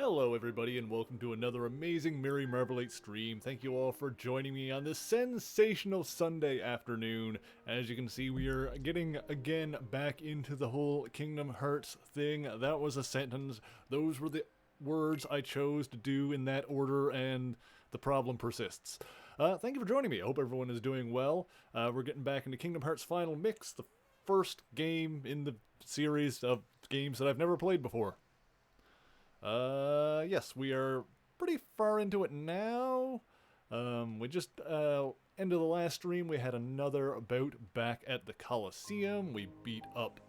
Hello everybody and welcome to another amazing Merry Marmalade stream. Thank you all for joining me on this sensational Sunday afternoon. As you can see, we are getting again back into the whole Kingdom Hearts thing. That was a sentence. Those were the words I chose to do in that order, and the problem persists. Thank you for joining me. I hope everyone is doing well. We're getting back into Kingdom Hearts Final Mix, the first game in the series of games that I've never played before. Yes, we are pretty far into it now. We just, end of the last stream, we had another bout back at the Coliseum. We beat up,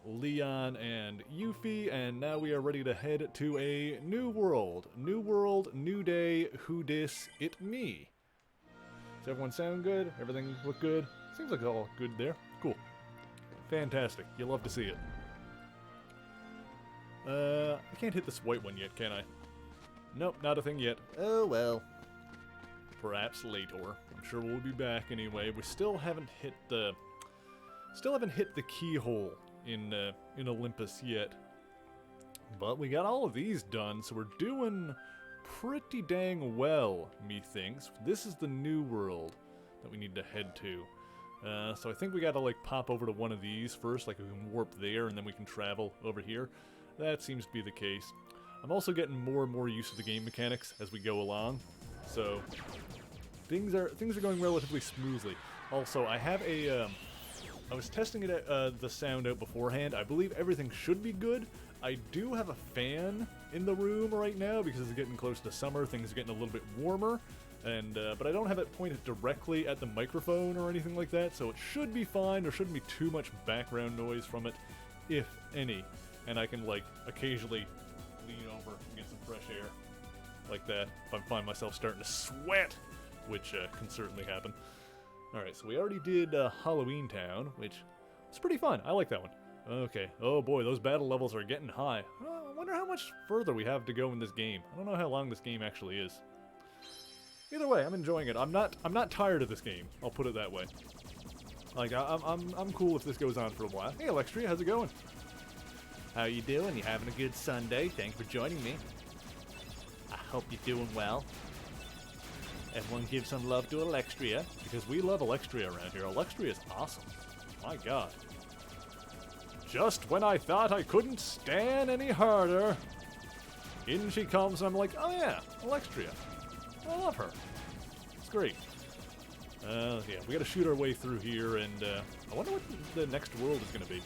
Leon and Yuffie, and now we are ready to head to a new world. New world, new day, who dis, it me. Does everyone sound good? Everything look good? Seems like it's all good there. Cool. Fantastic. You love to see it. I can't hit this white one yet, can I? Nope, not a thing yet. Oh well. Perhaps later. I'm sure we'll be back anyway. We still haven't hit the keyhole in Olympus yet. But we got all of these done, so we're doing pretty dang well, methinks. This is the new world that we need to head to. So I think we gotta like pop over to one of these first, like we can warp there and then we can travel over here. That seems to be the case. I'm also getting more and more used to the game mechanics as we go along, so things are going relatively smoothly. Also, I have a I was testing it at, the sound out beforehand. I believe everything should be good. I do have a fan in the room right now because it's getting close to summer. Things are getting a little bit warmer, and but I don't have it pointed directly at the microphone or anything like that, so it should be fine. There shouldn't be too much background noise from it, if any. And I can, like, occasionally lean over and get some fresh air like that if I find myself starting to sweat, which can certainly happen. Alright, so we already did Halloween Town, which was pretty fun. I like that one. Okay. Oh boy, those battle levels are getting high. I wonder how much further we have to go in this game. I don't know how long this game actually is. Either way, I'm enjoying it. I'm not tired of this game. I'll put it that way. Like, I'm cool if this goes on for a while. Hey, Alexstria, how's it going? How you doing? You having a good Sunday? Thanks for joining me. I hope you're doing well. Everyone give some love to Alexstria, because we love Alexstria around here. Alexstria is awesome. My god. Just when I thought I couldn't stand any harder, in she comes and I'm like, oh yeah, Alexstria. I love her. It's great. Yeah, we gotta shoot our way through here, and I wonder what the next world is gonna be.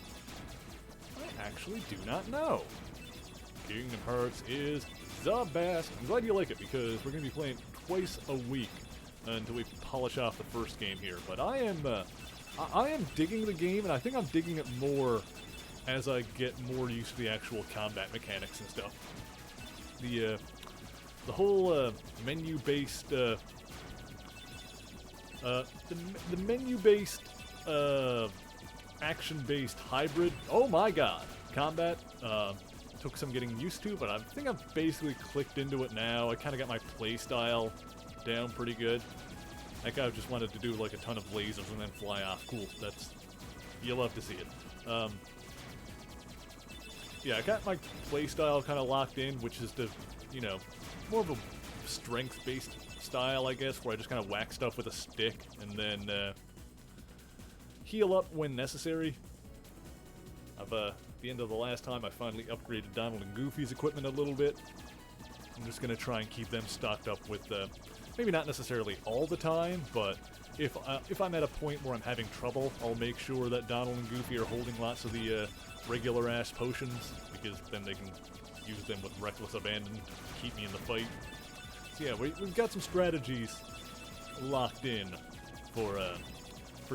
Actually do not know. Kingdom Hearts is the best. I'm glad you like it because we're going to be playing twice a week until we polish off the first game here. But I am digging the game, and I think I'm digging it more as I get more used to the actual combat mechanics and stuff. The whole menu-based the menu-based action-based hybrid. Oh my god. Combat took some getting used to, but I think I've basically clicked into it now. I kind of got my playstyle down pretty good. That guy just wanted to do like a ton of lasers and then fly off. Cool. That's... you love to see it. Yeah, I got my playstyle kind of locked in, which is the, you know, more of a strength-based style, I guess, where I just kind of whack stuff with a stick and then heal up when necessary. At the end of the last time, I finally upgraded Donald and Goofy's equipment a little bit. I'm just going to try and keep them stocked up with, maybe not necessarily all the time, but if I'm at a point where I'm having trouble, I'll make sure that Donald and Goofy are holding lots of the regular-ass potions, because then they can use them with reckless abandon to keep me in the fight. So yeah, we've got some strategies locked in for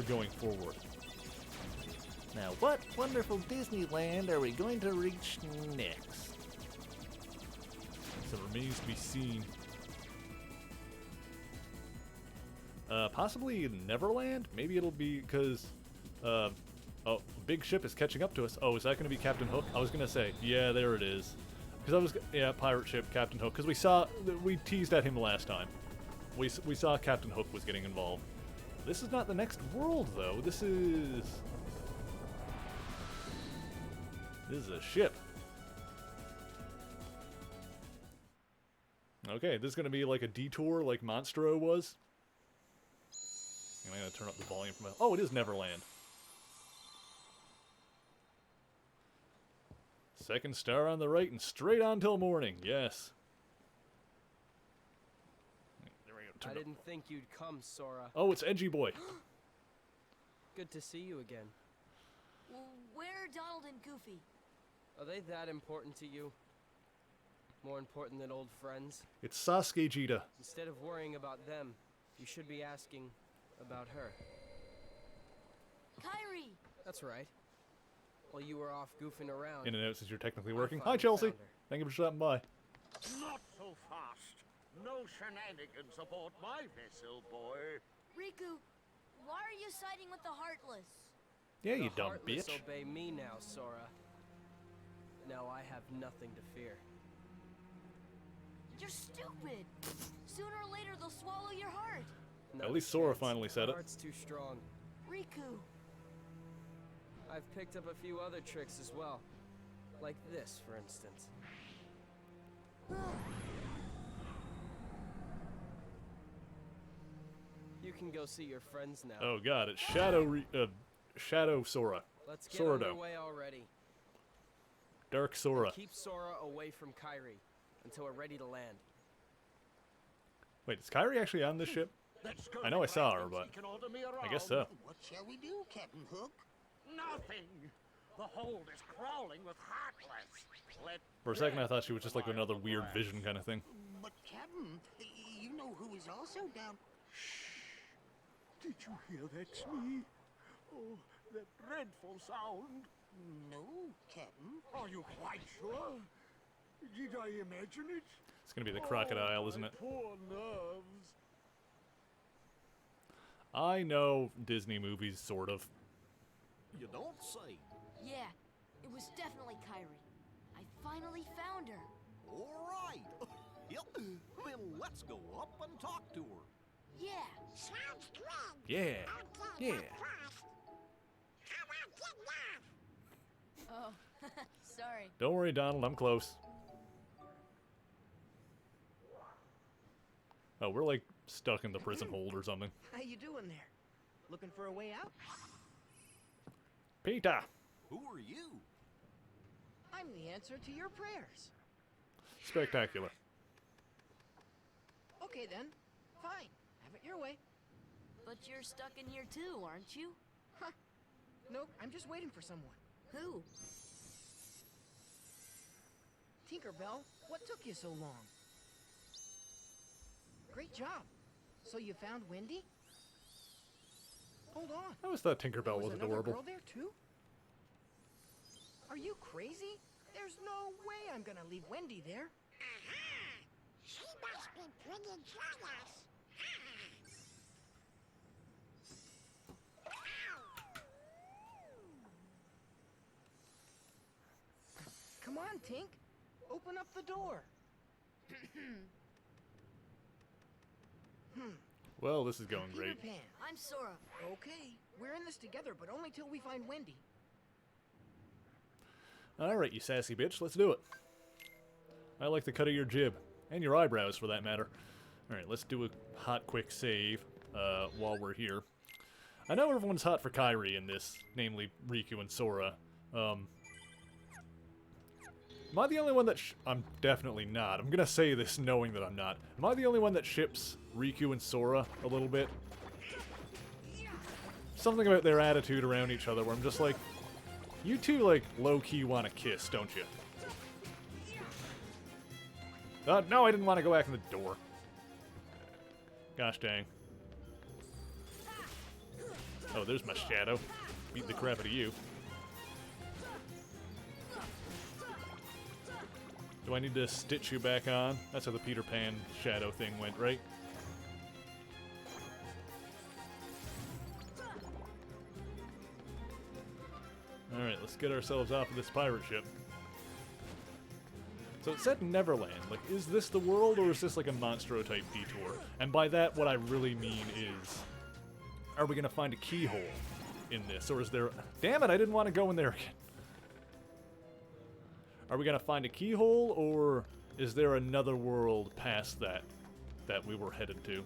going forward. Now, what wonderful Disneyland are we going to reach next? So it remains to be seen. Possibly Neverland? Maybe it'll be because, oh, big ship is catching up to us. Oh, is that going to be Captain Hook? I was going to say, yeah, there it is. Because yeah, pirate ship, Captain Hook. Because we teased at him last time. We saw Captain Hook was getting involved. This is not the next world, though. This is a ship. Okay, this is gonna be like a detour like Monstro was. And I'm gonna turn up the volume from it. Oh, it is Neverland. Second star on the right and straight on till morning. Yes. There we go. I didn't think you'd come, Sora. Oh, it's Edgy Boy. Good to see you again. Well, where are Donald and Goofy? Are they that important to you? More important than old friends? It's Sasuke Jita. Instead of worrying about them, you should be asking about her. Kyrie! That's right. While you were off goofing around. In and out since you're technically working. I Hi, finally Chelsea. found her. Thank you for stopping by. Not so fast. No shenanigans aboard my vessel, boy. Riku, why are you siding with the Heartless? Yeah, you The dumb Heartless bitch. obey me now, Sora. Now I have nothing to fear. You're stupid! Sooner or later they'll swallow your heart! No At least Sora chance. finally said My it. heart's too strong. Riku! I've picked up a few other tricks as well. Like this, for instance. You can go see your friends now. Oh god, it's Shadow Sora. Let's get Sordo. underway already. Dark Sora. Keep Sora away from Kyrie until we're ready to land. Wait, is Kyrie actually on this ship? Let's go I know I to saw the her, but he can order me I guess around. so. What shall we do, Captain Hook? Nothing. The hold is crawling with Heartless. Let For a second I Red thought she was just like provide another the weird blast. vision kind of thing. But, Captain, you know who is also down... Did you hear that, Smee? Oh, that dreadful sound. No, Captain. Are you quite sure? Did I imagine it? It's gonna be the crocodile, isn't my it? Poor nerves. I know Disney movies, sort of. You don't say. Yeah, it was definitely Kyrie. I finally found her. All right. Yep. Then let's go up and talk to her. Yeah. Sounds good. Yeah. Yeah. Oh, sorry. Don't worry, Donald, I'm close. Oh, we're like stuck in the prison hold or something. How you doing there? Looking for a way out? Peter! Who are you? I'm the answer to your prayers. Spectacular. Okay then. Fine. Have it your way. But you're stuck in here too, aren't you? Huh. Nope, I'm just waiting for someone. Who? Tinkerbell, what took you so long? Great job. So you found Wendy? Hold on. I always thought Tinkerbell was another adorable. girl there too? Are you crazy? There's no way I'm gonna leave Wendy there. She must be pretty jealous. Come on, Tink. Open up the door. Well, this is going Peter great. Pan. I'm Sora. Okay, we're in this together, but only till we find Wendy. Alright, you sassy bitch, let's do it. I like the cut of your jib. And your eyebrows, for that matter. Alright, let's do a hot, quick save while we're here. I know everyone's hot for Kyrie in this, namely Riku and Sora. Am I the only one that I'm definitely not. I'm gonna say this knowing that I'm not. Am I the only one that ships Riku and Sora a little bit? Something about their attitude around each other where I'm just like, you two, like, low-key want to kiss, don't you? No, I didn't want to go back in the door. Gosh dang. Oh, there's my shadow. Beat the crap out of you. Do I need to stitch you back on? That's how the Peter Pan shadow thing went, right? Alright, let's get ourselves off of this pirate ship. So it said Neverland. Like, is this the world, or is this like a Monstro-type detour? And by that, what I really mean is, are we going to find a keyhole in this? Or is there... Damn it, I didn't want to go in there again. Are we going to find a keyhole, or is there another world past that we were headed to?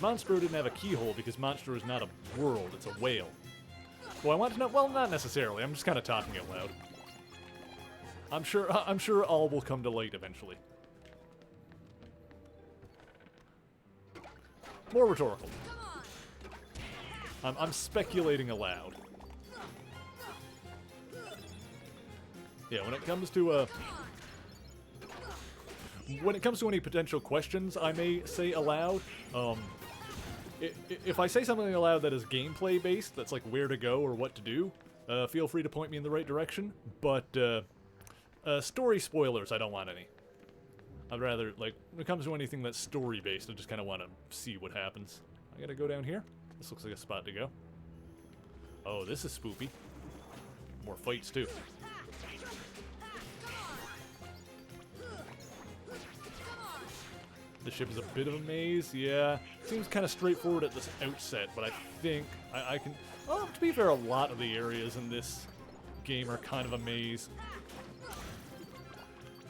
Monstro didn't have a keyhole because Monstro is not a world, it's a whale. Well, I want to know. Well, not necessarily. I'm just kind of talking out loud. I'm sure all will come to light eventually. More rhetorical. I'm speculating aloud. Yeah, when it comes to any potential questions I may say aloud, if I say something aloud that is gameplay based, that's like where to go or what to do, feel free to point me in the right direction. But story spoilers, I don't want any. I'd rather, like, when it comes to anything that's story based, I just kind of want to see what happens. I gotta go down here. This looks like a spot to go. Oh, this is spoopy. More fights too. The ship is a bit of a maze, yeah. Seems kind of straightforward at this outset, but I think I can... Well, to be fair, a lot of the areas in this game are kind of a maze.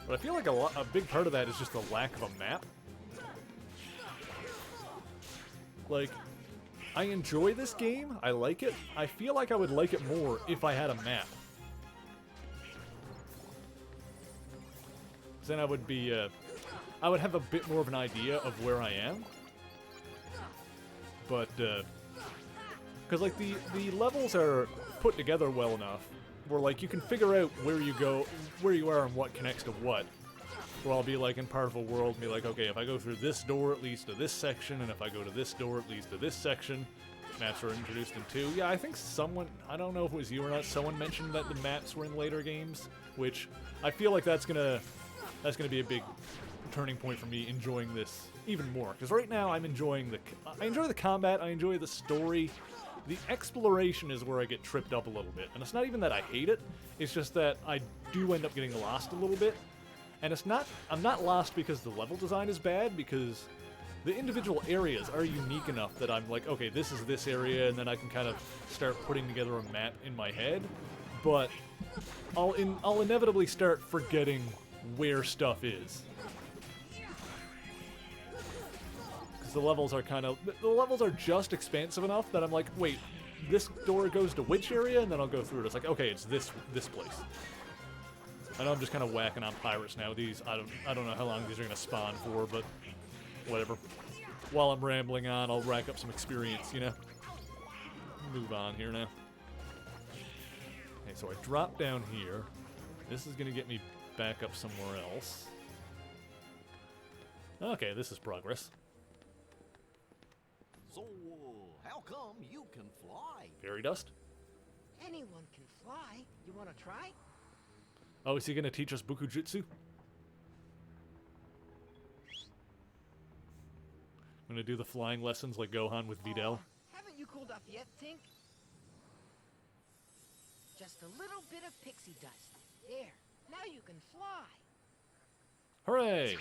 But I feel like a big part of that is just the lack of a map. Like, I enjoy this game, I like it. I feel like I would like it more if I had a map. Then I would be, I would have a bit more of an idea of where I am. But, because, like, the levels are put together well enough where, like, you can figure out where you go, where you are and what connects to what. Where I'll be, like, in part of a world and be like, okay, if I go through this door, it leads to this section, and if I go to this door, it leads to this section. Maps are introduced in 2. Yeah, I think someone, I don't know if it was you or not, someone mentioned that the maps were in later games, which I feel like that's gonna be a big turning point for me enjoying this even more. Because right now I'm enjoying I enjoy the combat, I enjoy the story. The exploration is where I get tripped up a little bit. And it's not even that I hate it, it's just that I do end up getting lost a little bit. And I'm not lost because the level design is bad, because the individual areas are unique enough that I'm like, okay, this is this area, and then I can kind of start putting together a map in my head. But I'll inevitably start forgetting where stuff is. Because the levels are just expansive enough that I'm like, wait, this door goes to which area? And then I'll go through it. It's like, okay, it's this place. I know I'm just kind of whacking on pirates now. These, I don't know how long these are going to spawn for, but whatever. While I'm rambling on, I'll rack up some experience, you know? Move on here now. Okay, so I drop down here. This is going to get me back up somewhere else. Okay, this is progress. So, how come you can fly? Fairy dust? Anyone can fly. You want to try? Oh, is he going to teach us Bukujutsu? I'm going to do the flying lessons like Gohan with Videl. Haven't you cooled off yet, Tink? Just a little bit of pixie dust. There. Now you can fly. Hooray!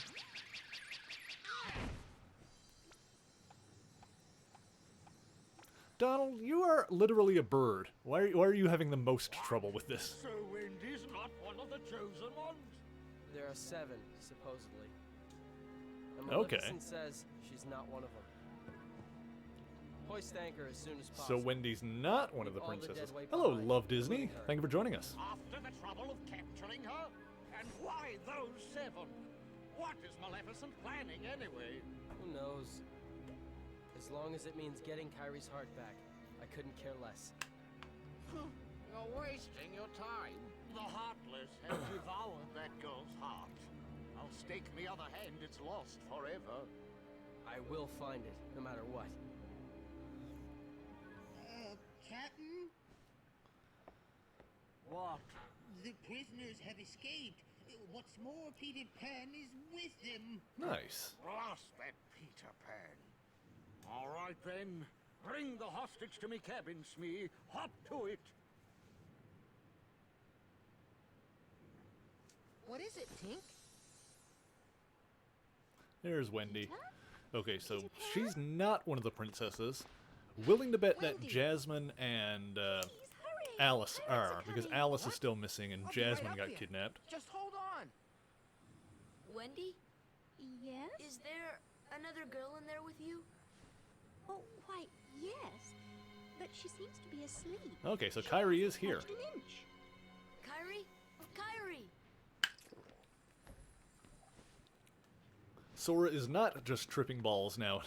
Donald, you are literally a bird. Why are you having the most trouble with this? So Wendy's not one of the chosen ones? There are 7, supposedly. And Okay. Maleficent says she's not one of them. Hoist anchor as soon as So possible. Wendy's not one of the All the princesses. dead weight Hello, behind, Love Disney. including her. Thank you for joining us. After the trouble of capturing her? And why those 7? What is Maleficent planning anyway? Who knows? As long as it means getting Kyrie's heart back, I couldn't care less. You're wasting your time. The Heartless have devoured that girl's heart. I'll stake me other hand it's lost forever. I will find it, no matter what. Captain? What? The prisoners have escaped. What's more, Peter Pan is with them. Nice. Blast that Peter Pan. All right then. Bring the hostage to me cabin, Smee. Hop to it. What is it, Tink? There's Wendy. Okay, so she's not one of the princesses. Willing to bet that Wendy. Jasmine and Alice are, because Honey, Alice is what? still missing and I'll be right Jasmine up got there. kidnapped. Just hold on. Wendy, Yes? is there another girl in there with you? Oh, why, yes. But she seems to be asleep. Okay, so Kyrie is here. Touched an inch. Kyrie? Kyrie! Sora is not just tripping balls now.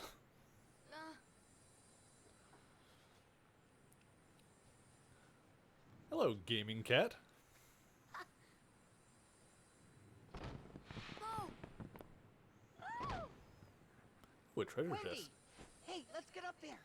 Hello, gaming cat. Oh! What treasure Wendy! chest? Hey, let's get up there.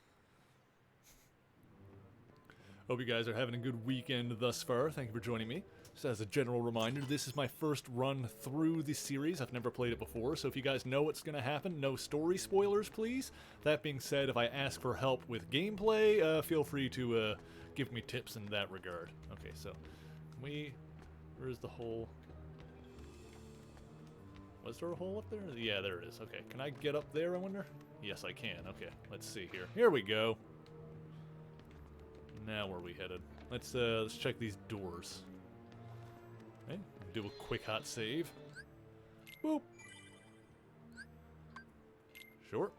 Hope you guys are having a good weekend thus far. Thank you for joining me. Just as a general reminder, this is my first run through the series. I've never played it before, so if you guys know what's going to happen, no story spoilers, please. That being said, if I ask for help with gameplay, feel free to give me tips in that regard. Okay, so where's the hole? Was there a hole up there? Yeah, there it is. Okay, can I get up there, I wonder? Yes, I can. Okay, let's see here. Here we go. Now where are we headed? Let's check these doors. Okay, do a quick hot save. Boop. Sure.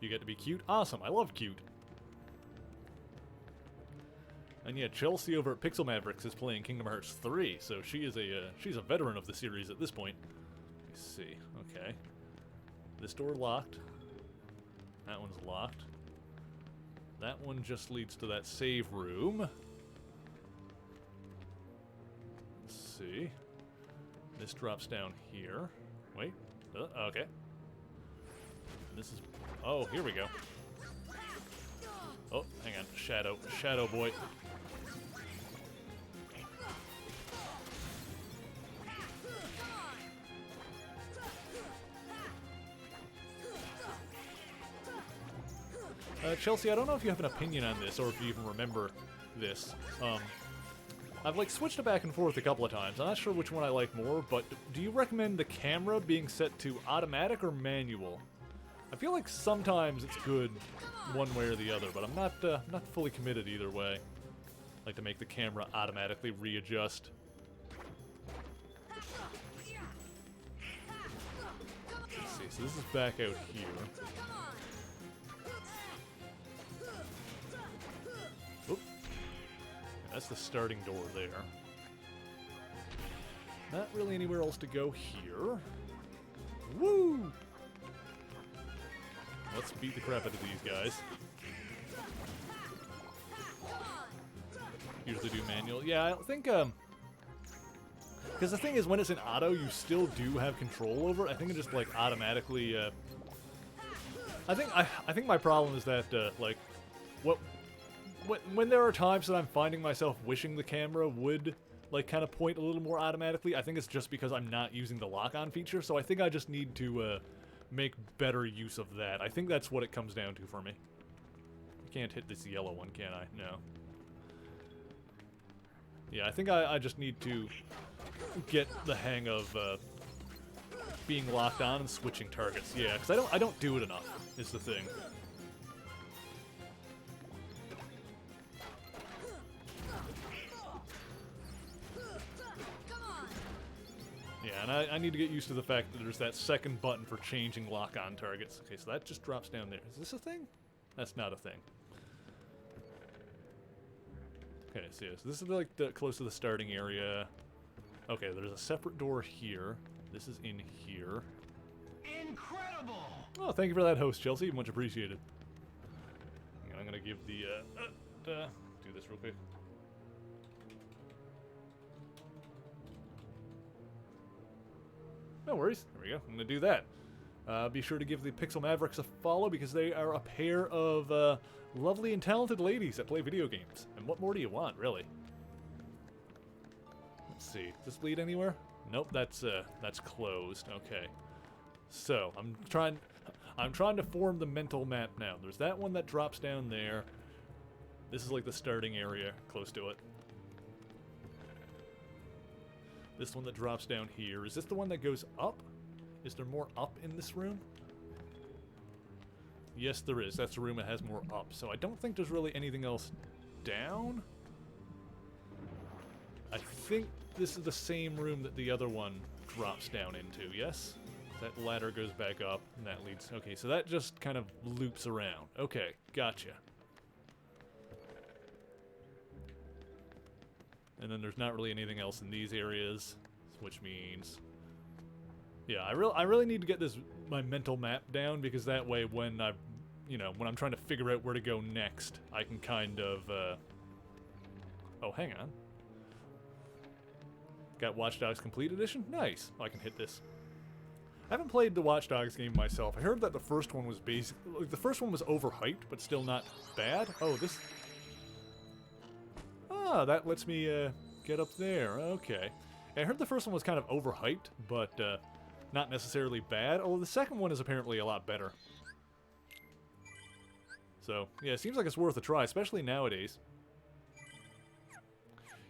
You get to be cute? Awesome, I love cute. And yeah, Chelsea over at Pixel Mavericks is playing Kingdom Hearts 3, so she is she's a veteran of the series at this point. Let's see. Okay. This door locked. That one's locked. That one just leads to that save room. Let's see. This drops down here. Wait. Okay. This is... Oh, here we go. Oh, hang on. Shadow. Shadow boy. Chelsea, I don't know if you have an opinion on this, or if you even remember this. I've like switched it back and forth a couple of times. I'm not sure which one I like more, but do you recommend the camera being set to automatic or manual? I feel like sometimes it's good one way or the other, but I'm not fully committed either way. I like to make the camera automatically readjust. Let's see, so this is back out here. Oop. That's the starting door there. Not really anywhere else to go here. Woo! Let's beat the crap out of these guys. Usually do manual. Yeah, I think, because the thing is, when it's in auto, you still do have control over it. I think it just, like, automatically, I think my problem is that, like, when there are times that I'm finding myself wishing the camera would, like, kind of point a little more automatically, I think it's just because I'm not using the lock-on feature, so I think I just need to, make better use of that. I think that's what it comes down to for me. I can't hit this yellow one, can I? No. Yeah, I think I just need to get the hang of being locked on and switching targets. Yeah, because I don't do it enough, is the thing. Yeah, and I need to get used to the fact that there's that second button for changing lock-on targets. Okay, so that just drops down there. Is this a thing? That's not a thing. Okay, so yeah, so this is like close to the starting area. Okay, there's a separate door here. This is in here. Incredible! Oh, thank you for that host, Chelsea. Much appreciated. I'm gonna give the, do this real quick. No worries. There we go. I'm going to do that. Be sure to give the Pixel Mavericks a follow because they are a pair of lovely and talented ladies that play video games. And what more do you want, really? Let's see. Does this lead anywhere? Nope, that's closed. Okay. So, I'm trying to form the mental map now. There's that one that drops down there. This is like the starting area close to it. This one that drops down here. Is this the one that goes up? Is there more up in this room? Yes, there is. That's a room that has more up. So I don't think there's really anything else down. I think this is the same room that the other one drops down into, yes? That ladder goes back up, and that leads... Okay, so that just kind of loops around. Okay, gotcha. And then there's not really anything else in these areas, which means... Yeah, I really need to get my mental map down, because that way when when I'm trying to figure out where to go next, I can kind of, Oh, hang on. Got Watch Dogs Complete Edition? Nice. I can hit this. I haven't played the Watch Dogs game myself. I heard that the first one was the first one was overhyped, but still not bad. Oh, this... Ah, that lets me, get up there. Okay. I heard the first one was kind of overhyped, but, not necessarily bad, although the second one is apparently a lot better. So, yeah, it seems like it's worth a try, especially nowadays.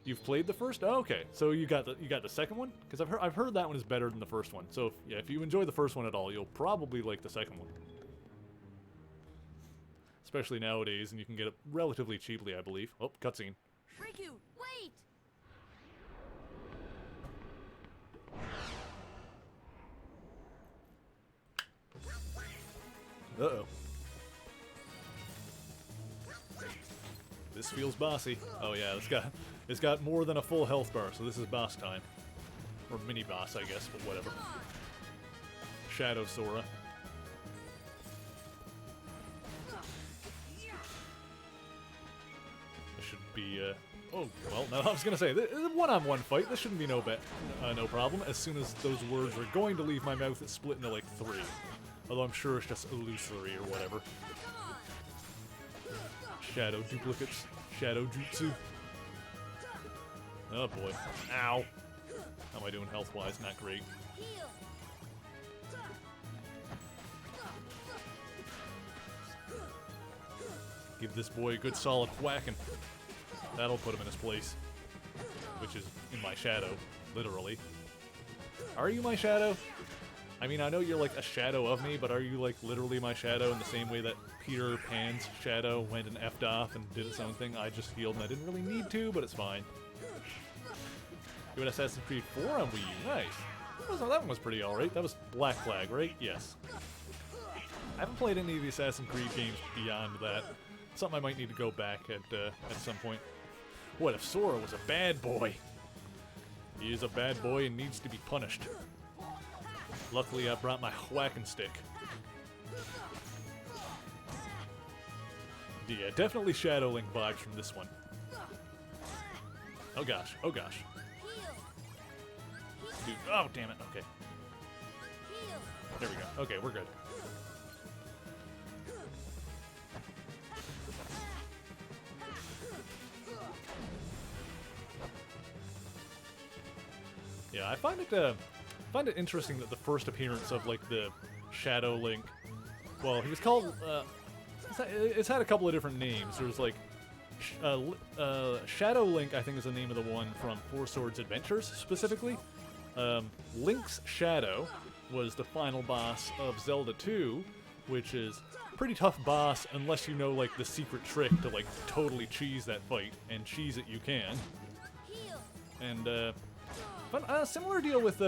You've played the first? Oh, okay, so you got the second one? Because I've heard that one is better than the first one. So, if you enjoy the first one at all, you'll probably like the second one. Especially nowadays, and you can get it relatively cheaply, I believe. Oh, cutscene. Riku, wait! Uh-oh. This feels bossy. Oh yeah, it's got more than a full health bar, so this is boss time. Or mini boss, I guess, but whatever. Shadow Sora. This should be, oh, well, no, I was gonna say, one-on-one fight, this shouldn't be no problem. As soon as those words are going to leave my mouth, it's split into like 3. Although I'm sure it's just illusory or whatever. Shadow duplicates. Shadow jutsu. Oh boy. Ow. How am I doing health-wise? Not great. Give this boy a good solid whacking. That'll put him in his place. Which is in my shadow, literally. Are you my shadow? I mean, I know you're like a shadow of me, but are you like literally my shadow in the same way that Peter Pan's shadow went and effed off and did its own thing? I just healed and I didn't really need to, but it's fine. You had Assassin's Creed 4 on Wii U. Nice. That one was pretty alright. That was Black Flag, right? Yes. I haven't played any of the Assassin's Creed games beyond that. Something I might need to go back at some point. What if Sora was a bad boy? He is a bad boy and needs to be punished. Luckily, I brought my whacking stick. Yeah, definitely Shadow Link vibes from this one. Oh gosh, oh gosh. Dude, oh damn it, okay. There we go, okay, we're good. Yeah, I find it interesting that the first appearance of like the Shadow Link, well, he was called it's had a couple of different names. There's like Shadow Link, I think, is the name of the one from Four Swords Adventures specifically. Link's Shadow was the final boss of Zelda 2, which is a pretty tough boss unless you know like the secret trick to like totally cheese that fight, and cheese it you can. And similar deal with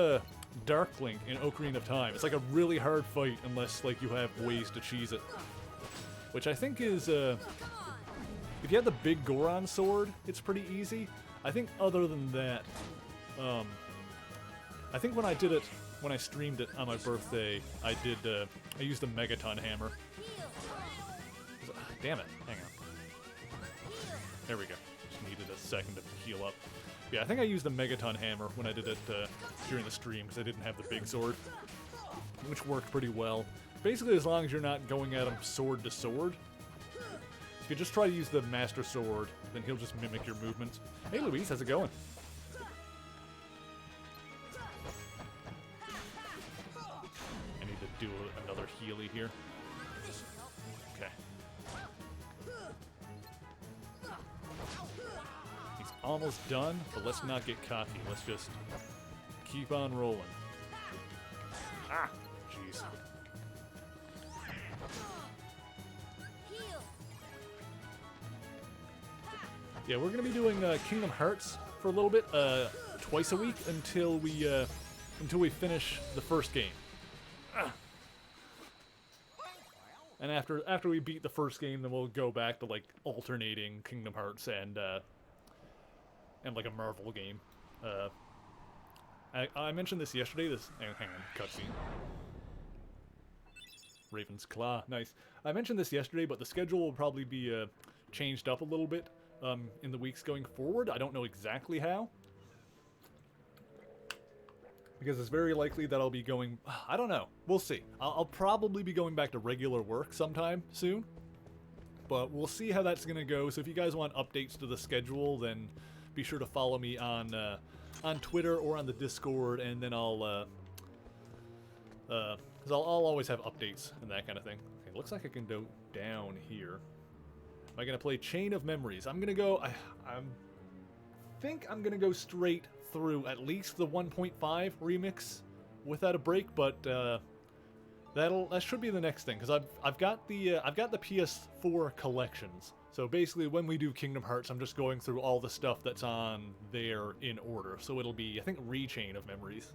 Dark Link in Ocarina of Time. It's like a really hard fight unless like you have ways to cheese it. Which I think is, if you have the big Goron sword, it's pretty easy. I think other than that, I think when I streamed it on my birthday, I used the Megaton hammer. Damn it, hang on. There we go. Just needed a second to heal up. Yeah, I think I used the Megaton hammer when I did it during the stream because I didn't have the big sword, which worked pretty well. Basically, as long as you're not going at him sword to sword. If you just try to use the Master Sword, then he'll just mimic your movements. Hey Louise, how's it going? I need to do another Healy here. Okay. He's almost done, but let's not get cocky. Let's just keep on rolling. Ah! Jeez. Yeah, we're gonna be doing Kingdom Hearts for a little bit, twice a week until we finish the first game. And after we beat the first game, then we'll go back to like alternating Kingdom Hearts and like a Marvel game. I mentioned this yesterday. Hang on, cutscene. Raven's Claw, nice. I mentioned this yesterday, but the schedule will probably be changed up a little bit in the weeks going forward. I don't know exactly how, because it's very likely that I'll be going. I don't know. We'll see. I'll probably be going back to regular work sometime soon, but we'll see how that's gonna go. So if you guys want updates to the schedule, then be sure to follow me on Twitter or on the Discord, and then I'll because I'll always have updates and that kind of thing. Okay, looks like I can go down here. Am I gonna play Chain of Memories? I'm gonna go. I think I'm gonna go straight through at least the 1.5 remix without a break, but that should be the next thing, because I've got the PS4 collections. So basically, when we do Kingdom Hearts, I'm just going through all the stuff that's on there in order. So it'll be, I think, Chain of Memories.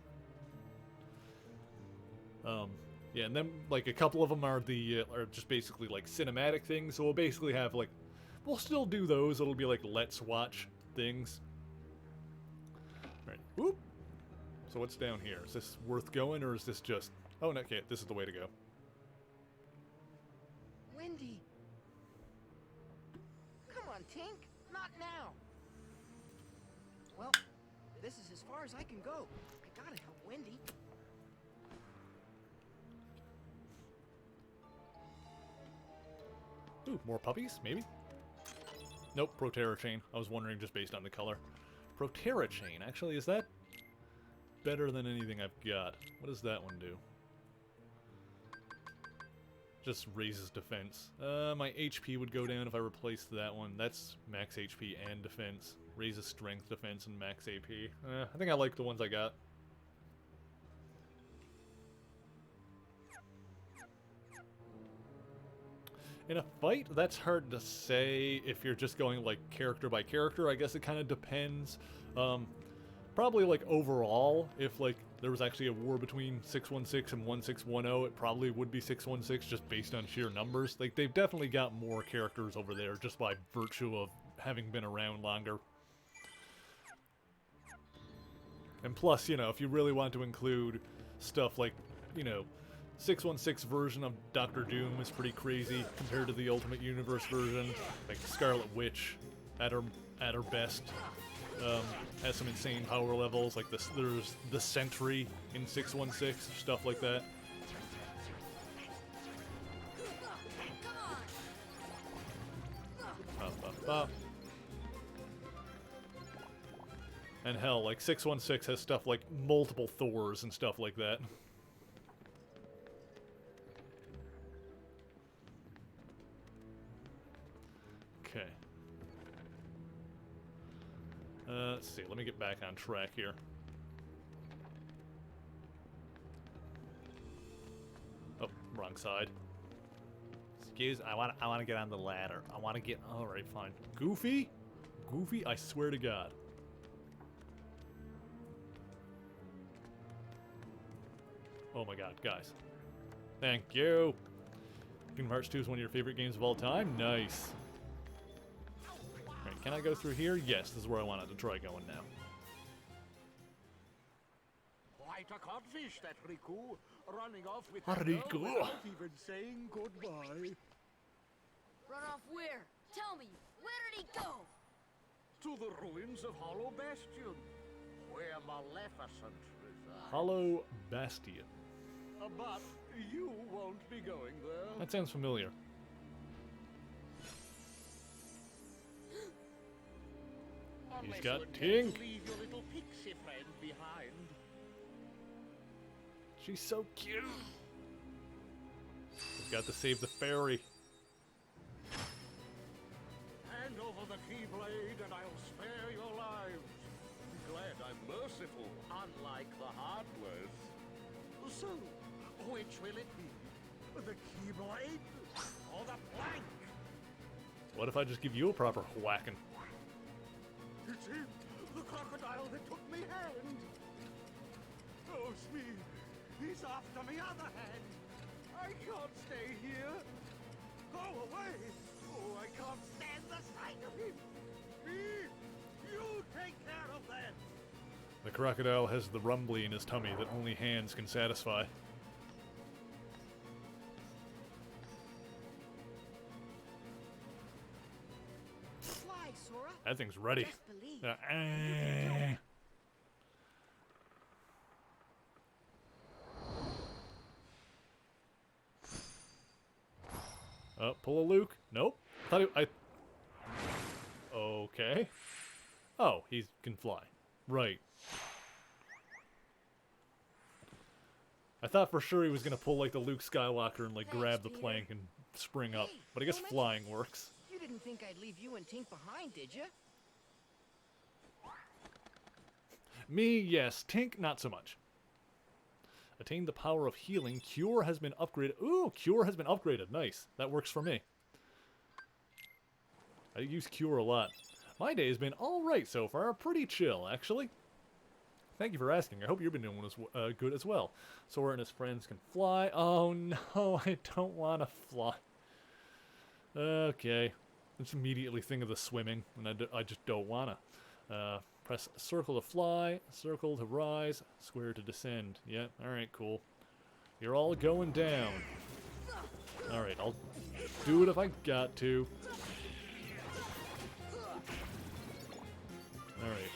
Yeah, and then like a couple of them are just basically like cinematic things. So we'll basically have like, we'll still do those. It'll be like let's watch things. All right. Whoop. So what's down here? Is this worth going, or is this just? Oh no, okay, this is the way to go. Wendy! Come on, Tink! Not now! Well, this is as far as I can go. I gotta help Wendy. Ooh, more puppies, maybe? Nope, Protera Chain. I was wondering just based on the color. Protera Chain, actually, is that better than anything I've got? What does that one do? Just raises defense. My HP would go down if I replaced that one. That's max HP and defense. Raises strength, defense, and max AP. I think I like the ones I got. In a fight, that's hard to say if you're just going like character by character. I guess it kind of depends. Probably like overall, if like there was actually a war between 616 and 1610, it probably would be 616 just based on sheer numbers. Like they've definitely got more characters over there just by virtue of having been around longer. And plus, you know, if you really want to include stuff like, you know, 616 version of Doctor Doom is pretty crazy compared to the Ultimate Universe version. Like Scarlet Witch, at her best, has some insane power levels. Like there's the Sentry in 616, stuff like that. And hell, like 616 has stuff like multiple Thors and stuff like that. Okay. Let's see. Let me get back on track here. Oh, wrong side. Excuse. I want to get on the ladder. I want to get. All right, fine. Goofy, Goofy. I swear to God. Oh my God, guys. Thank you. Kingdom Hearts 2 is one of your favorite games of all time. Nice. Can I go through here? Yes, this is where I wanted to try going now. Quite a codfish, that Riku, running off with Riku. without even saying goodbye. Run off where? Tell me, where did he go? To the ruins of Hollow Bastion, where Maleficent resides. Hollow Bastion. But you won't be going there. That sounds familiar. He's got Tink. Leave your little pixie friend behind. She's so cute. We've got to save the fairy. Hand over the Keyblade and I'll spare your lives. Be glad I'm merciful, unlike the Heartless. So, which will it be? The Keyblade or the plank? What if I just give you a proper whacking? It's him! The crocodile that took me hand! Oh, Smee! He's after me other hand! I can't stay here! Go away! Oh, I can't stand the sight of him! Me! You take care of that! The crocodile has the rumbly in his tummy that only hands can satisfy. Fly, Sora. That thing's ready. Just believe. Pull a Luke. Nope. Okay. Oh, he can fly. Right. I thought for sure he was gonna pull like the Luke Skywalker and like grab the plank and spring up, Hey, but I guess don't flying mention- works. You didn't think I'd leave you and Tink behind, did you? Me, yes. Tink, not so much. Attain the power of healing. Cure has been upgraded. Ooh, Cure has been upgraded. Nice. That works for me. I use Cure a lot. My day has been alright so far. Pretty chill, actually. Thank you for asking. I hope you've been doing good as well. Sora and his friends can fly. Oh no, I don't want to fly. Okay. Let's immediately think of the swimming, and I just don't want to. Press circle to fly, circle to rise, square to descend. Yeah, alright, cool. You're all going down. Alright, I'll do it if I got to. Alright.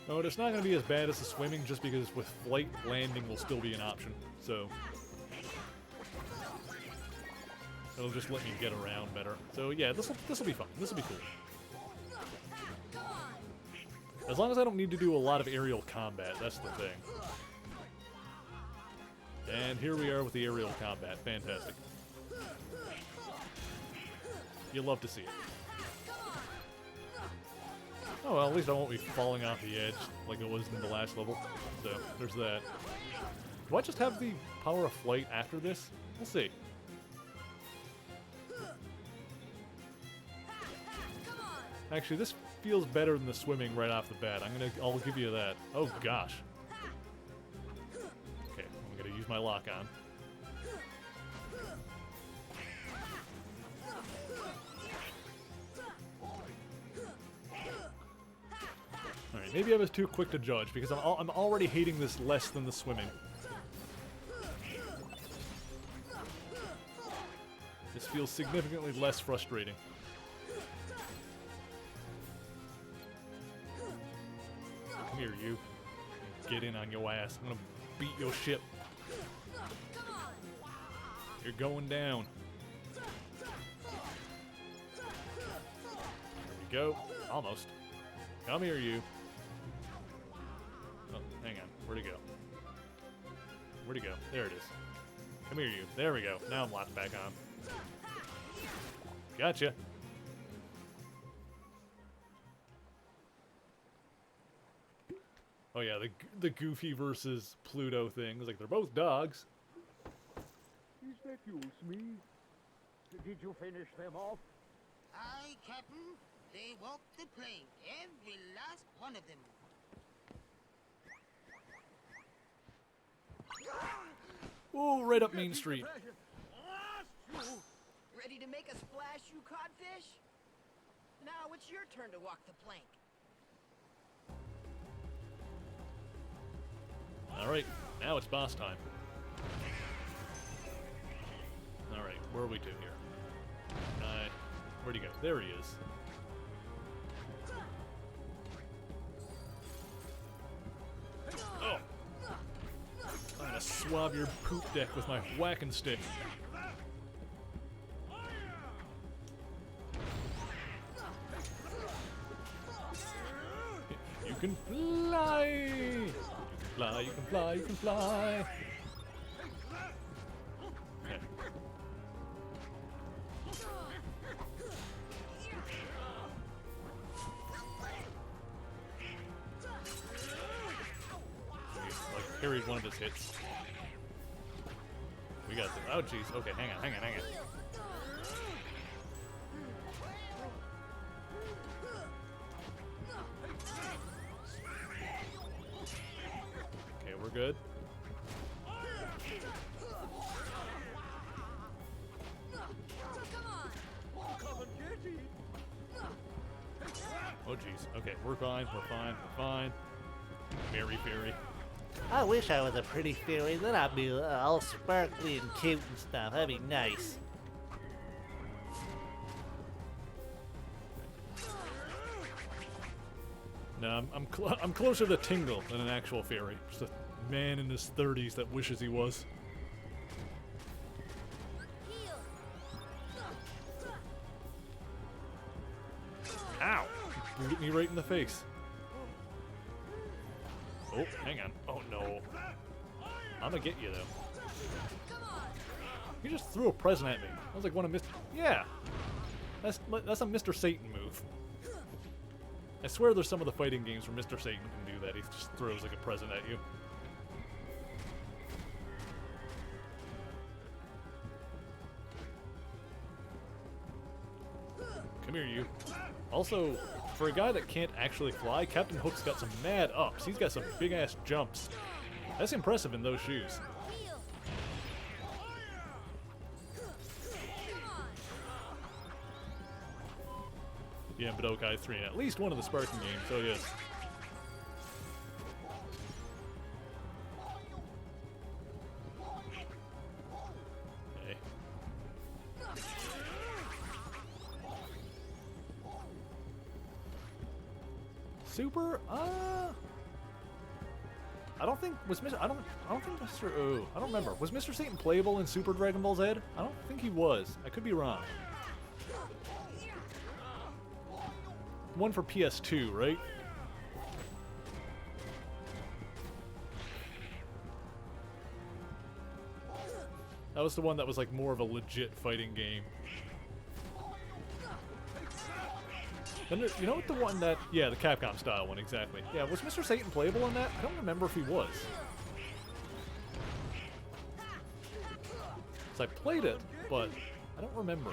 Oh, it's not going to be as bad as the swimming, just because with flight, landing will still be an option. So it'll just let me get around better. So yeah, this will be fun. This will be cool. As long as I don't need to do a lot of aerial combat, that's the thing. And here we are with the aerial combat. Fantastic. You love to see it. Oh well, at least I won't be falling off the edge like it was in the last level. So there's that. Do I just have the power of flight after this? We'll see. Actually, this feels better than the swimming right off the bat. I'll give you that. Oh gosh. Okay, I'm gonna use my lock on. Alright, maybe I was too quick to judge because I'm already hating this less than the swimming. This feels significantly less frustrating. Come here, you. Get in on your ass. I'm gonna beat your ship. You're going down. There we go. Almost. Come here, you. Oh, hang on. Where'd he go? Where'd he go? There it is. Come here, you. There we go. Now I'm locked back on. Gotcha. Oh yeah, the Goofy versus Pluto thing. It's like they're both dogs. Is that you, Smee? Did you finish them off? Aye, Captain. They walked the plank, every last one of them. Ooh, right up Main Street. Ready to make a splash, you codfish? Now it's your turn to walk the plank. Alright, now it's boss time. Alright, where are we to here? Where'd he go? There he is. Oh! I'm gonna swab your poop deck with my whacking stick. You can fly! You can fly, you can fly, you can fly! Okay. Like, parried one of his hits. We got this. Oh, jeez. Okay, hang on. we're good. Oh jeez. Okay, we're fine. We're fine. We're fine. Fairy, fairy. I wish I was a pretty fairy, then I'd be all sparkly and cute and stuff. That'd be nice. No, I'm closer to Tingle than an actual fairy. Just a man in his 30s that wishes he was. Ow! You hit me right in the face. Oh, hang on. Oh no. I'm gonna get you though. You just threw a present at me. That was like one of Mr. Yeah. That's a Mr. Satan move. I swear there's some of the fighting games where Mr. Satan can do that. He just throws like a present at you. Come here, you. Also, for a guy that can't actually fly, Captain Hook's got some mad ups. He's got some big-ass jumps. That's impressive in those shoes. Yeah, Budokai 3, at least one of the Spartan games, so yes. Okay. Super? I don't think was Mr. I don't think Mr. Oh, I don't remember. Was Mr. Satan playable in Super Dragon Ball Z? I don't think he was. I could be wrong. One for PS2, right? That was the one that was like more of a legit fighting game. Then there, you know what the one that... Yeah, the Capcom style one, exactly. Yeah, was Mr. Satan playable in that? I don't remember if he was. So I played it, but I don't remember.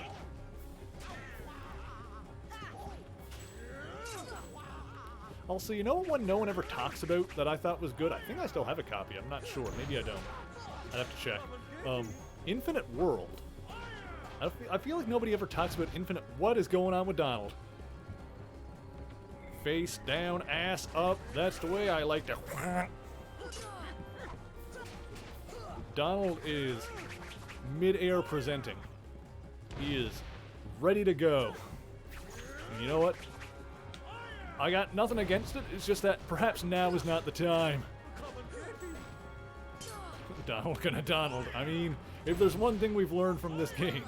Also, you know one no one ever talks about that I thought was good? I think I still have a copy. I'm not sure. Maybe I don't. I'd have to check. Infinite World. I feel like nobody ever talks about Infinite... What is going on with Donald? Face down, ass up. That's the way I like to... Donald is mid-air presenting. He is ready to go. And you know what? I got nothing against it, it's just that perhaps now is not the time. Donald gonna Donald. I mean, if there's one thing we've learned from this game,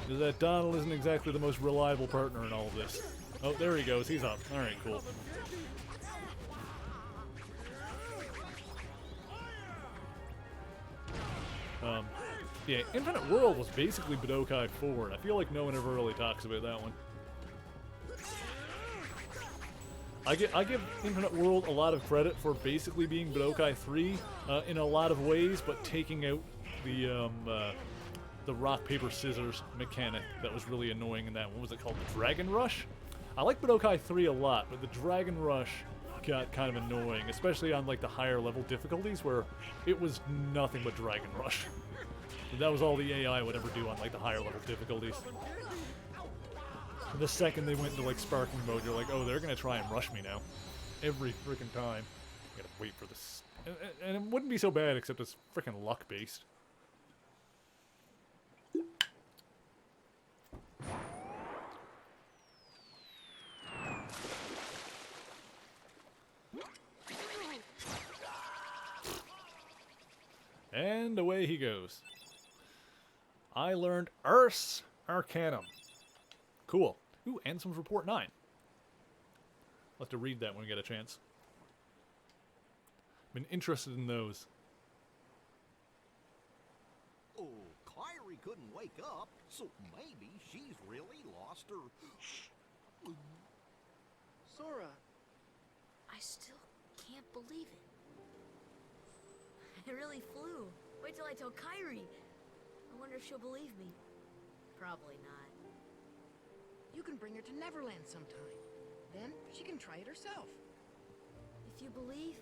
is that Donald isn't exactly the most reliable partner in all of this. Oh, there he goes, he's up. Alright, cool. Yeah, Infinite World was basically Budokai 4, and I feel like no one ever really talks about that one. I give Infinite World a lot of credit for basically being Budokai 3 in a lot of ways, but taking out the rock paper scissors mechanic that was really annoying in that one. What was it called? The Dragon Rush? I like Budokai 3 a lot, but the Dragon Rush got kind of annoying, especially on like the higher level difficulties where it was nothing but Dragon Rush. That was all the AI would ever do on like the higher level difficulties. The second they went into like sparking mode, you're like, oh, they're gonna try and rush me now. Every freaking time. I gotta wait for this. And it wouldn't be so bad except it's freaking luck based. And away he goes. I learned Ars Arcanum. Cool. Ooh, Ansem's Report 9. I'll have to read that when we get a chance. Been interested in those. Oh, Kyrie couldn't wake up, so maybe she's really lost her... Sora. I still can't believe it. I really flew. Wait till I tell Kyrie. I wonder if she'll believe me. Probably not. You can bring her to Neverland sometime. Then she can try it herself. If you believe,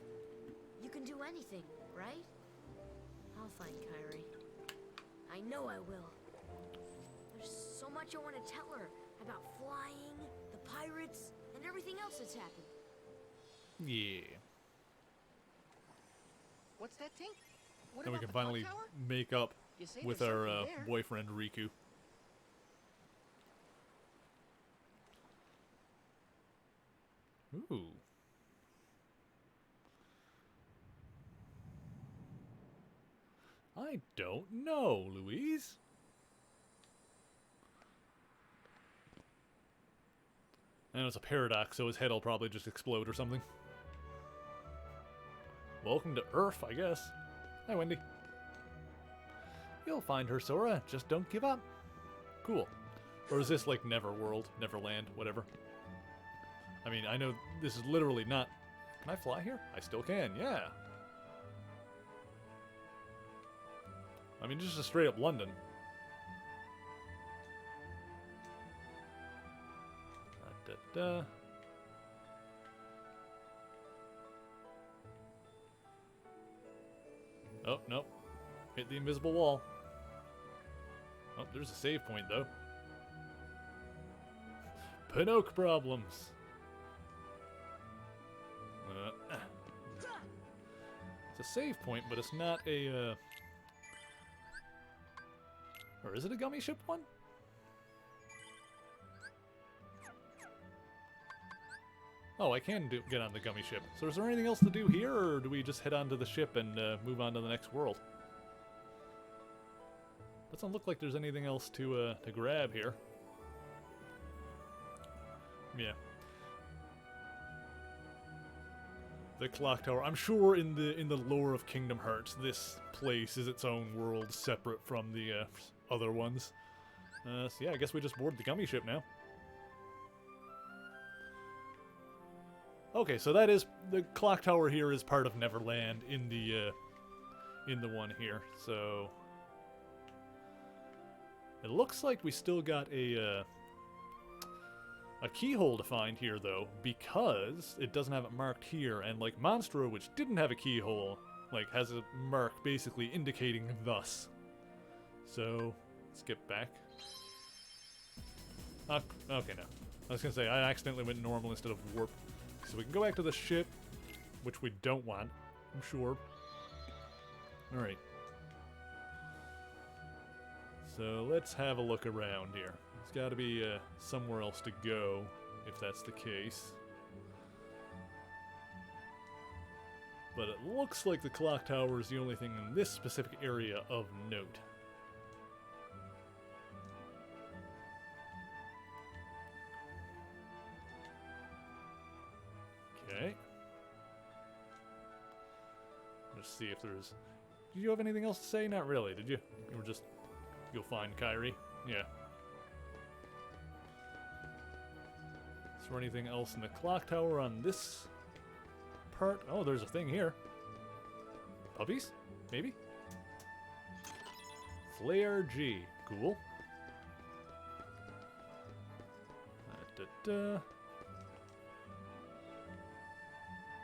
you can do anything, right? I'll find Kyrie. I know I will. There's so much I want to tell her about flying, the pirates, and everything else that's happened. Yeah. What's that, Tink? What Then we about can the finally clock tower? make up You say with there's our something there. boyfriend Riku. Ooh. I don't know, Louise. I know it's a paradox, so his head will probably just explode or something. Welcome to Earth, I guess. Hi, Wendy. You'll find her, Sora. Just don't give up. Cool. Or is this like Neverworld, Neverland, whatever? I mean, I know this is literally not... Can I fly here? I still can, yeah. I mean, just a straight up London. Da-da-da. Oh, nope. Hit the invisible wall. Oh, there's a save point, though. Pinocchio problems. It's a save point, but it's not a, Or is it a gummy ship one? Oh, I can get on the gummy ship. So is there anything else to do here, or do we just head onto the ship and move on to the next world? Doesn't look like there's anything else to grab here. Yeah. The clock tower. I'm sure in the lore of Kingdom Hearts, this place is its own world, separate from the other ones. So yeah, I guess we just board the gummy ship now. Okay, so that is the clock tower here is part of Neverland in the one here. So it looks like we still got a keyhole to find here, though, because it doesn't have it marked here, and like Monstro, which didn't have a keyhole, like has a mark basically indicating thus. So let's get back. Okay, no. I was gonna say I accidentally went normal instead of warp. So we can go back to the ship, which we don't want, I'm sure. Alright. So let's have a look around here. There's got to be somewhere else to go, if that's the case. But it looks like the clock tower is the only thing in this specific area of note. Okay. Let's see if there's... Did you have anything else to say? Not really, did you? You were just... You'll find Kyrie. Yeah. Is there anything else in the clock tower on this part? Oh, there's a thing here. Puppies? Maybe? Flare G. Cool. Da-da-da.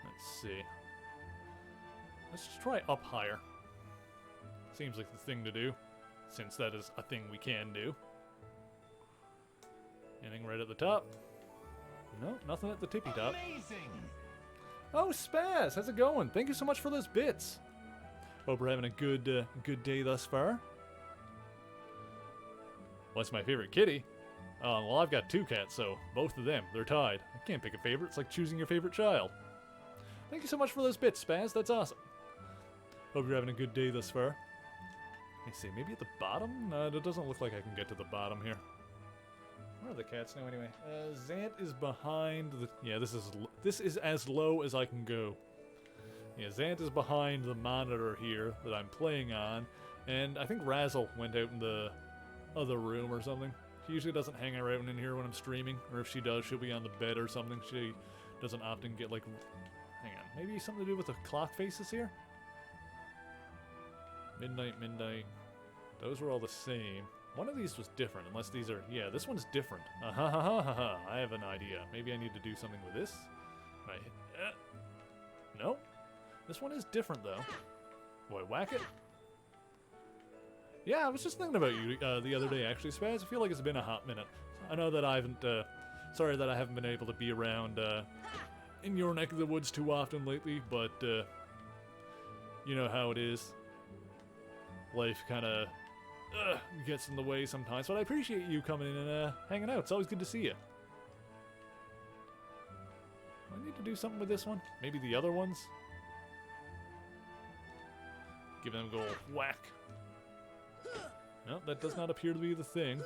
Let's see. Let's just try up higher. Seems like the thing to do, since that is a thing we can do. Anything right at the top? No, nothing at the tippy top. Amazing! Oh, Spaz, how's it going? Thank you so much for those bits. Hope we're having a good day thus far. What's my favorite kitty? Well, I've got two cats, so both of them, they're tied. I can't pick a favorite. It's like choosing your favorite child. Thank you so much for those bits, Spaz. That's awesome. Hope you're having a good day thus far. Let me see, maybe at the bottom? No, it doesn't look like I can get to the bottom here. Where are the cats now, anyway? Zant is behind the... Yeah, this is as low as I can go. Yeah, Zant is behind the monitor here that I'm playing on. And I think Razzle went out in the other room or something. She usually doesn't hang around in here when I'm streaming. Or if she does, she'll be on the bed or something. She doesn't often get, like... Hang on. Maybe something to do with the clock faces here? Midnight. Those were all the same. One of these was different, unless these are... Yeah, this one's different. I have an idea. Maybe I need to do something with this. Right. No? This one is different, though. Boy, whack it. Yeah, I was just thinking about you the other day, actually, Spaz. I feel like it's been a hot minute. I know that I haven't, sorry that I haven't been able to be around in your neck of the woods too often lately, but you know how it is. Life kind of gets in the way sometimes, but I appreciate you coming in and hanging out. It's always good to see you. I need to do something with this one. Maybe the other ones. Give them a go whack. No, that does not appear to be the thing.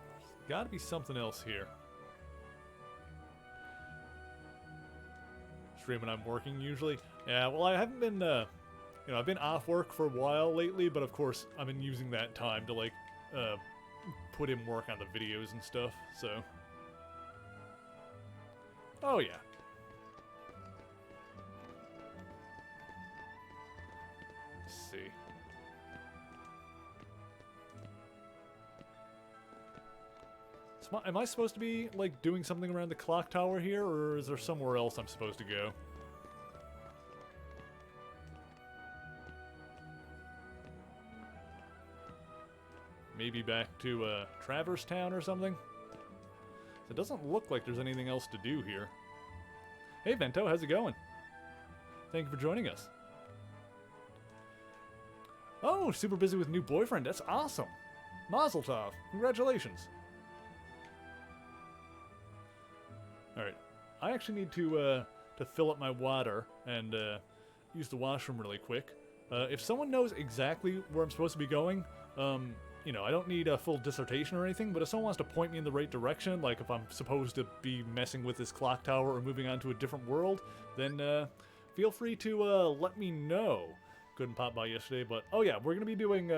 There's gotta be something else here. Stream when I'm working usually. Yeah, well, I haven't been, you know, I've been off work for a while lately, but of course, I've been using that time to, like, put in work on the videos and stuff, so. Oh, yeah. Let's see. Am I supposed to be, like, doing something around the clock tower here, or is there somewhere else I'm supposed to go? Maybe back to Traverse Town or something? It doesn't look like there's anything else to do here. Hey Vento, how's it going? Thank you for joining us. Oh, super busy with new boyfriend. That's awesome. Mazel tov. Congratulations. Alright. I actually need to fill up my water and use the washroom really quick. If someone knows exactly where I'm supposed to be going, you know, I don't need a full dissertation or anything, but if someone wants to point me in the right direction, like if I'm supposed to be messing with this clock tower or moving on to a different world, then feel free to let me know. Couldn't pop by yesterday, but oh yeah, we're going to be doing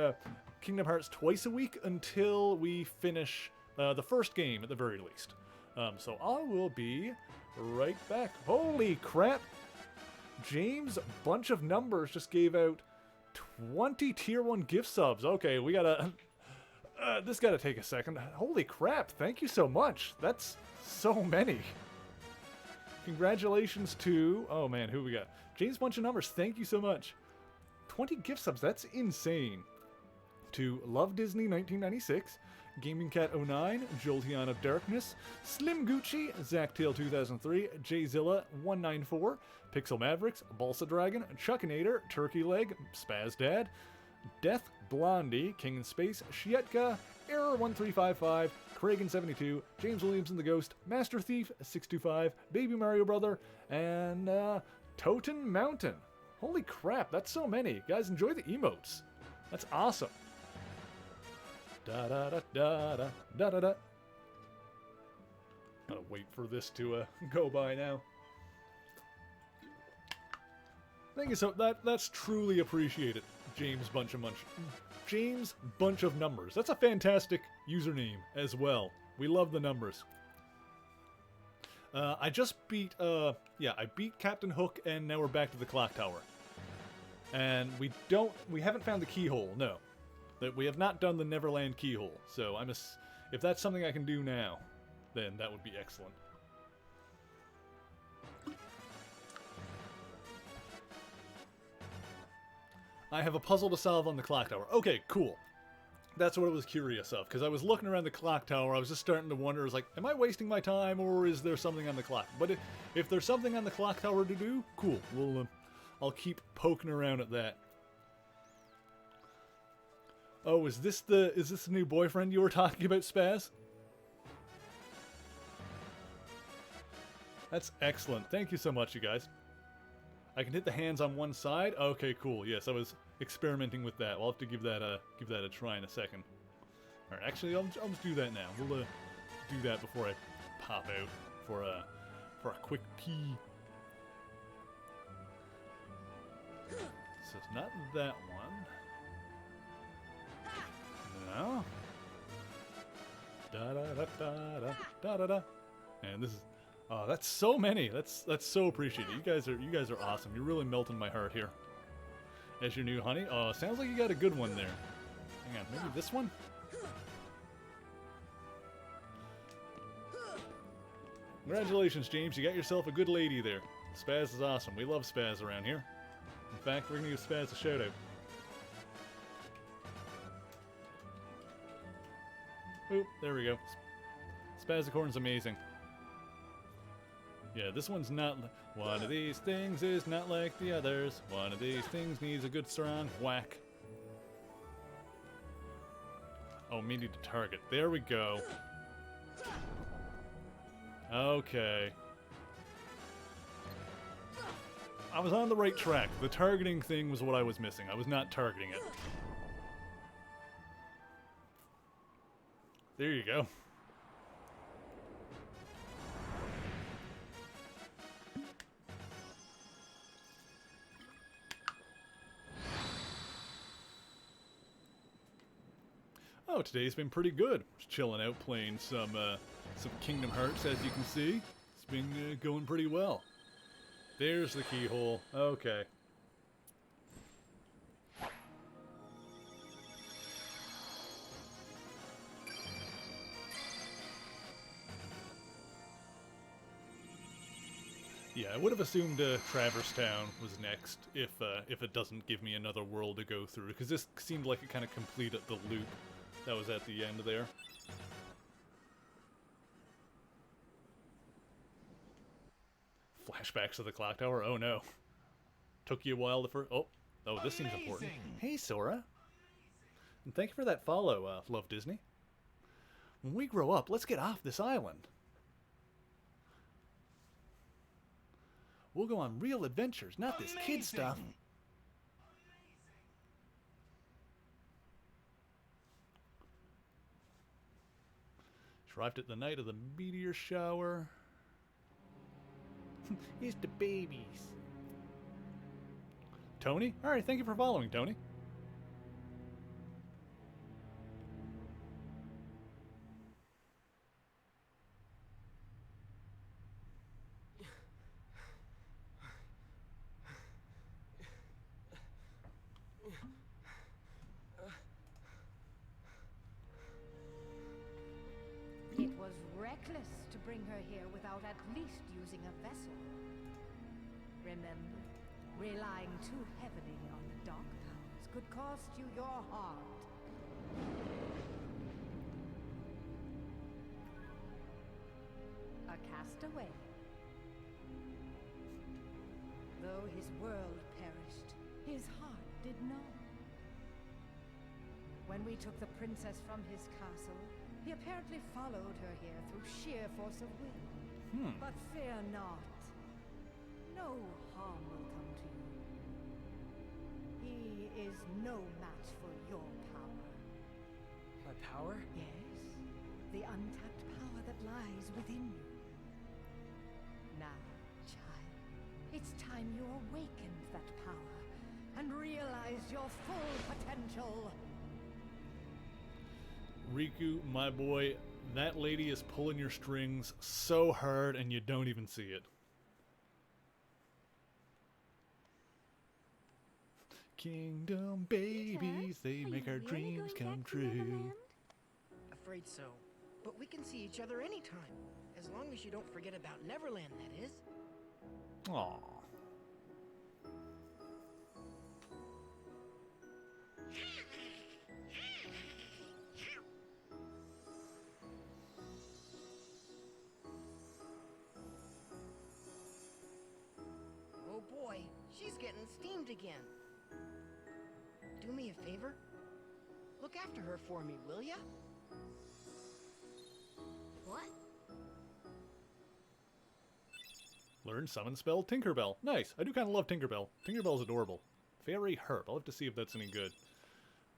Kingdom Hearts twice a week until we finish the first game at the very least. So I will be right back. Holy crap! James Bunch of Numbers just gave out 20 tier 1 gift subs. Okay, we gotta... this gotta take a second. Holy crap, thank you so much. That's so many. Congratulations to... Oh man, who we got? James Bunch of Numbers, thank you so much. 20 gift subs, that's insane. To Love Disney 1996, Gaming Cat 09, Jolteon of Darkness, Slim Gucci, Zactail 2003, Jzilla 194, Pixel Mavericks, Balsa Dragon, Chuckinator, Turkey Leg, Spaz Dad, Death Blondie, King in Space, Shietka, Error 1355, Kragan 72, James Williams and the Ghost, Master Thief 625, Baby Mario Brother, and Toten Mountain. Holy crap, that's so many. Guys, enjoy the emotes. That's awesome. Da da da da da da da da. Gotta wait for this to go by now. Thank you so. That's truly appreciated, James Bunch of Numbers. That's a fantastic username as well. We love the numbers. I just beat. Yeah, I beat Captain Hook, and now we're back to the clock tower. And we haven't found the keyhole. No. That we have not done the Neverland Keyhole, so if that's something I can do now, then that would be excellent. I have a puzzle to solve on the clock tower. Okay, cool. That's what I was curious of, because I was looking around the clock tower, I was just starting to wonder, I was like, am I wasting my time, or is there something on the clock? But if there's something on the clock tower to do, cool. I'll keep poking around at that. Oh, is this the new boyfriend you were talking about, Spaz? That's excellent. Thank you so much, you guys. I can hit the hands on one side. Okay, cool. Yes, I was experimenting with that. I'll have to give that a try in a second. All right, actually, I'll just do that now. We'll do that before I pop out for a quick pee. So it's not that one. No. Da da da da da da da da. And this is, oh, that's so many. That's so appreciated. You guys are awesome. You're really melting my heart here. As your new honey. Oh, sounds like you got a good one there. Hang on, maybe this one. Congratulations, James. You got yourself a good lady there. Spaz is awesome. We love Spaz around here. In fact, we're going to give Spaz a shout out. Oop, there we go. Spazicorn's amazing. Yeah, this one's not... One of these things is not like the others. One of these things needs a good strong whack. Oh, me need to target. There we go. Okay. I was on the right track. The targeting thing was what I was missing. I was not targeting it. There you go. Oh, today's been pretty good. Just chilling out, playing some Kingdom Hearts, as you can see. It's been going pretty well. There's the keyhole. Okay. Yeah, I would have assumed Traverse Town was next if it doesn't give me another world to go through, because this seemed like it kind of completed the loop that was at the end there. Flashbacks of the clock tower? Oh no. Took you a while to oh, this seems important. Hey, Sora. And thank you for that follow, Love Disney. When we grow up, let's get off this island. We'll go on real adventures, not this kid stuff. Arrived at the night of the meteor shower. It's the babies. Tony? Alright, thank you for following, Tony. It was reckless to bring her here without at least using a vessel. Remember, relying too heavily on the dark powers could cost you your heart. A castaway. Though his world perished, his heart did not. When we took the princess from his castle, he apparently followed her here through sheer force of will. But fear not. No harm will come to you. He is no match for your power. My power? Yes, the untapped power that lies within you. Now, child, it's time you awakened that power and realized your full potential. Riku, my boy, that lady is pulling your strings so hard and you don't even see it. Kingdom babies, they make our dreams come true. Afraid so. But we can see each other anytime. As long as you don't forget about Neverland, that is. Aww. Oh boy, she's getting steamed again. Do me a favor? Look after her for me, will ya? What? Learn summon spell Tinkerbell. Nice. I do kind of love Tinkerbell. Tinkerbell's adorable. Fairy Herb. I'll have to see if that's any good.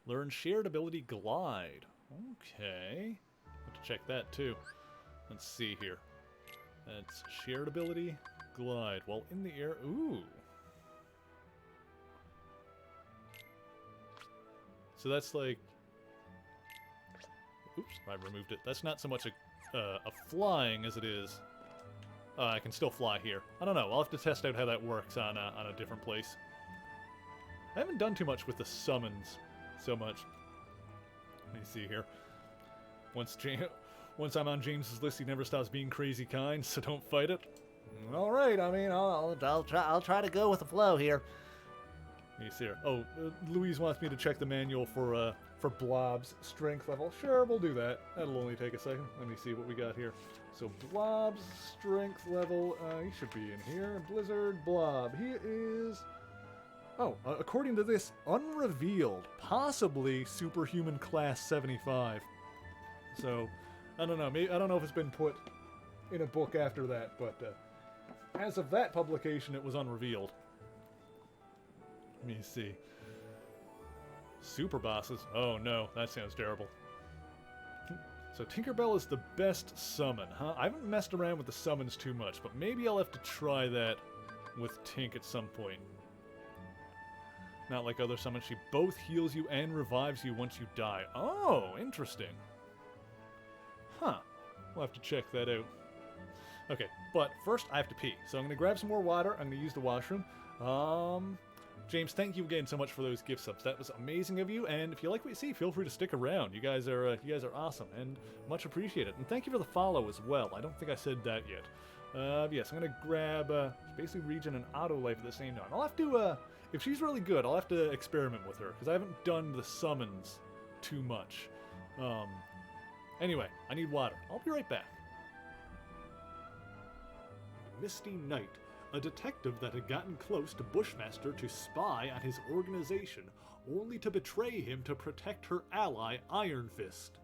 Learn shared ability Glide. Okay. Have to check that too. Let's see here. That's shared ability Glide. While in the air. Ooh. So that's like... Oops, I removed it. That's not so much a flying as it is... I can still fly here. I don't know. I'll have to test out how that works on a different place. I haven't done too much with the summons so much. Let me see here. once I'm on James's list, he never stops being crazy kind, so don't fight it. All right, I mean, I'll try to go with the flow here. let me see here. Oh, Louise wants me to check the manual for Blob's strength level. Sure, we'll do that. That'll only take a second. Let me see what we got here. So Blob's strength level, he should be in here. Blizzard Blob, he is... Oh, according to this, unrevealed, possibly superhuman class 75. So, I don't know. Maybe, I don't know if it's been put in a book after that, but as of that publication, it was unrevealed. Let me see. Super bosses. Oh no, that sounds terrible. So Tinkerbell is the best summon, huh? I haven't messed around with the summons too much, but maybe I'll have to try that with Tink at some point. Not like other summons, she both heals you and revives you once you die. Oh, interesting. Huh. We'll have to check that out. Okay, but first I have to pee. So I'm going to grab some more water. I'm going to use the washroom. James, thank you again so much for those gift subs. That was amazing of you, and if you like what you see, feel free to stick around. You guys are awesome, and much appreciated. And thank you for the follow as well. I don't think I said that yet. Yes, I'm going to grab basically Regen and Auto Life at the same time. I'll have to... if she's really good, I'll have to experiment with her, because I haven't done the summons too much. Anyway, I need water. I'll be right back. Misty Knight, a detective that had gotten close to Bushmaster to spy on his organization, only to betray him to protect her ally, Iron Fist.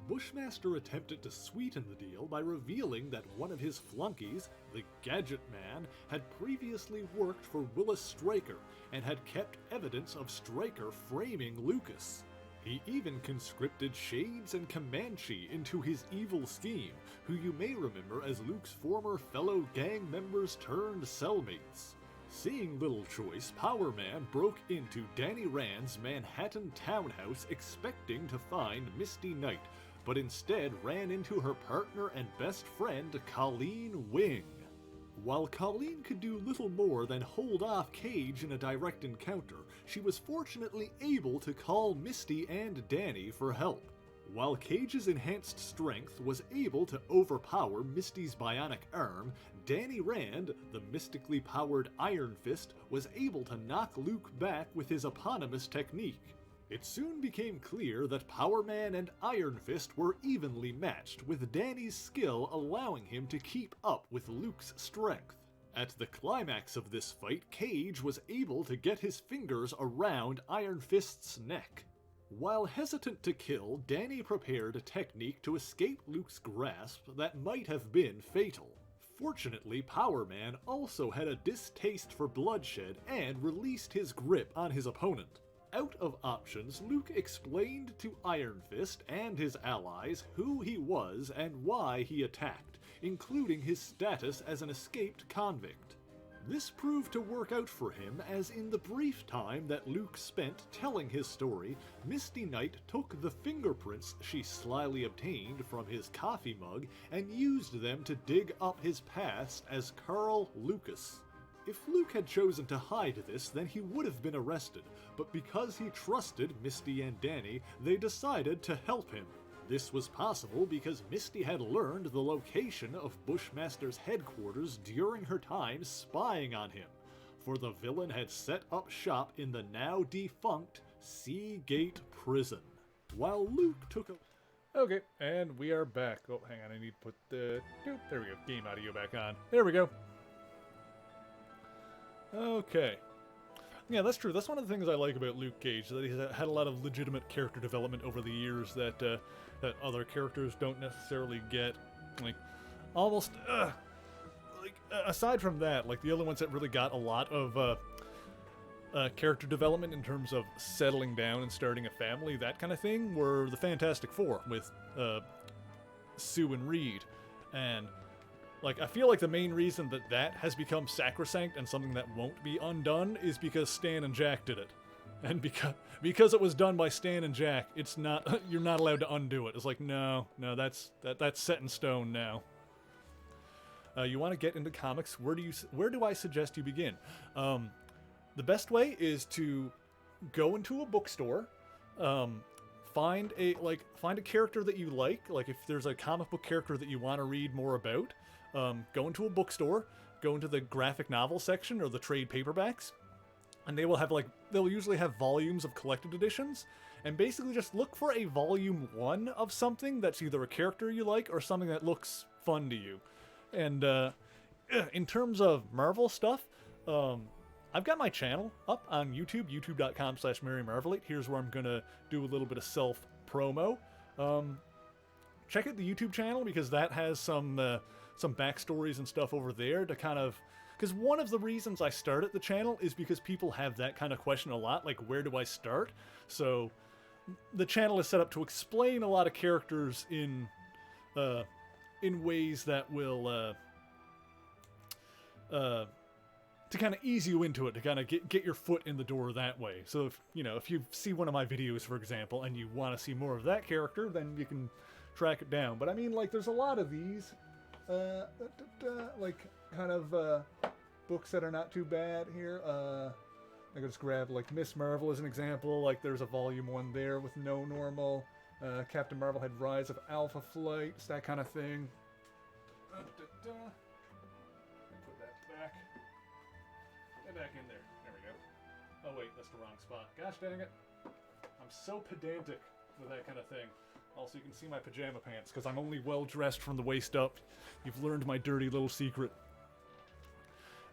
Bushmaster attempted to sweeten the deal by revealing that one of his flunkies, the Gadget Man, had previously worked for Willis Stryker and had kept evidence of Stryker framing Lucas. He even conscripted Shades and Comanche into his evil scheme, who you may remember as Luke's former fellow gang members turned cellmates. Seeing little choice, Power Man broke into Danny Rand's Manhattan townhouse expecting to find Misty Knight, but instead ran into her partner and best friend, Colleen Wing. While Colleen could do little more than hold off Cage in a direct encounter, she was fortunately able to call Misty and Danny for help. While Cage's enhanced strength was able to overpower Misty's bionic arm, Danny Rand, the mystically powered Iron Fist, was able to knock Luke back with his eponymous technique. It soon became clear that Power Man and Iron Fist were evenly matched, with Danny's skill allowing him to keep up with Luke's strength. At the climax of this fight, Cage was able to get his fingers around Iron Fist's neck. While hesitant to kill, Danny prepared a technique to escape Luke's grasp that might have been fatal. Fortunately, Power Man also had a distaste for bloodshed and released his grip on his opponent. Out of options, Luke explained to Iron Fist and his allies who he was and why he attacked, including his status as an escaped convict. This proved to work out for him, as in the brief time that Luke spent telling his story, Misty Knight took the fingerprints she slyly obtained from his coffee mug and used them to dig up his past as Carl Lucas. If Luke had chosen to hide this, then he would have been arrested, but because he trusted Misty and Danny, they decided to help him. This was possible because Misty had learned the location of Bushmaster's headquarters during her time spying on him, for the villain had set up shop in the now defunct Seagate Prison. While Luke took a... Okay, and we are back. Oh, hang on, I need to put the... There we go, game audio back on. There we go. Okay. Yeah, that's true. That's one of the things I like about Luke Cage, that he's had a lot of legitimate character development over the years that that other characters don't necessarily get. Like, almost, aside from that, like the other ones that really got a lot of character development in terms of settling down and starting a family, that kind of thing, were the Fantastic Four with Sue and Reed. And like, I feel like the main reason that that has become sacrosanct and something that won't be undone is because Stan and Jack did it. And because it was done by Stan and Jack, it's not, you're not allowed to undo it. It's like, no, that's set in stone now. You want to get into comics? Where do I suggest you begin? The best way is to go into a bookstore, find a character that you like if there's a comic book character that you want to read more about, go into a bookstore, go into the graphic novel section or the trade paperbacks, and they will have they'll usually have volumes of collected editions, and basically just look for a volume 1 of something that's either a character you like or something that looks fun to you. And in terms of Marvel stuff, I've got my channel up on YouTube, youtube.com/MaryMarvelate. Here's where I'm going to do a little bit of self-promo. Check out the YouTube channel because that has some backstories and stuff over there to kind of... Because one of the reasons I started the channel is because people have that kind of question a lot, like, where do I start? So the channel is set up to explain a lot of characters in ways that will... to kind of ease you into it, to kind of get your foot in the door that way. So if you see one of my videos, for example, and you want to see more of that character, then you can track it down. But I mean, there's a lot of these, books that are not too bad here. I could just grab, Miss Marvel as an example. There's a volume 1 there with no normal. Captain Marvel had Rise of Alpha Flight, it's that kind of thing. Back in there. There we go. Oh wait, that's the wrong spot. Gosh dang it. I'm so pedantic with that kind of thing. Also, you can see my pajama pants because I'm only well dressed from the waist up. You've learned my dirty little secret.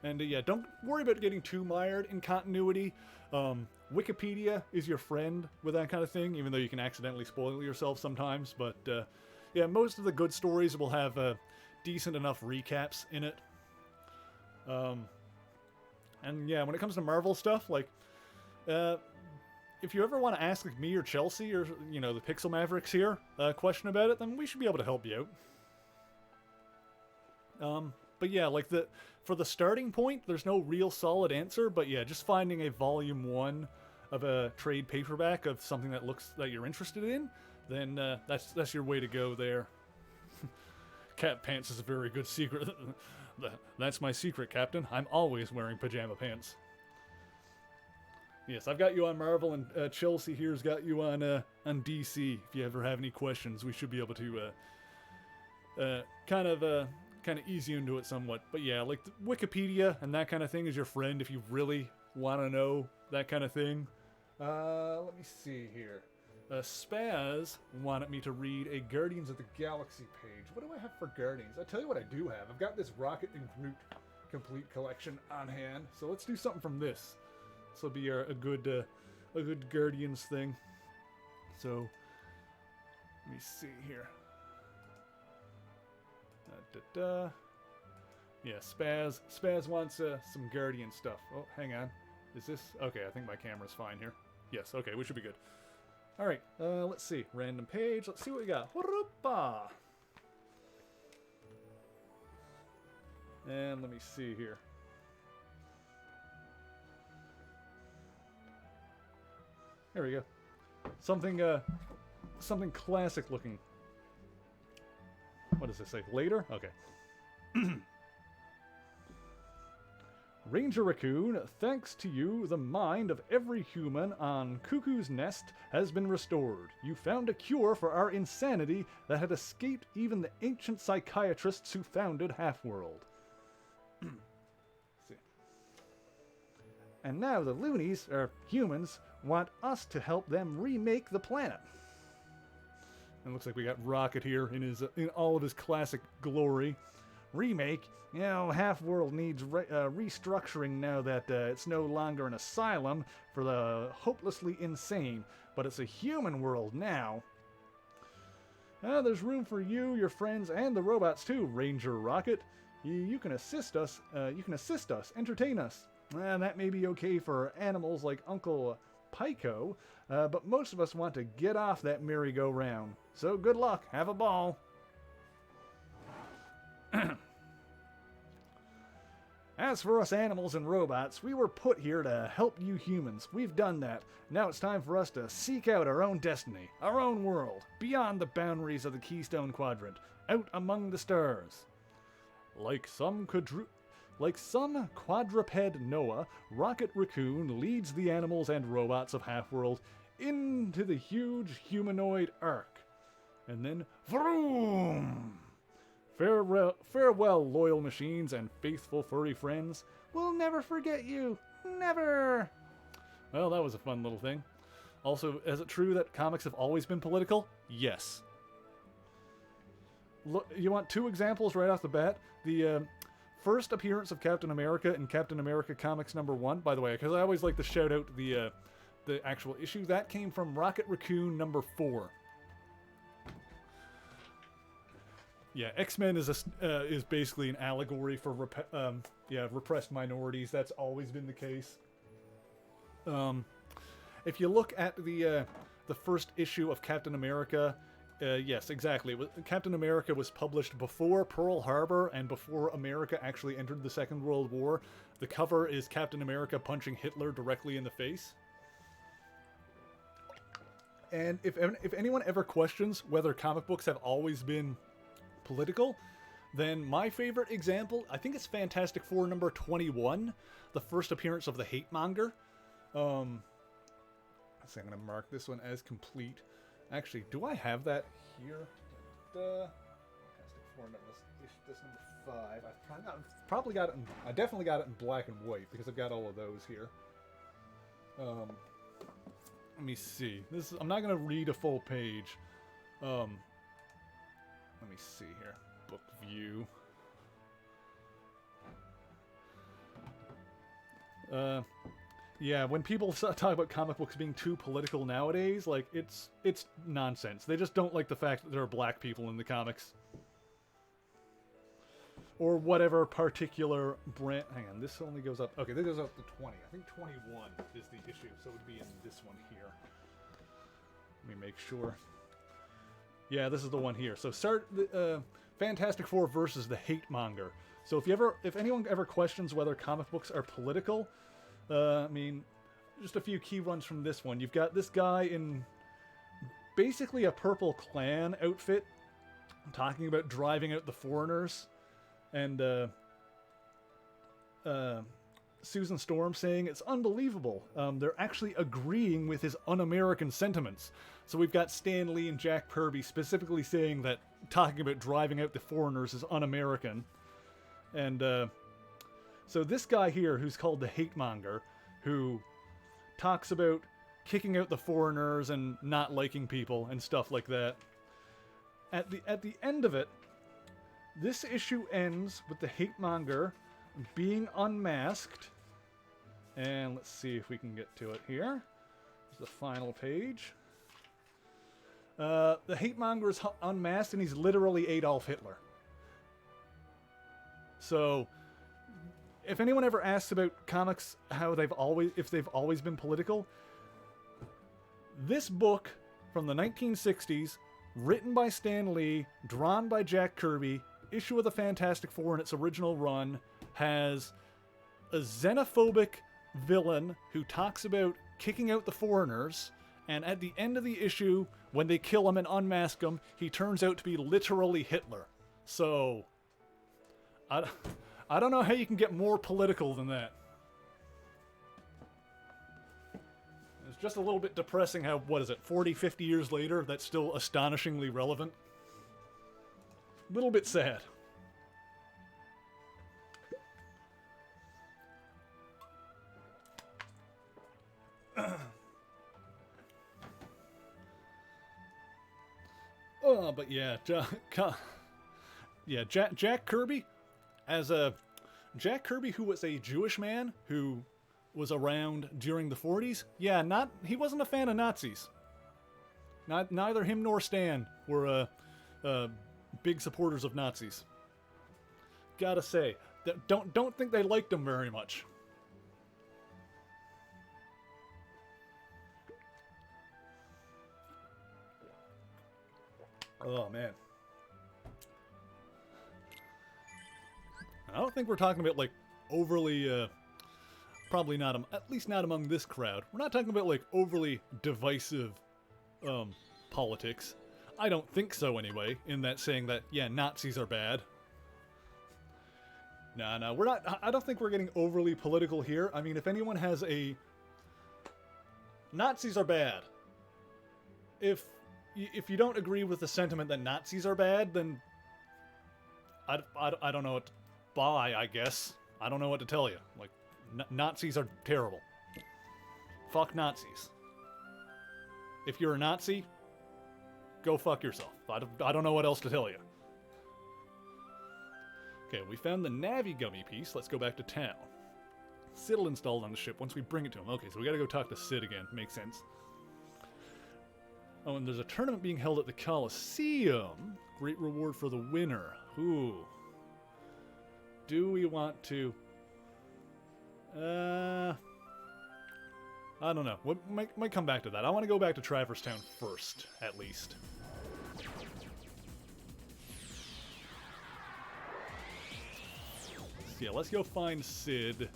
And yeah, don't worry about getting too mired in continuity. Wikipedia is your friend with that kind of thing, even though you can accidentally spoil yourself sometimes. But yeah, most of the good stories will have decent enough recaps in it. And yeah, when it comes to Marvel stuff, if you ever want to ask me or Chelsea or, the Pixel Mavericks here a question about it, then we should be able to help you out. But yeah, for the starting point, there's no real solid answer, but yeah, just finding a volume 1 of a trade paperback of something that you're interested in, then that's your way to go there. Cat pants is a very good secret. That's my secret, Captain. I'm always wearing pajama pants. Yes, I've got you on Marvel, and Chelsea here's got you on DC. If you ever have any questions, we should be able to kind of ease you into it somewhat. But yeah, Wikipedia and that kind of thing is your friend if you really want to know that kind of thing. Let me see here. Spaz wanted me to read a Guardians of the Galaxy page. What do I have for Guardians? I'll tell you what I do have. I've got this Rocket and Groot complete collection on hand. So let's do something from this. This will be a good Guardians thing. So let me see here. Yeah, Spaz wants some Guardian stuff. Oh, hang on. Is this okay? I think my camera's fine here. Yes. Okay, we should be good. All right, let's see. Random page. Let's see what we got. Hoopa! And let me see here. There we go. Something classic looking. What does it say? Later? Okay. Ranger Raccoon, thanks to you, the mind of every human on Cuckoo's Nest has been restored. You found a cure for our insanity that had escaped even the ancient psychiatrists who founded Half-World. And now the loonies, or humans, want us to help them remake the planet. And it looks like we got Rocket here in all of his classic glory. Remake? Half-World needs restructuring now that it's no longer an asylum for the hopelessly insane, but it's a human world now. There's room for you, your friends, and the robots too, Ranger Rocket. You can assist us. Entertain us. That may be okay for animals like Uncle Pico, but most of us want to get off that merry-go-round. So good luck. Have a ball. As for us animals and robots, we were put here to help you humans. We've done that. Now it's time for us to seek out our own destiny, our own world, beyond the boundaries of the Keystone Quadrant, out among the stars. Like some quadruped Noah, Rocket Raccoon leads the animals and robots of Half-World into the huge humanoid arc. And then, vroom! Farewell, loyal machines and faithful furry friends. We'll never forget you. Never! Well, that was a fun little thing. Also, is it true that comics have always been political? Yes. Look, you want 2 examples right off the bat? The first appearance of Captain America in Captain America Comics #1, by the way, because I always like to shout out the actual issue. That came from Rocket Raccoon #4. Yeah, X-Men is basically an allegory for repressed minorities. That's always been the case. If you look at the first issue of Captain America, yes, exactly. Captain America was published before Pearl Harbor and before America actually entered the Second World War. The cover is Captain America punching Hitler directly in the face. And if anyone ever questions whether comic books have always been political, then my favorite example, I think it's Fantastic Four #21, the first appearance of the Hatemonger. Let's see, I'm going to mark this one as complete. Actually, do I have that here? Fantastic Four this #5. I've probably got it. I definitely got it in black and white because I've got all of those here. Let me see. I'm not going to read a full page. Let me see here. Book view. Yeah, when people talk about comic books being too political nowadays, like, it's nonsense. They just don't like the fact that there are black people in the comics. Or whatever particular brand. Hang on, this only goes up. Okay, this goes up to 20. I think 21 is the issue, so it would be in this one here. Let me make sure. Yeah, this is the one here. So start Fantastic Four versus the Hatemonger. So if anyone ever questions whether comic books are political, I mean, just a few key runs from this one. You've got this guy in basically a purple Klan outfit, talking about driving out the foreigners, and Susan Storm saying it's unbelievable. They're actually agreeing with his un-American sentiments. So we've got Stan Lee and Jack Kirby specifically saying that talking about driving out the foreigners is un-American. And so this guy here, who's called the Hatemonger, who talks about kicking out the foreigners and not liking people and stuff like that. At the end of it, this issue ends with the Hatemonger being unmasked. And let's see if we can get to it here. Here's the final page. The Hatemonger is unmasked and he's literally Adolf Hitler. So, if anyone ever asks about comics, if they've always been political, this book from the 1960s, written by Stan Lee, drawn by Jack Kirby, issue of the Fantastic Four in its original run, has a xenophobic villain who talks about kicking out the foreigners, and at the end of the issue, when they kill him and unmask him, he turns out to be literally Hitler. So, I don't know how you can get more political than that. It's just a little bit depressing how, 40, 50 years later, that's still astonishingly relevant. A little bit sad. Oh, but yeah, Jack Kirby, Jack Kirby, who was a Jewish man who was around during the 40s. Yeah, he wasn't a fan of Nazis. Neither him nor Stan were big supporters of Nazis. Gotta say, don't think they liked him very much. Oh, man. I don't think we're talking about, like, overly, probably not, at least not among this crowd. We're not talking about, like, overly divisive, politics. I don't think so, anyway, in that saying that, yeah, Nazis are bad. No, we're not, I don't think we're getting overly political here. I mean, if anyone has Nazis are bad. if you don't agree with the sentiment that Nazis are bad, then I don't know what to buy, I guess. I don't know what to tell you. Like, Nazis are terrible. Fuck Nazis. If you're a Nazi, go fuck yourself. I don't know what else to tell you. Okay, we found the Navi gummy piece. Let's go back to town. Sid will install it on the ship once we bring it to him. Okay, so we gotta go talk to Sid again. Makes sense. Oh, and there's a tournament being held at the Coliseum. Great reward for the winner. Ooh. Do we want to... I don't know. We might come back to that. I want to go back to Traverse Town first, at least. So yeah, let's go find Sid.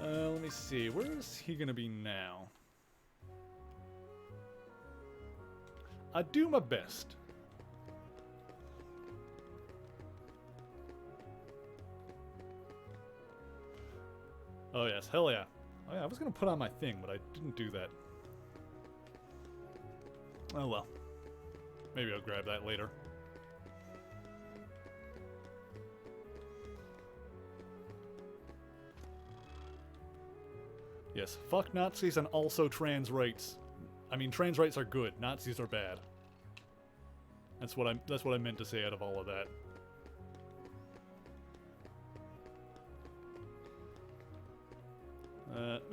Let me see. Where is he going to be now? I do my best. Oh yes, hell yeah. Oh yeah, I was going to put on my thing, but I didn't do that. Oh well. Maybe I'll grab that later. Yes, fuck Nazis and also trans rights. I mean, trans rights are good. Nazis are bad. That's what I meant to say out of all of that.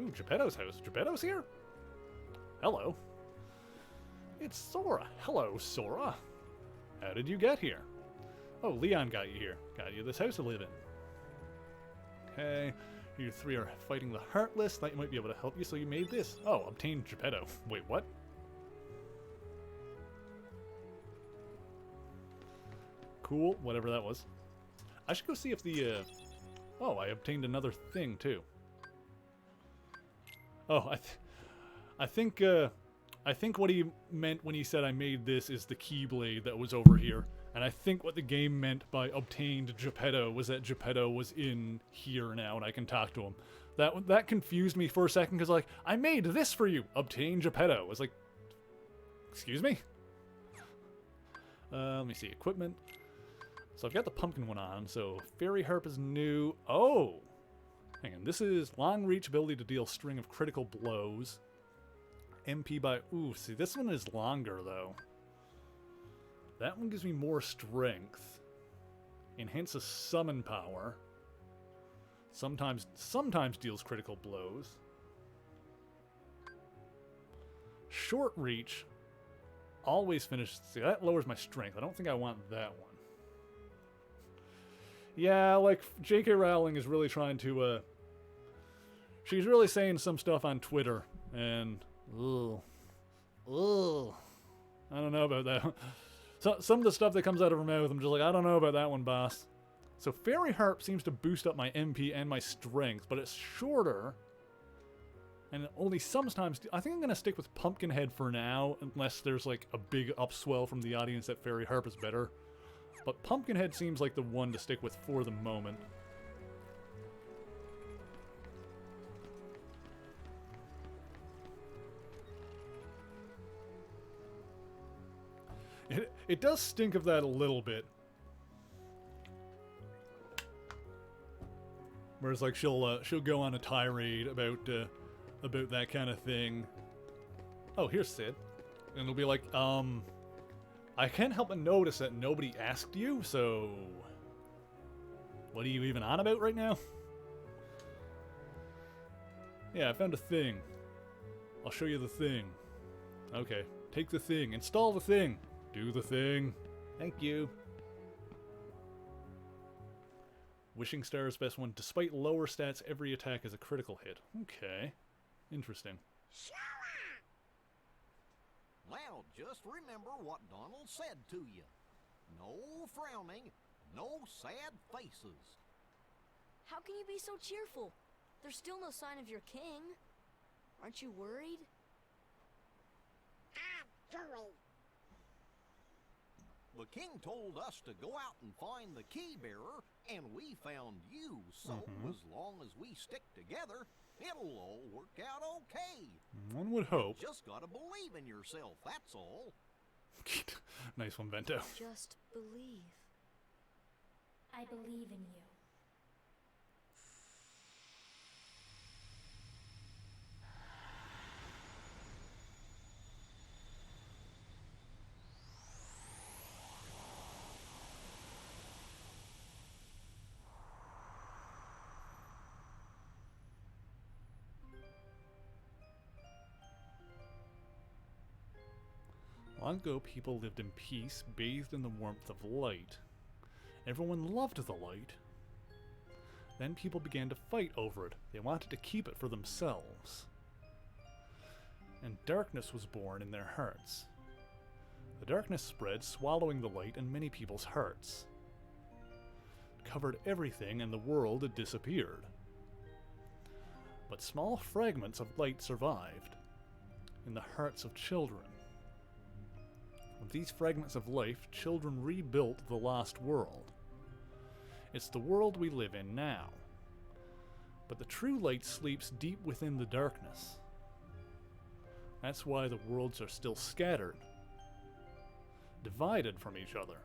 Ooh, Geppetto's house. Geppetto's here? Hello. It's Sora. Hello, Sora. How did you get here? Oh, Leon got you here. Got you this house to live in. Okay. You three are fighting the Heartless. Thought you might be able to help you, so you made this. Oh, obtained Geppetto. Wait, what? Cool, whatever that was. I should go see if the, Oh, I obtained another thing, too. Oh, I think what he meant when he said I made this is the Keyblade that was over here. And I think what the game meant by obtained Geppetto was that Geppetto was in here now and I can talk to him. That confused me for a second because, like, I made this for you. Obtain Geppetto. I was like, excuse me? Let me see. Equipment. So I've got the pumpkin one on. So Fairy Harp is new. Oh! Hang on. This is long reach ability to deal string of critical blows. MP by... Ooh, see, this one is longer, though. That one gives me more strength. Enhances summon power. Sometimes deals critical blows. Short reach. Always finishes... See, that lowers my strength. I don't think I want that one. Yeah, like, J.K. Rowling is really trying to, she's really saying some stuff on Twitter, and... Ugh. I don't know about that. So, some of the stuff that comes out of her mouth, I'm just like, I don't know about that one, boss. So Fairy Harp seems to boost up my MP and my strength, but it's shorter. And only sometimes... I think I'm going to stick with Pumpkinhead for now, unless there's like a big upswell from the audience that Fairy Harp is better. But Pumpkinhead seems like the one to stick with for the moment. It does stink of that a little bit. Whereas, like, she'll go on a tirade about that kind of thing. Oh, here's Sid. And it'll be like, I can't help but notice that nobody asked you, so... What are you even on about right now? Yeah, I found a thing. I'll show you the thing. Okay, take the thing. Install the thing. Do the thing. Thank you. Wishing Star is best one. Despite lower stats, every attack is a critical hit. Okay. Interesting. Well, just remember what Donald said to you. No frowning, no sad faces. How can you be so cheerful? There's still no sign of your king. Aren't you worried? I'm worried. The king told us to go out and find the key bearer, and we found you, so as long as we stick together, It'll all work out okay. One would hope. Just gotta believe in yourself, that's all. Nice one, Vento. Just believe. I believe in you. Long ago, people lived in peace, bathed in the warmth of light. Everyone loved the light. Then people began to fight over it. They wanted to keep it for themselves. And darkness was born in their hearts. The darkness spread, swallowing the light in many people's hearts. It covered everything, and the world had disappeared. But small fragments of light survived in the hearts of children. With these fragments of life, children rebuilt the lost world. It's the world we live in now. But the true light sleeps deep within the darkness. That's why the worlds are still scattered, divided from each other.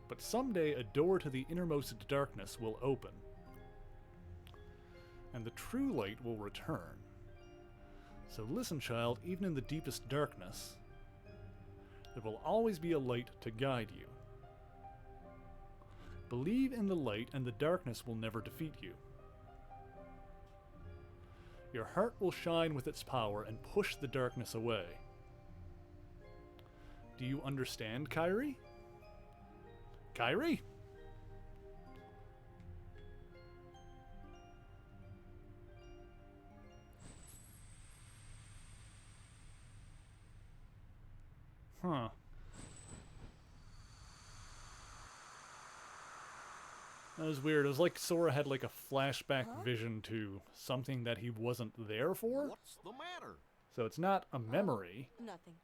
But someday a door to the innermost darkness will open, and the true light will return. So listen, child, even in the deepest darkness, there will always be a light to guide you. Believe in the light, and the darkness will never defeat you. Your heart will shine with its power and push the darkness away. Do you understand, Kyrie? Kyrie? Huh. That was weird. It was like Sora had like a flashback vision to something that he wasn't there for. What's the matter? So it's not a memory. Nothing.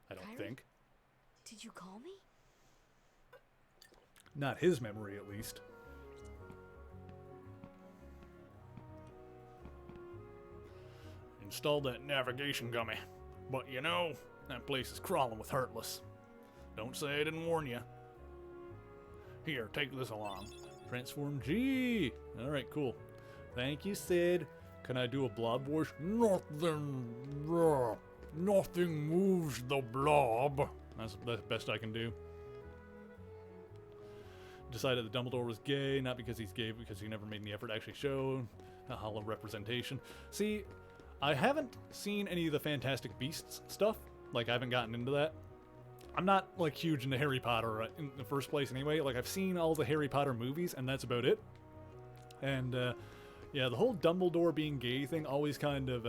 I don't Kyrie? think. Did you call me? Not his memory, at least. Installed that navigation gummy. But you know, that place is crawling with Heartless. Don't say I didn't warn you. Here, take this along. Transform G! Alright, cool. Thank you, Sid. Can I do a blob voice? Nothing moves the blob. That's the best I can do. Decided that Dumbledore was gay, not because he's gay, because he never made any effort to actually show a hollow representation. See, I haven't seen any of the Fantastic Beasts stuff. Like, I haven't gotten into that. I'm not, like, huge into Harry Potter in the first place anyway. Like, I've seen all the Harry Potter movies, and that's about it. And, yeah, the whole Dumbledore being gay thing always kind of,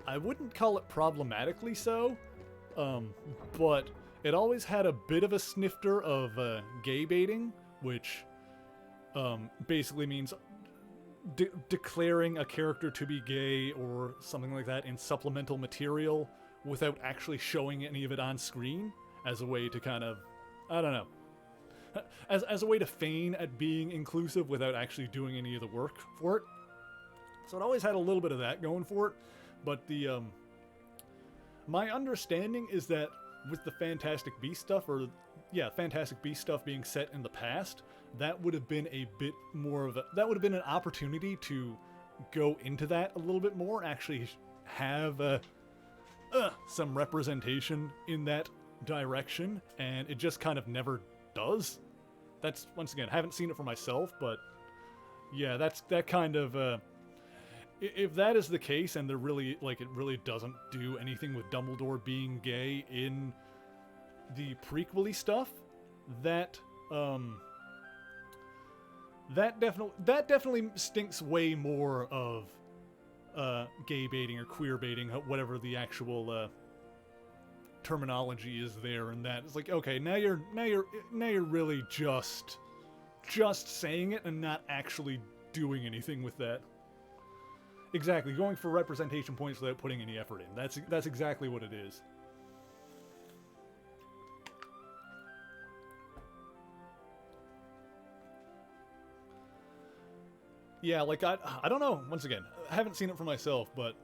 I wouldn't call it problematically so, but it always had a bit of a snifter of gay baiting, which basically means declaring a character to be gay or something like that in supplemental material without actually showing any of it on screen as a way to kind of, I don't know, as a way to feign at being inclusive without actually doing any of the work for it. So it always had a little bit of that going for it, but the my understanding is that with the Fantastic Beast stuff, or yeah, Fantastic Beast stuff being set in the past, that would have been a bit more of a, that would have been an opportunity to go into that a little bit more, actually have some representation in that direction, and it just kind of never does. That's, once again, I haven't seen it for myself, but yeah, that's that kind of, if that is the case, and they're really, like, it really doesn't do anything with Dumbledore being gay in the prequel-y stuff, that definitely stinks way more of gay baiting or queer baiting, whatever the actual terminology is there. And that it's like, okay, now you're really just saying it and not actually doing anything with that. Exactly, going for representation points without putting any effort in. That's exactly what it is. Yeah, like, I don't know, once again, I haven't seen it for myself, but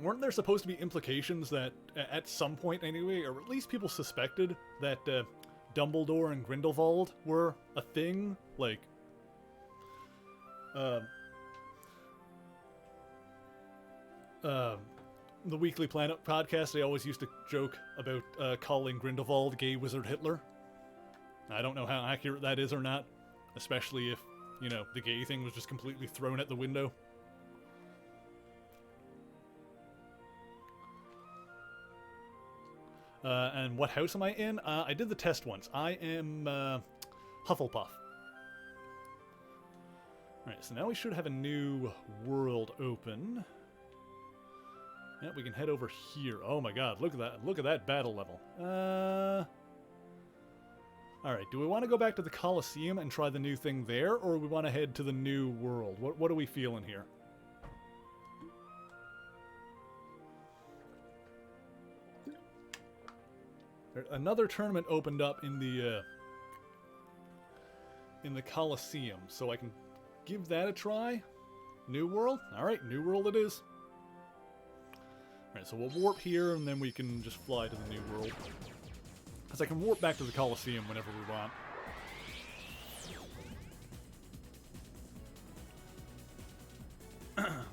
weren't there supposed to be implications that, at some point anyway, or at least people suspected, that Dumbledore and Grindelwald were a thing? Like, the Weekly Planet podcast, they always used to joke about calling Grindelwald Gay Wizard Hitler. I don't know how accurate that is or not, especially if, you know, the gay thing was just completely thrown at the window. And what house am I in? I did the test once. I am Hufflepuff. Alright, so now we should have a new world open. Yeah, we can head over here. Oh my god, look at that. Look at that battle level. Alright, do we want to go back to the Colosseum and try the new thing there, or we want to head to the new world? What are we feeling here? Another tournament opened up in the Colosseum, so I can give that a try. New world? Alright, new world it is. Alright, so we'll warp here, and then we can just fly to the new world. Because I can warp back to the Colosseum whenever we want.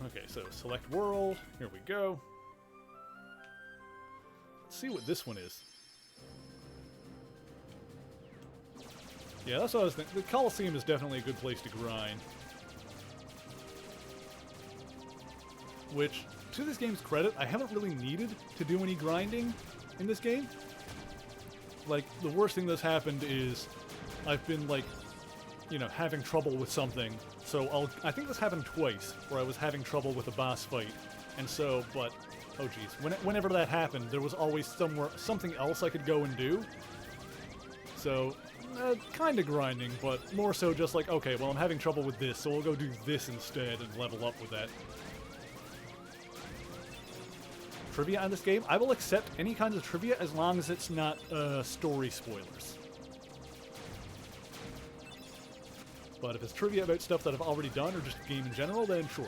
Okay, so select world. Here we go. Let's see what this one is. Yeah, that's what I was thinking. The Colosseum is definitely a good place to grind. Which, to this game's credit, I haven't really needed to do any grinding in this game. Like, the worst thing that's happened is I've been, like, you know, having trouble with something. So I think this happened twice, where I was having trouble with a boss fight. And so, but, oh geez, whenever that happened, there was always something else I could go and do. So, kind of grinding, but more so just like, okay, well, I'm having trouble with this, so we'll go do this instead and level up with that. Trivia on this game? I will accept any kinds of trivia as long as it's not story spoilers. But if it's trivia about stuff that I've already done or just the game in general, then sure.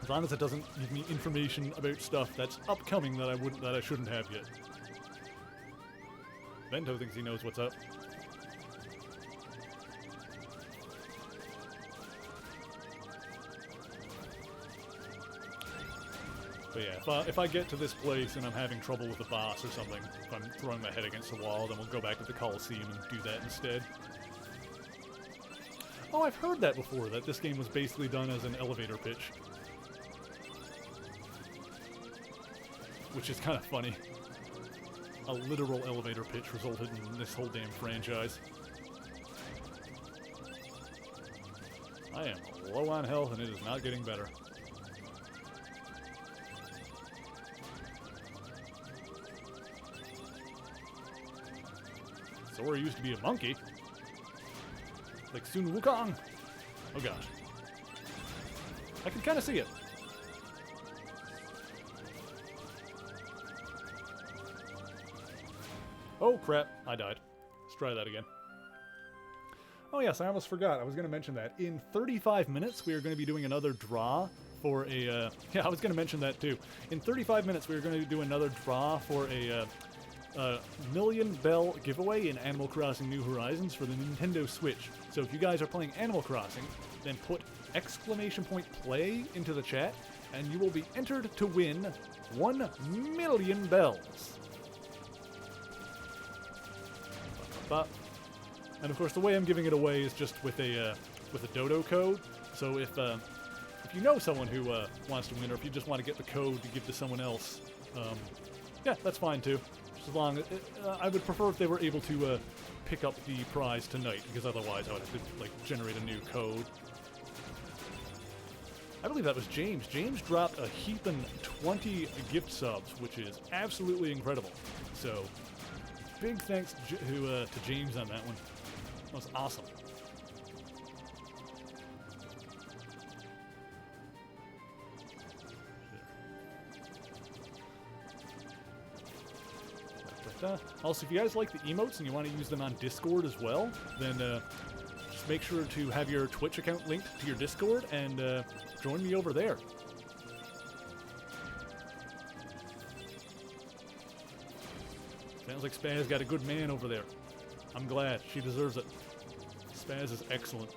As long as it doesn't give me information about stuff that's upcoming that I shouldn't have yet. Bento thinks he knows what's up. But yeah, if I get to this place and I'm having trouble with the boss or something, if I'm throwing my head against the wall, then we'll go back to the Colosseum and do that instead. Oh, I've heard that before, that this game was basically done as an elevator pitch. Which is kind of funny. A literal elevator pitch resulted in this whole damn franchise. I am low on health and it is not getting better. Sora used to be a monkey. Like Sun Wukong. Oh gosh. I can kind of see it. Oh crap, I died. Let's try that again. Oh yes, I almost forgot. I was going to mention that. In 35 minutes, we are going to be doing another draw for a... yeah, I was going to mention that too. In 35 minutes, we are going to do another draw for a million bell giveaway in Animal Crossing New Horizons for the Nintendo Switch. So if you guys are playing Animal Crossing, then put !play into the chat, and you will be entered to win 1 million bells. And of course, the way I'm giving it away is just with a dodo code. So if you know someone who wants to win, or if you just want to get the code to give to someone else, yeah, that's fine too. Just as long as I would prefer if they were able to pick up the prize tonight, because otherwise I would have to like generate a new code. I believe that was James. James dropped a heapin' 20 gift subs, which is absolutely incredible. So, big thanks to James on that one. That was awesome. Also, if you guys like the emotes and you want to use them on Discord as well, then just make sure to have your Twitch account linked to your Discord and join me over there. Sounds like Spaz got a good man over there. I'm glad. She deserves it. Spaz is excellent.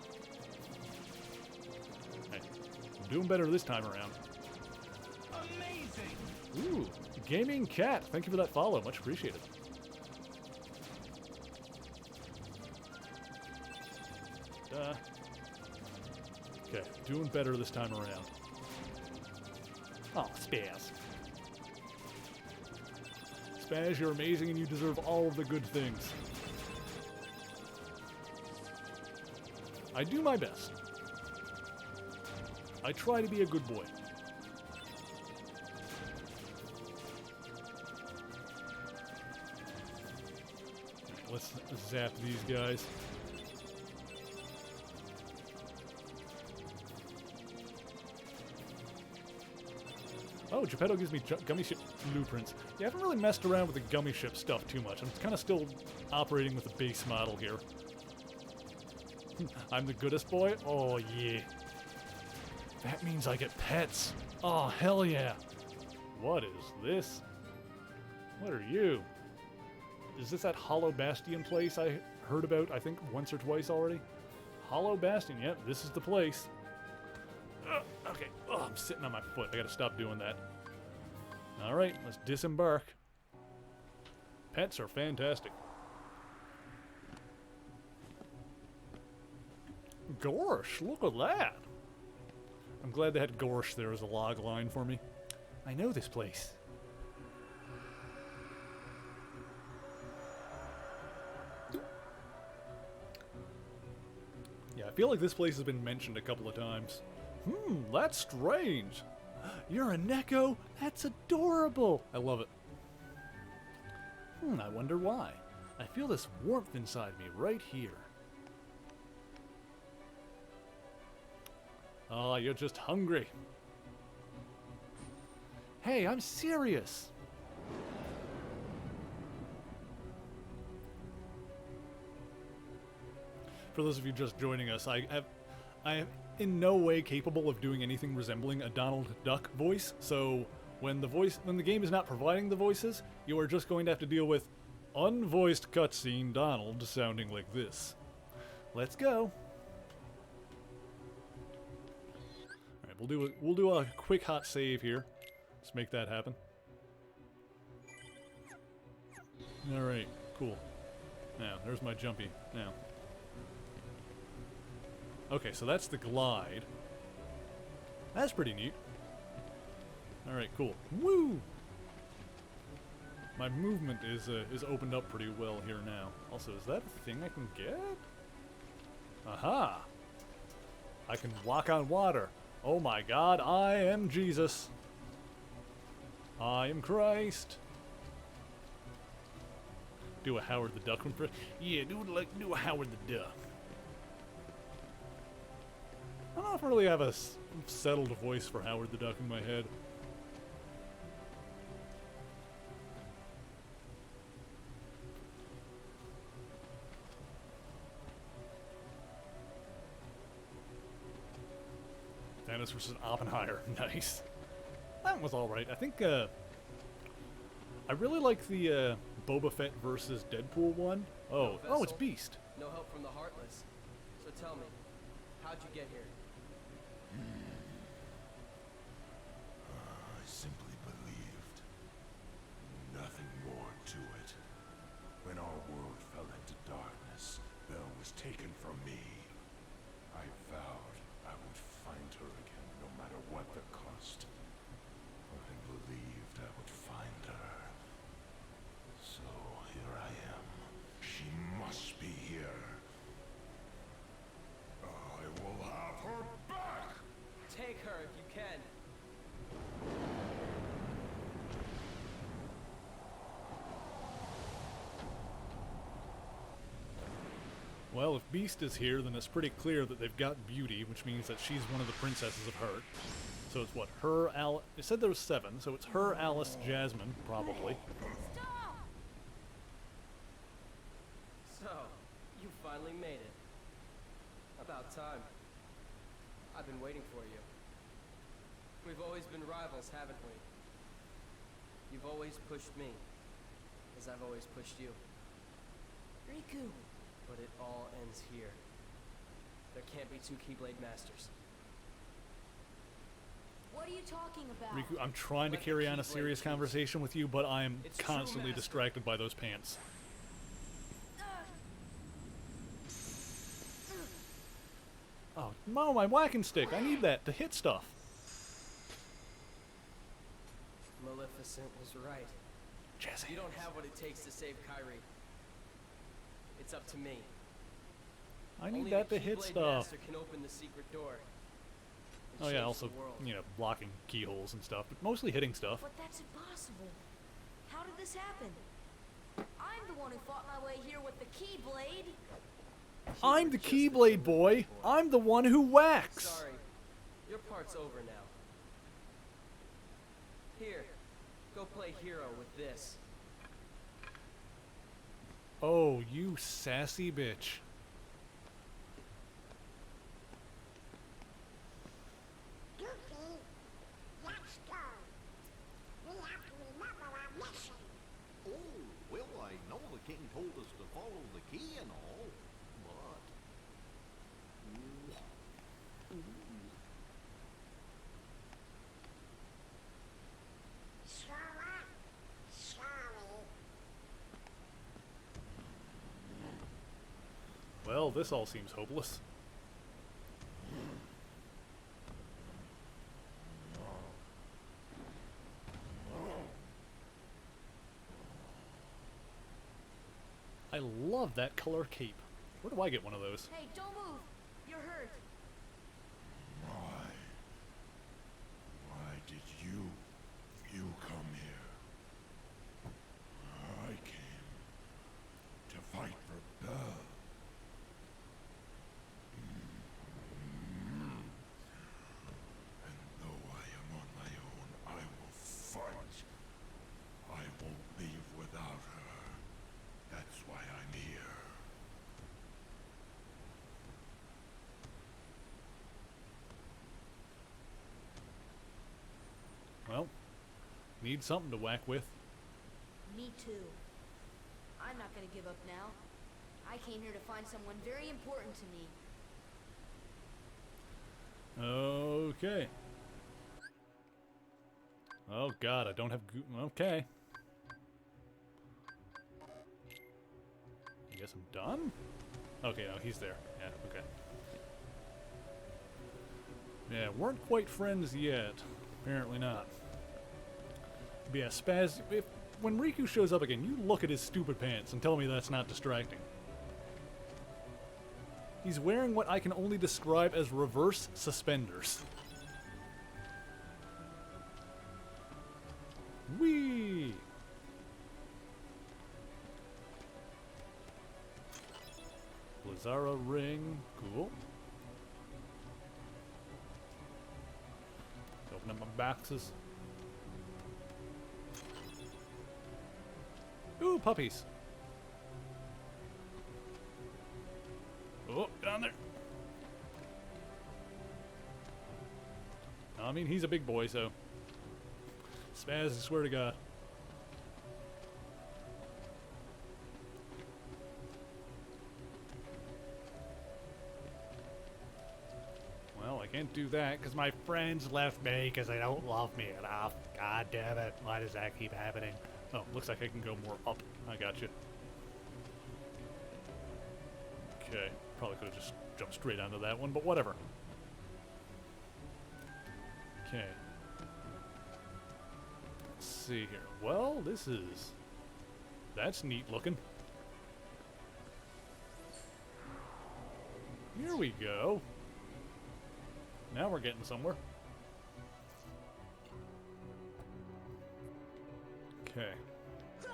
Hey, I'm doing better this time around. Amazing! Ooh, Gaming Cat. Thank you for that follow. Much appreciated. Okay, doing better this time around. Oh, Spaz. Spaz, you're amazing and you deserve all of the good things. I do my best. I try to be a good boy. Let's zap these guys. Oh, Geppetto gives me gummy ship blueprints. Yeah, I haven't really messed around with the gummy ship stuff too much. I'm kind of still operating with the base model here. I'm the goodest boy? Oh, yeah. That means I get pets. Oh, hell yeah. What is this? What are you? Is this that Hollow Bastion place I heard about, I think, once or twice already? Hollow Bastion, yep, this is the place. Okay, oh, I'm sitting on my foot. I gotta stop doing that. Alright, let's disembark. Pets are fantastic. Gorsh, look at that. I'm glad they had Gorsh there as a log line for me. I know this place. Yeah, I feel like this place has been mentioned a couple of times. That's strange. You're a Neko? That's adorable. I love it. I wonder why. I feel this warmth inside me right here. Oh, you're just hungry. Hey, I'm serious. For those of you just joining us, I am in no way capable of doing anything resembling a Donald Duck voice, so when the game is not providing the voices, you are just going to have to deal with unvoiced cutscene Donald sounding like this. Let's go. Alright, we'll do a quick hot save here. Let's make that happen. Alright, cool. Now, there's my jumpy. Now. Okay, so that's the glide. That's pretty neat. Alright, cool. Woo! My movement is opened up pretty well here now. Also, is that a thing I can get? Aha! I can walk on water. Oh my god, I am Jesus. I am Christ. Do a Howard the Duck one for... Yeah, do a Howard the Duck. I don't really have a settled voice for Howard the Duck in my head. Thanos versus Oppenheimer. Nice. That was alright. I think, I really like the, Boba Fett versus Deadpool one. Oh, oh, it's Beast. No help from the Heartless. So tell me, how'd you get here? I simply believed. Nothing more to it. When our world fell into darkness, Belle was taken from me. I vowed I would find her again, no matter what the cost. I believed I would find her. So here I am. She must be here. I will have her back! Take her if you can. Well, if Beast is here, then it's pretty clear that they've got Beauty, which means that she's one of the princesses of Hurt. So it's what, her, Alice... It said there was 7, so it's her, Alice, Jasmine, probably. Stop! So, you finally made it. about time. I've been waiting for you. We've always been rivals, haven't we? You've always pushed me, as I've always pushed you. Riku. But it all ends here. There can't be two Keyblade Masters. What are you talking about? Riku, I'm trying to carry on a serious conversation with you, but I'm constantly distracted by those pants. Oh, no, my whacking stick. I need that to hit stuff. Maleficent was right. Jesse. You don't have what it takes to save Kyrie. It's up to me. I need that to hit stuff. Master can open the secret door. Oh yeah, also, you know, blocking keyholes and stuff, but mostly hitting stuff. But that's impossible. How did this happen? I'm the one who fought my way here with the Keyblade. I'm the Keyblade boy. I'm the one who whacks. Sorry, your part's over now. Here, go play hero with this. Oh, you sassy bitch. Oh, well, I know the king told us to follow the key and all, but... Well, this all seems hopeless. I love that color cape. Where do I get one of those? Hey, don't move. You're hurt. Why did you come here? I came to fight for Belle. And though I am on my own, I will fight. I won't leave without her. That's why I'm here. Well, need something to whack with. Me too. I'm not gonna give up now. I came here to find someone very important to me. Okay. Oh god, I don't have okay. I guess I'm done? Okay, no, he's there. Yeah, okay. Yeah, weren't quite friends yet. Apparently not. But yeah, Spaz, when Riku shows up again, you look at his stupid pants and tell me that's not distracting. He's wearing what I can only describe as reverse suspenders. Whee! Blizzara ring, cool. Open up my boxes. Ooh, puppies. Oh, down there. I mean, he's a big boy, so. Spaz, I swear to God. Well, I can't do that because my friends left me because they don't love me enough. God damn it. Why does that keep happening? Oh, looks like I can go more up. I got you. Okay. Probably could have just jumped straight onto that one, but whatever. Okay. Let's see here. Well, this is... That's neat looking. Here we go. Now we're getting somewhere. Okay.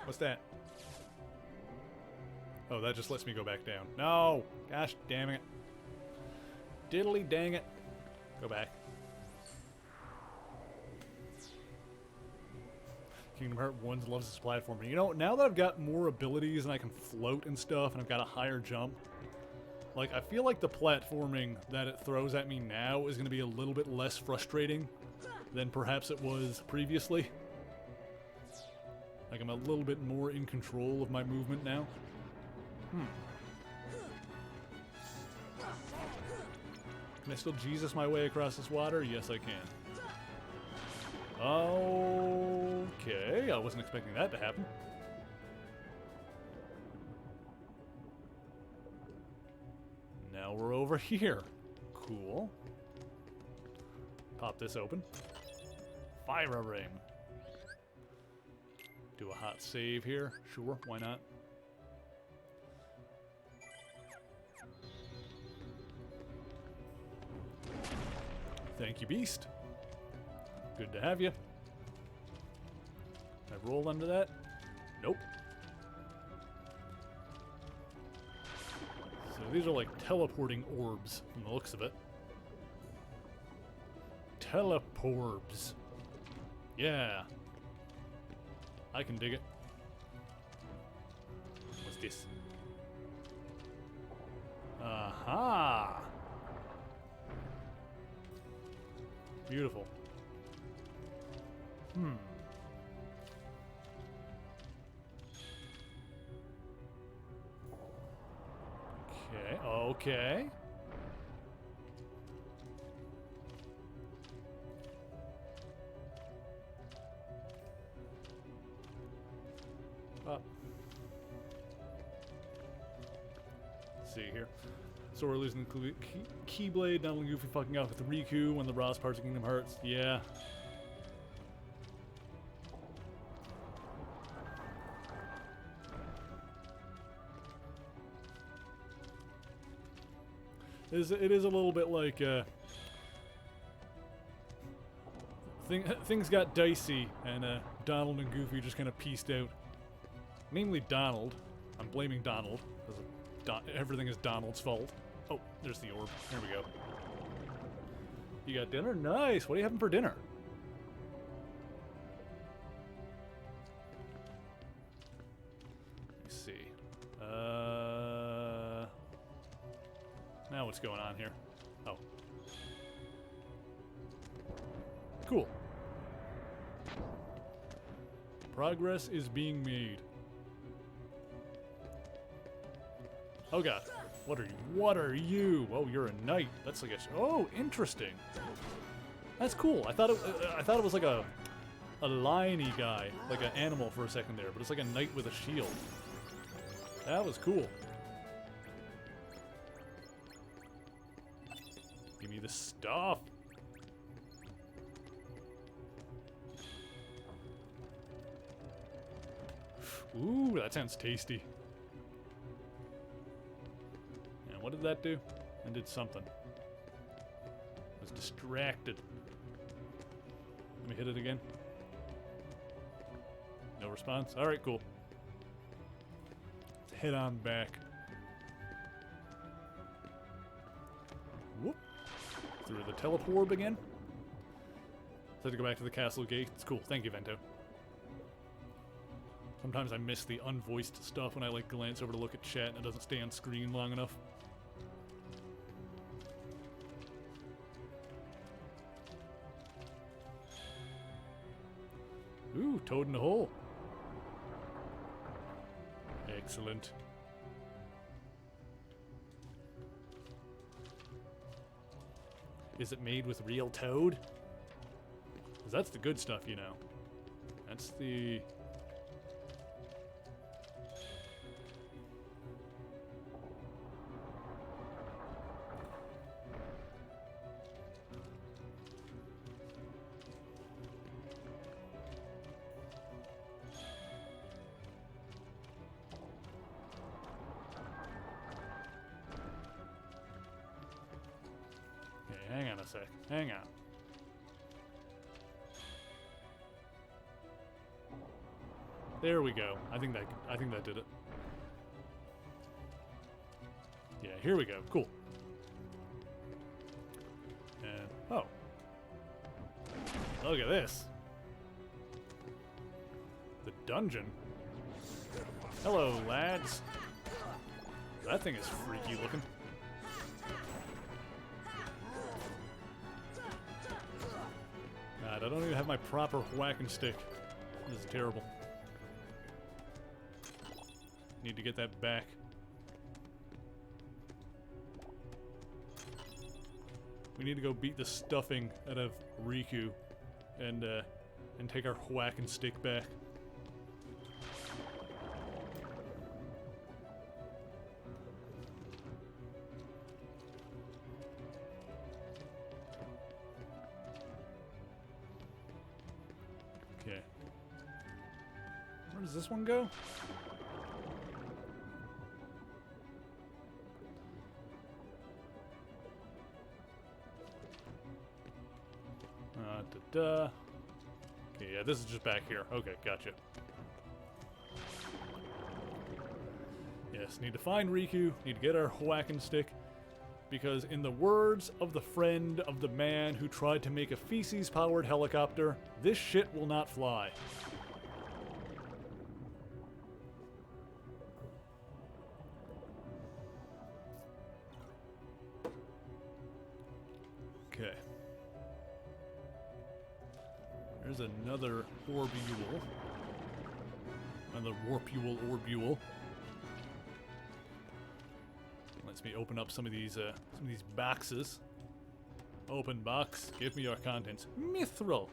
What's that? Oh, that just lets me go back down. No! Gosh damn it. Diddly dang it. Go back. Kingdom Hearts 1 loves this platformer. You know, now that I've got more abilities and I can float and stuff and I've got a higher jump, Like, I feel like the platforming that it throws at me now is going to be a little bit less frustrating than perhaps it was previously. Like, I'm a little bit more in control of my movement now. Can I still Jesus my way across this water? Yes, I can. Okay, I wasn't expecting that to happen. Now we're over here. Cool. Pop this open. Fire ring. Do a hot save here. Sure, why not? Thank you, Beast. Good to have you. Can I roll under that? Nope. So these are like teleporting orbs from the looks of it. Teleporbs. Yeah. I can dig it. What's this? Aha! Beautiful. Okay, okay. Let's see here. So we're losing the Keyblade, not only Goofy fucking off with the Riku when the Ross parts of Kingdom Hearts. Yeah. It is a little bit like things got dicey and Donald and Goofy just kind of pieced out. Namely Donald. I'm blaming Donald because everything is Donald's fault. Oh, there's the orb. There we go. You got dinner? Nice. What are you having for dinner? Let's see. Now what's going on here? Oh. Cool. Progress is being made. Oh god. What are you? What are you? Oh, you're a knight. That's like a... Oh, interesting. That's cool. I thought it was like a lion-y guy, like an animal for a second there, but it's like a knight with a shield. That was cool. Give me the stuff. Ooh, that sounds tasty. And what did that do? It did something. I was distracted. Let me hit it again. No response? Alright, cool. Let's head on back. Whoop. Through the teleporb again. So I have to go back to the castle gate. It's cool. Thank you, Vento. Sometimes I miss the unvoiced stuff when I like glance over to look at chat and it doesn't stay on screen long enough. Ooh, toad in the hole. Excellent. Is it made with real toad? 'Cause that's the good stuff, you know. That's the... Hang on a sec. Hang on. There we go. I think that did it. Yeah, here we go. Cool. And oh. Look at this. The dungeon. Hello, lads. That thing is freaky looking. God, I don't even have my proper whacking stick. This is terrible. Need to get that back. We need to go beat the stuffing out of Riku and take our whacking stick back. Okay. Where does this one go? Okay, yeah, this is just back here. Okay, gotcha. Yes, need to find Riku, need to get our whacking stick, because in the words of the friend of the man who tried to make a feces-powered helicopter, this shit will not fly. Okay. There's another orbule. Another orbule. Lets me open up some of these boxes. Open box. Give me your contents. Mithril.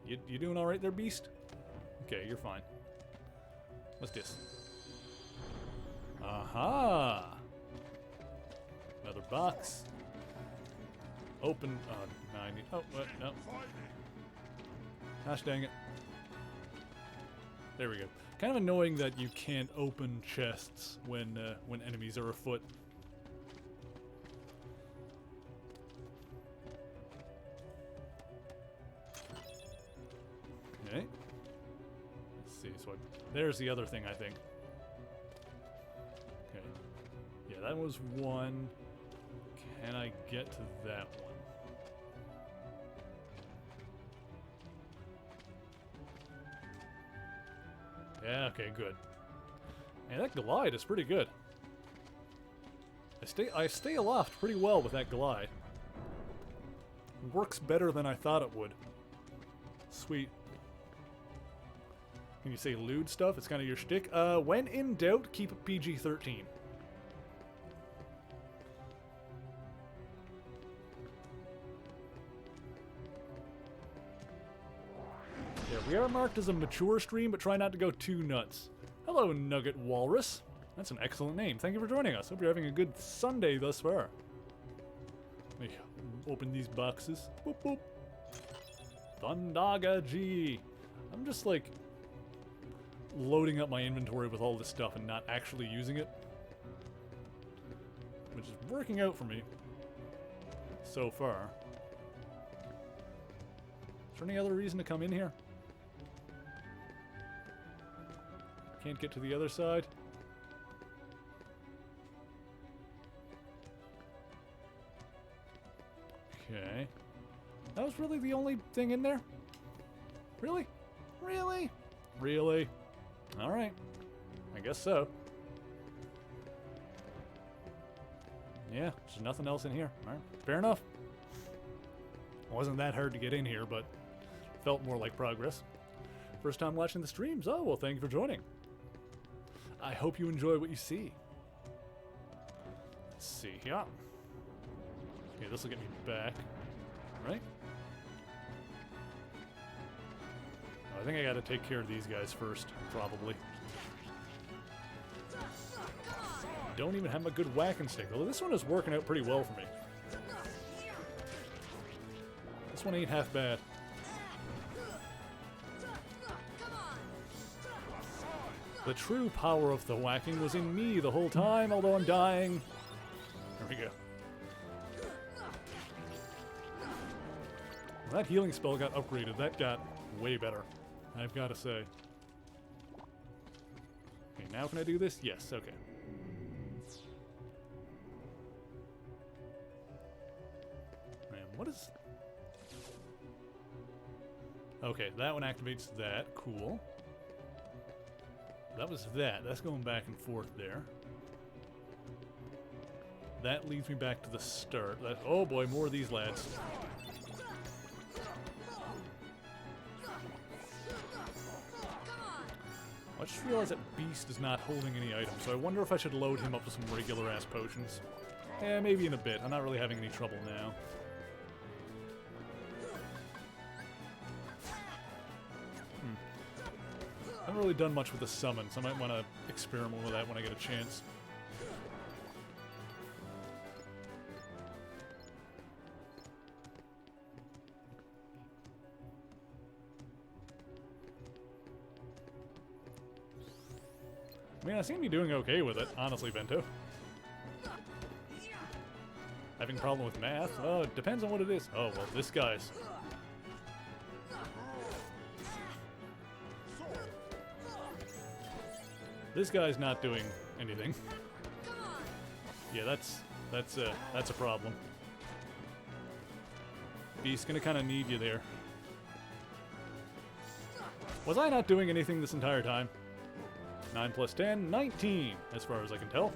You doing all right there, beast? Okay, you're fine. What's this? Aha! Another box. Open. No, I need. Oh, what? No. Gosh dang it. There we go. Kind of annoying that you can't open chests when enemies are afoot. Okay. Let's see. So there's the other thing, I think. Okay. Yeah, that was one. Can I get to that one? Yeah, okay, good. And that glide is pretty good. I stay aloft pretty well with that glide. Works better than I thought it would. Sweet. Can you say lewd stuff? It's kind of your shtick. When in doubt, keep it PG-13. Yeah, we are marked as a mature stream, but try not to go too nuts. Hello, Nugget Walrus. That's an excellent name. Thank you for joining us. Hope you're having a good Sunday thus far. Let me open these boxes. Boop, boop. Thundaga G. I'm just like loading up my inventory with all this stuff and not actually using it, which is working out for me so far. Is there any other reason to come in here? Can't get to the other side. Okay. That was really the only thing in there? Really? Really? Really? Alright. I guess so. Yeah, there's nothing else in here. Alright, fair enough. It wasn't that hard to get in here, but felt more like progress. First time watching the streams? Oh, well, thank you for joining. I hope you enjoy what you see. Let's see here. Okay, this will get me back. Right? Oh, I think I gotta take care of these guys first, probably. Don't even have a good whacking stick, although this one is working out pretty well for me. This one ain't half bad. The true power of the whacking was in me the whole time, although I'm dying. There we go. When that healing spell got upgraded, that got way better, I've got to say. Okay, now can I do this? Yes, okay. Man, what is... Okay, that one activates that. Cool. That was that. That's going back and forth there. That leads me back to the start. Oh boy, more of these lads. I just realized that Beast is not holding any items, so I wonder if I should load him up with some regular-ass potions. Eh, maybe in a bit. I'm not really having any trouble now. I haven't really done much with the summon, so I might want to experiment with that when I get a chance. I mean, I seem to be doing okay with it, honestly, Vento. Having a problem with math? Oh, it depends on what it is. Oh, well, this guy's... This guy's not doing anything. Yeah, that's a problem. Beast's gonna kind of need you there. Was I not doing anything this entire time? 9 plus 10, 19, as far as I can tell.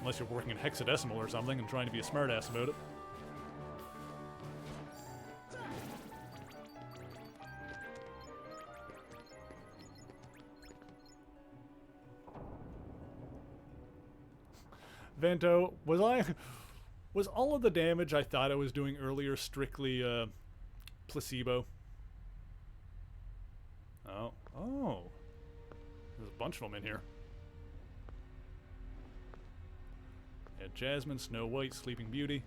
Unless you're working in hexadecimal or something and trying to be a smartass about it. Vento, was all of the damage I thought I was doing earlier strictly placebo? Oh. There's a bunch of them in here. Yeah, Jasmine, Snow White, Sleeping Beauty.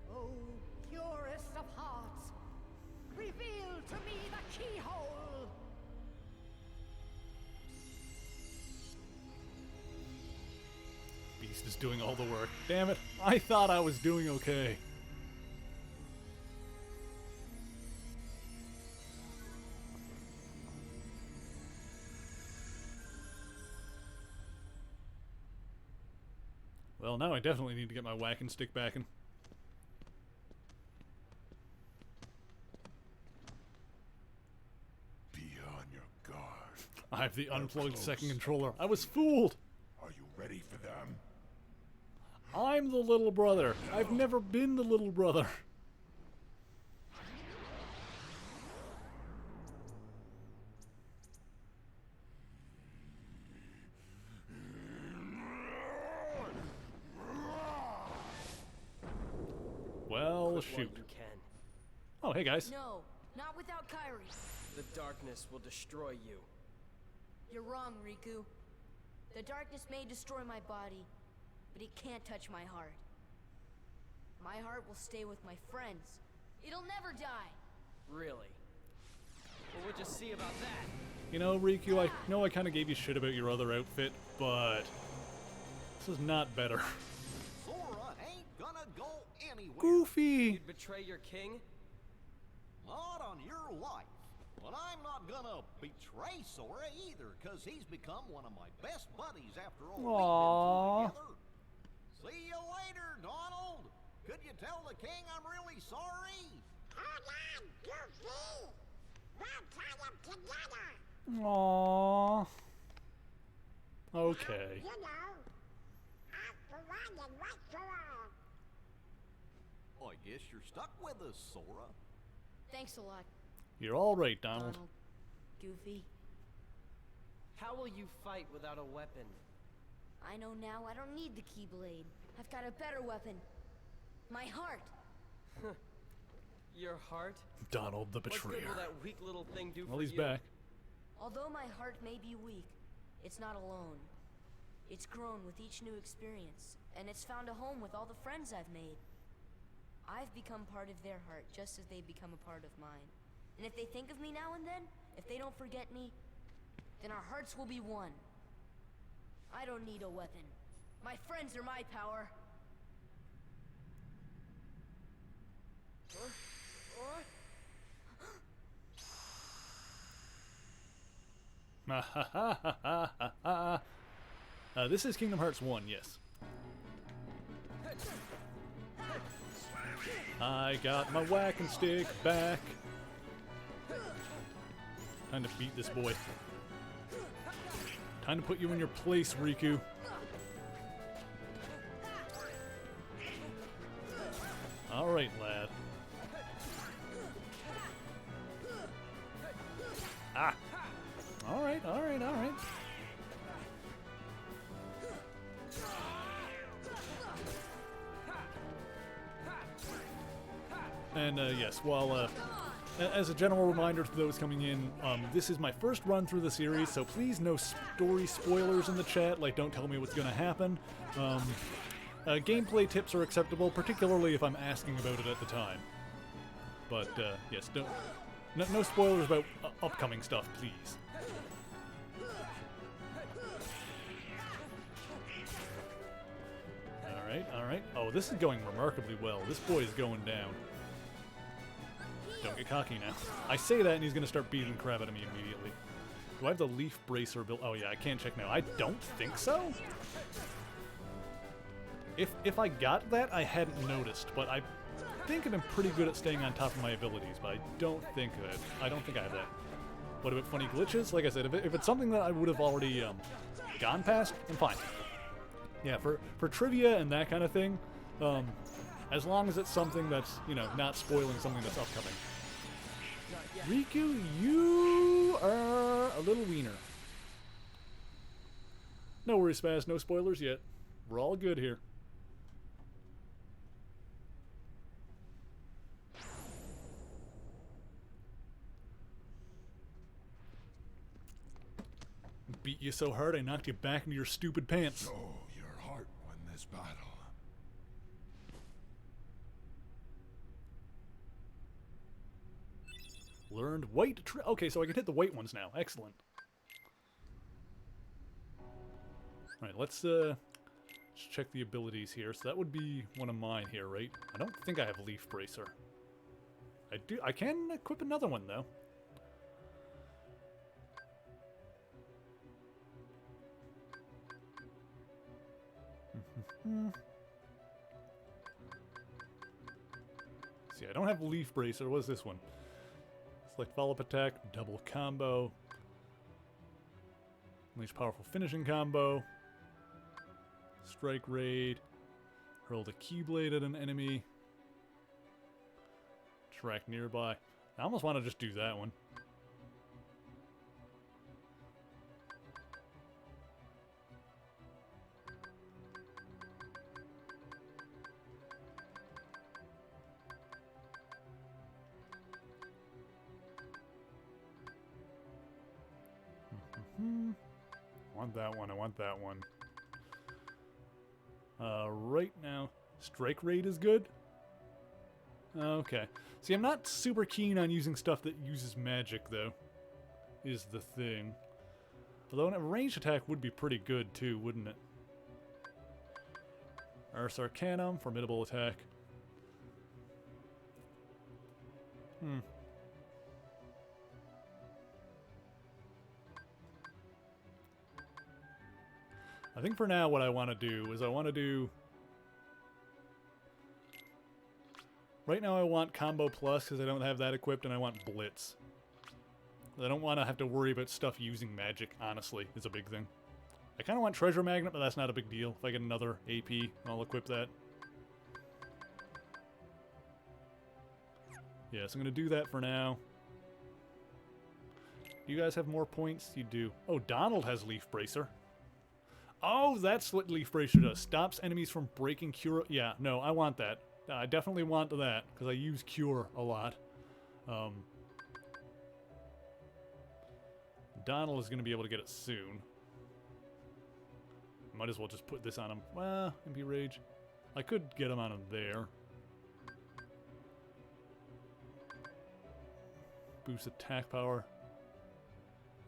Oh, purest of hearts, reveal to me the keyhole! Beast is doing all the work. Damn it, I thought I was doing okay. Well, now I definitely need to get my whacking stick back in. Be on your guard. I have the unplugged second controller. I was fooled! Are you ready for them? I'm the little brother. I've never been the little brother. Well, shoot. You can. Oh, hey guys. No, not without Kyrie. The darkness will destroy you. You're wrong, Riku. The darkness may destroy my body, but it can't touch my heart. My heart will stay with my friends. It'll never die. Really? Well, we'll just see about that. You know, Riku, I know I kind of gave you shit about your other outfit, but this is not better. Sora ain't gonna go anywhere. Goofy! You'd betray your king? Not on your life. But I'm not gonna betray Sora either, because he's become one of my best buddies after all we've been through together. See you later, Donald. Could you tell the king I'm really sorry? Hold on, Goofy! We'll tie them together! Aww. Okay. You know, out for one and right for all. I guess you're stuck with us, Sora. Thanks a lot, You're all right, Donald. Goofy. How will you fight without a weapon? I know now I don't need the Keyblade. I've got a better weapon. My heart. Your heart? Donald the What good betrayer. will that weak little thing do Well, for he's you? back. Although my heart may be weak, it's not alone. It's grown with each new experience, and it's found a home with all the friends I've made. I've become part of their heart just as they've become a part of mine. And if they think of me now and then, if they don't forget me, then our hearts will be one. I don't need a weapon. My friends are my power. This is Kingdom Hearts 1, yes. I got my whacking stick back. Time to beat this boy. Time to put you in your place, Riku. Alright, lad. Ah. Alright, alright, alright. And yes, while as a general reminder to those coming in, this is my first run through the series, so please no story spoilers in the chat. Like, don't tell me what's going to happen. Gameplay tips are acceptable, particularly if I'm asking about it at the time. But yes, no spoilers about upcoming stuff, please. Alright, alright. Oh, this is going remarkably well. This boy is going down. Don't get cocky now. I say that and he's going to start beating the crap out of me immediately. Do I have the leaf bracer built? Oh yeah, I can't check now. I don't think so. If I got that, I hadn't noticed, but I think I've been pretty good at staying on top of my abilities, but I don't think I have that. What about funny glitches? Like I said, if it's something that I would have already gone past, then fine. Yeah, for trivia and that kind of thing, as long as it's something that's, you know, not spoiling something that's upcoming. Riku, you are a little wiener. No worries, Spaz. No spoilers yet. We're all good here. Beat you so hard I knocked you back into your stupid pants. So your heart won this battle. Learned white okay, so I can hit the white ones now. Excellent. Alright, let's check the abilities here. So that would be one of mine here, right? I don't think I have Leaf Bracer. I can equip another one though. See, I don't have Leaf Bracer. What's this one? Select follow-up attack, double combo, unleash powerful finishing combo, strike raid, hurl the keyblade at an enemy, track nearby. I almost want to just do that one. I want that one. Right now, strike rate is good. Okay. See, I'm not super keen on using stuff that uses magic, though, is the thing. Although a ranged attack would be pretty good, too, wouldn't it? Ars Arcanum, formidable attack. I think for now what I want to do is right now I want Combo Plus because I don't have that equipped, and I want Blitz. I don't want to have to worry about stuff using magic, honestly, is a big thing. I kind of want Treasure Magnet, but that's not a big deal. If I get another AP, I'll equip that. Yeah, so I'm going to do that for now. Do you guys have more points? You do. Oh, Donald has Leaf Bracer. Oh, that's what Leaf Bracer does. Stops enemies from breaking Cure. Yeah, no, I want that. I definitely want that, because I use Cure a lot. Donald is going to be able to get it soon. Might as well just put this on him. Well, MP Rage. I could get him on him there. Boost attack power.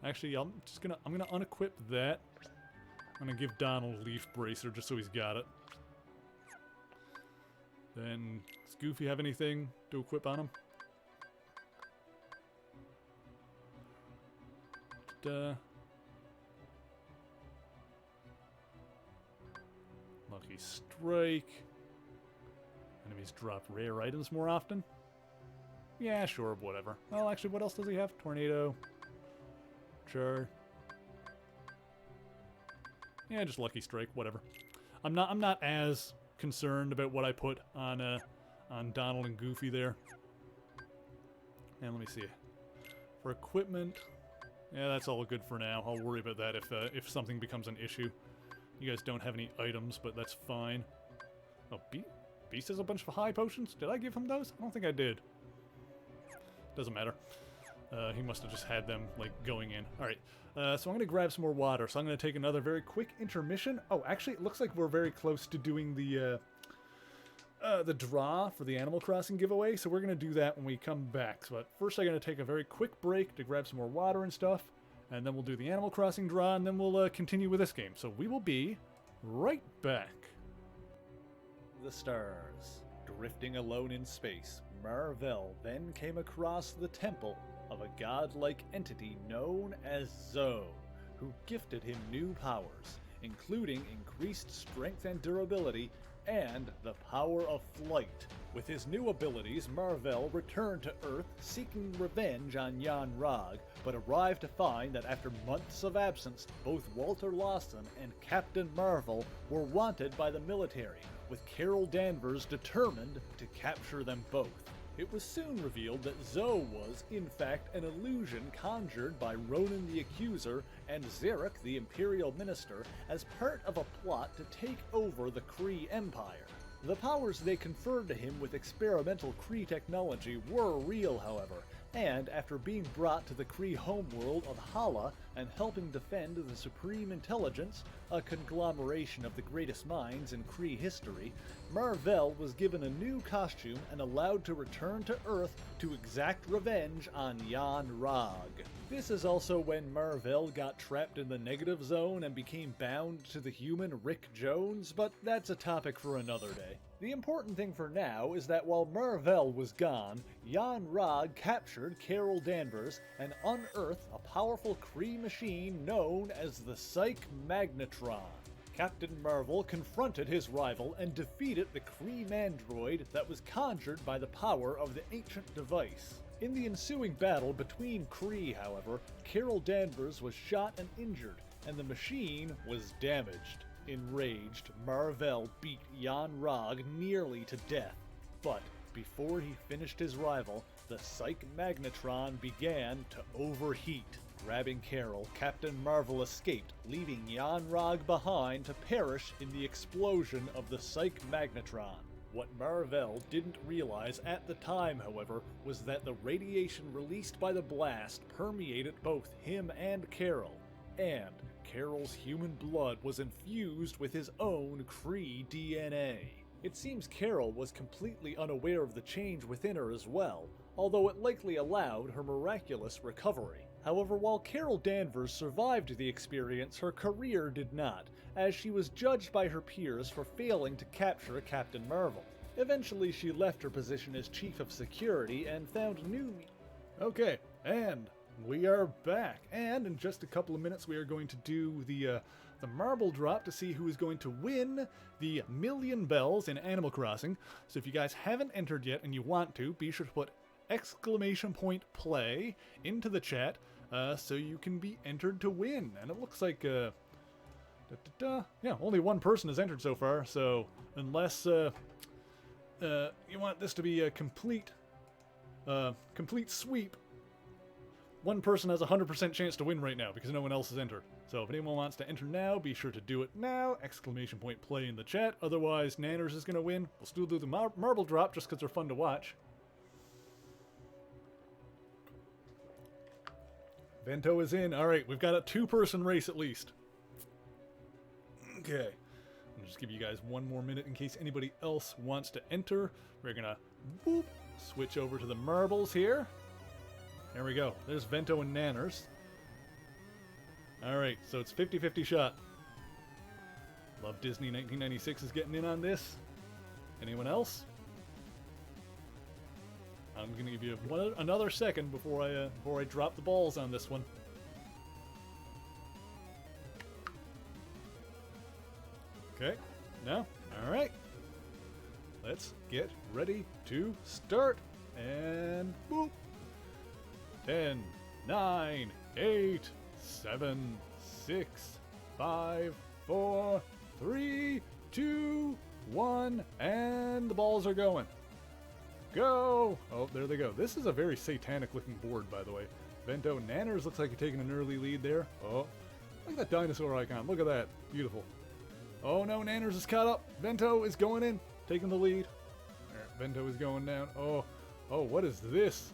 Actually, I'm gonna unequip that. I'm gonna give Donald Leaf Bracer just so he's got it. Then, does Goofy have anything to equip on him? Lucky Strike. Enemies drop rare items more often. Yeah, sure, whatever. Well, actually, what else does he have? Tornado. Sure. Yeah, just Lucky Strike, whatever. I'm not as concerned about what I put on Donald and Goofy there. And let me see. For equipment, Yeah, that's all good for now. I'll worry about that if something becomes an issue. You guys don't have any items, but that's fine. Oh, Beast has a bunch of high potions? Did I give him those? I don't think I did. Doesn't matter. He must have just had them, like, going in. Alright, so I'm going to grab some more water. So I'm going to take another very quick intermission. Oh, actually, it looks like we're very close to doing the draw for the Animal Crossing giveaway. So we're going to do that when we come back. So first I'm going to take a very quick break to grab some more water and stuff. And then we'll do the Animal Crossing draw, and then we'll continue with this game. So we will be right back. The stars. Drifting alone in space, Marvel then came across the temple of a godlike entity known as Zoe, who gifted him new powers, including increased strength and durability, and the power of flight. With his new abilities, Marvel returned to Earth seeking revenge on Jan Rog, but arrived to find that after months of absence, both Walter Lawson and Captain Marvel were wanted by the military, with Carol Danvers determined to capture them both. It was soon revealed that Zoe was, in fact, an illusion conjured by Ronan the Accuser and Zarek the Imperial Minister as part of a plot to take over the Kree Empire. The powers they conferred to him with experimental Kree technology were real, however, and after being brought to the Kree homeworld of Hala and helping defend the Supreme Intelligence, a conglomeration of the greatest minds in Kree history, Marvel was given a new costume and allowed to return to Earth to exact revenge on Jan Rog. This is also when Marvel got trapped in the negative zone and became bound to the human Rick Jones, but that's a topic for another day. The important thing for now is that while Marvel was gone, Jan Rog captured Carol Danvers and unearthed a powerful Kree machine known as the Psych Magnetron. Captain Marvel confronted his rival and defeated the Kree mandroid that was conjured by the power of the ancient device. In the ensuing battle between Kree, however, Carol Danvers was shot and injured, and the machine was damaged. Enraged, Marvel beat Jan Rog nearly to death. But before he finished his rival, the Psych Magnetron began to overheat. Grabbing Carol, Captain Marvel escaped, leaving Jan Rog behind to perish in the explosion of the Psych Magnetron. What Marvel didn't realize at the time, however, was that the radiation released by the blast permeated both him and Carol, and Carol's human blood was infused with his own Kree DNA. It seems Carol was completely unaware of the change within her as well, although it likely allowed her miraculous recovery. However, while Carol Danvers survived the experience, her career did not, as she was judged by her peers for failing to capture Captain Marvel. Eventually, she left her position as Chief of Security and found new... Okay, and we are back, and in just a couple of minutes we are going to do the marble drop to see who is going to win the Million Bells in Animal Crossing. So if you guys haven't entered yet and you want to, be sure to put !play into the chat so you can be entered to win. And it looks like yeah, only one person has entered so far, so unless you want this to be a complete sweep, one person has a 100% chance to win right now because no one else has entered. So if anyone wants to enter now, be sure to do it now. !play in the chat. Otherwise, Nanners is going to win. We'll still do the marble drop just because they're fun to watch. Vento is in. Alright, we've got a two-person race at least. Okay. I'll just give you guys one more minute in case anybody else wants to enter. We're going to switch over to the marbles here. There we go. There's Vento and Nanners. Alright, so it's 50-50 shot. Love Disney 1996 is getting in on this. Anyone else? I'm going to give you another second before I drop the balls on this one. Okay, now, alright. Let's get ready to start. And boop. 10, 9, 8, 7, 6, 5, 4, 3, 2, 1, and the balls are going. Go! Oh, there they go. This is a very satanic looking board, by the way. Vento. Nanners looks like you're taking an early lead there. Oh, look at that dinosaur icon. Look at that. Beautiful. Oh no, Nanners is caught up. Vento is going in, taking the lead. Alright, Vento is going down. Oh, what is this?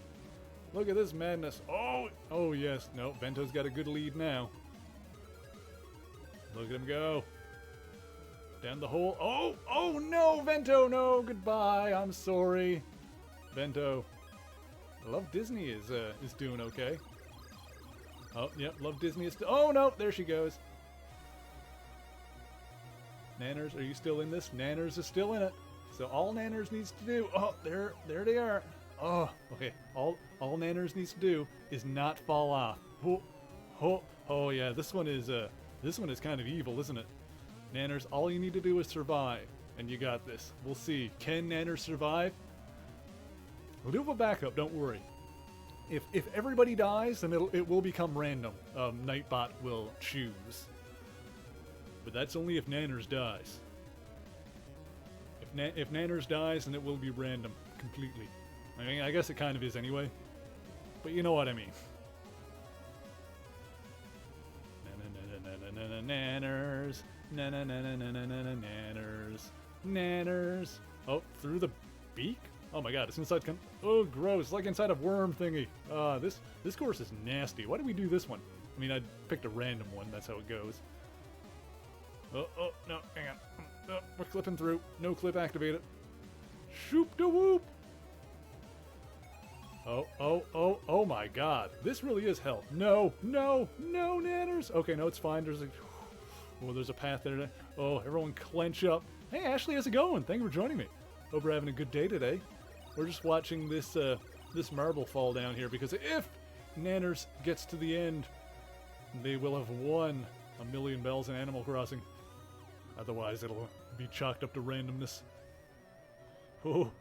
Look at this madness. Oh yes. No, Vento's got a good lead now. Look at him go. Down the hole. Oh no, Vento, no, goodbye. I'm sorry. Vento. Love Disney is doing okay. Oh, yep, Love Disney is oh no, there she goes. Nanners, are you still in this? Nanners is still in it. So all Nanners needs to do, there they are. Oh, okay. All Nanners needs to do is not fall off. Oh yeah, this one is kind of evil, isn't it? Nanners, all you need to do is survive, and you got this. We'll see. Can Nanners survive? We'll do a backup, don't worry. If everybody dies, then it will become random. Nightbot will choose. But that's only if Nanners dies. If Nanners dies, then it will be random completely. I mean, I guess it kind of is anyway. But you know what I mean. Nanners. Nanners. Oh, through the beak? Oh my god, it's inside oh, gross, like inside a worm thingy. This course is nasty. Why did we do this one? I mean, I picked a random one, that's how it goes. Oh, no, hang on. Oh, we're clipping through. No clip activated. Shoop da whoop! Oh my god. This really is hell. No, Nanners! Okay, no, it's fine. There's a path there. Oh, everyone clench up. Hey, Ashley, how's it going? Thank you for joining me. Hope we're having a good day today. We're just watching this marble fall down here because if Nanners gets to the end, they will have won a million bells in Animal Crossing. Otherwise, it'll be chalked up to randomness. Oh.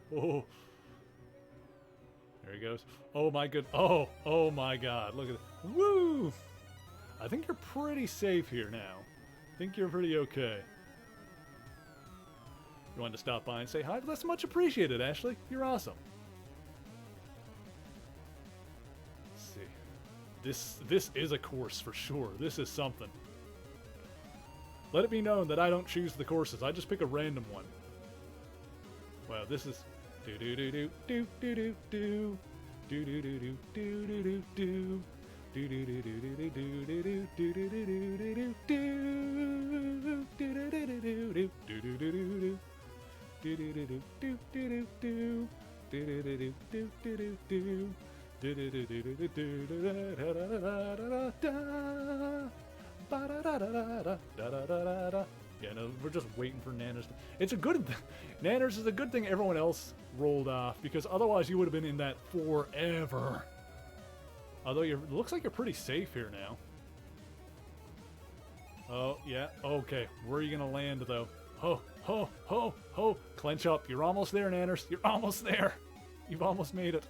There he goes. Oh my good. Oh my god. Look at it. Woo! I think you're pretty safe here now. I think you're pretty okay. You wanted to stop by and say hi? That's much appreciated, Ashley. You're awesome. Let's see. This is a course for sure. This is something. Let it be known that I don't choose the courses. I just pick a random one. Wow, this is do do do do do do do do do do do do do do do. Do do do do do do do do do do do do do do do do yeah, no, we're just waiting for Nanners. It's a good Nanners is a good thing everyone else rolled off, because otherwise you would have been in that forever. Although it looks like you're pretty safe here now. Oh, yeah, okay. Where are you going to land, though? Ho. Clench up. You're almost there, Nanners. You're almost there. You've almost made it.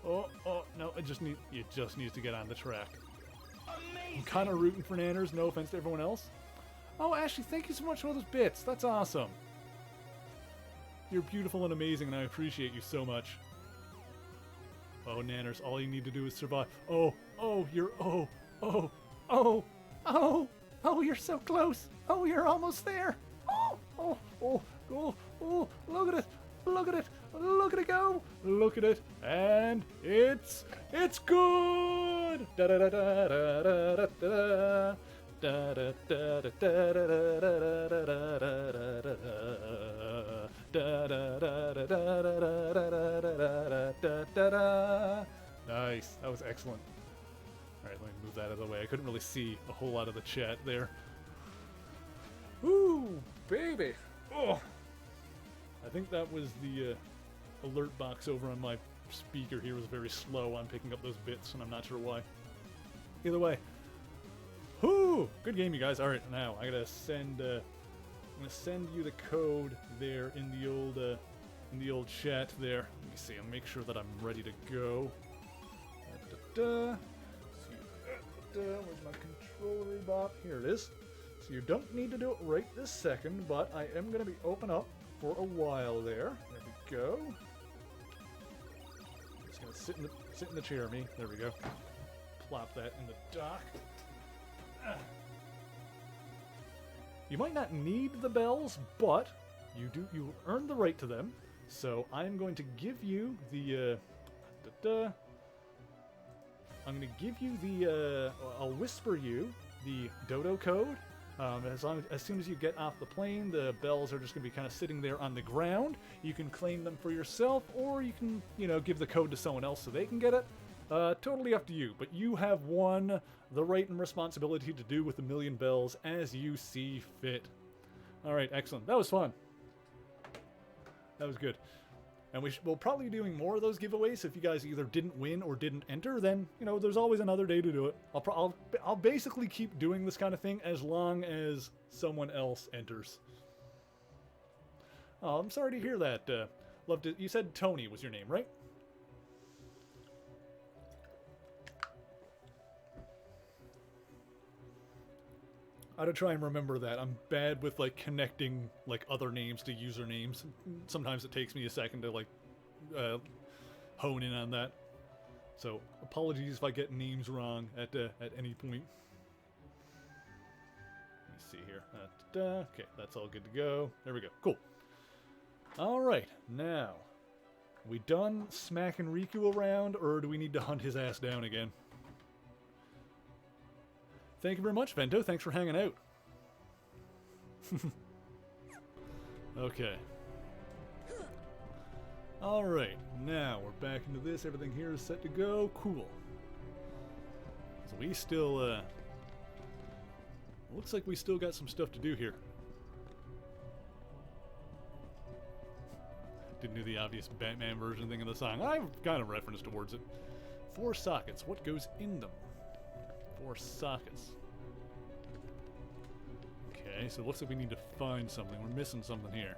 Oh, no, it just needs to get on the track. Amazing. I'm kind of rooting for Nanners, no offense to everyone else. Oh, Ashley, thank you so much for all those bits. That's awesome. You're beautiful and amazing, and I appreciate you so much. Oh, Nanners, all you need to do is survive. Oh, you're you're so close. Oh, you're almost there. Oh, look at it. Look at it go. Look at it. And it's good. Da da da da da da da. Da da da da da da da da. Nice. That was excellent. Alright, let me move that out of the way. I couldn't really see a whole lot of the chat there. Ooh, baby. Oh. I think that was the alert box over on my speaker here was very slow on picking up those bits, and I'm not sure why. Either way. Whoo! Good game, you guys. Alright, now I gotta send I'm gonna send you the code there in the old chat there. Let me see, I'll make sure that I'm ready to go. Where's my controller bot? Here it is. So you don't need to do it right this second, but I am gonna be open up for a while there. There we go. Just gonna sit in the chair, me. There we go. Plop that in the dock. You might not need the bells, but you earn the right to them. So I'm going to give you the I'm going to give you the I'll whisper you the dodo code. As soon as you get off the plane, the bells are just going to be kind of sitting there on the ground. You can claim them for yourself, or you can, give the code to someone else so they can get it. Totally up to you, but you have won the right and responsibility to do with the million bells as you see fit. All right, excellent. That was fun. That was good. And we'll probably be doing more of those giveaways. If you guys either didn't win or didn't enter, then, there's always another day to do it. I'll basically keep doing this kind of thing as long as someone else enters. Oh, I'm sorry to hear that. You said Tony was your name, right? I gotta try and remember that. I'm bad with connecting other names to usernames. Sometimes it takes me a second to hone in on that. So apologies if I get names wrong at any point. Let me see here. Okay, that's all good to go. There we go. Cool. All right, now we done smacking Riku around, or do we need to hunt his ass down again? Thank you very much, Vento. Thanks for hanging out. Okay. Alright, now we're back into this. Everything here is set to go. Cool. So we still, looks like we still got some stuff to do here. Didn't do the obvious Batman version thing of the song. I've kind of referenced towards it. 4 sockets. What goes in them? 4 sockets. Okay, so it looks like we need to find something. We're missing something here.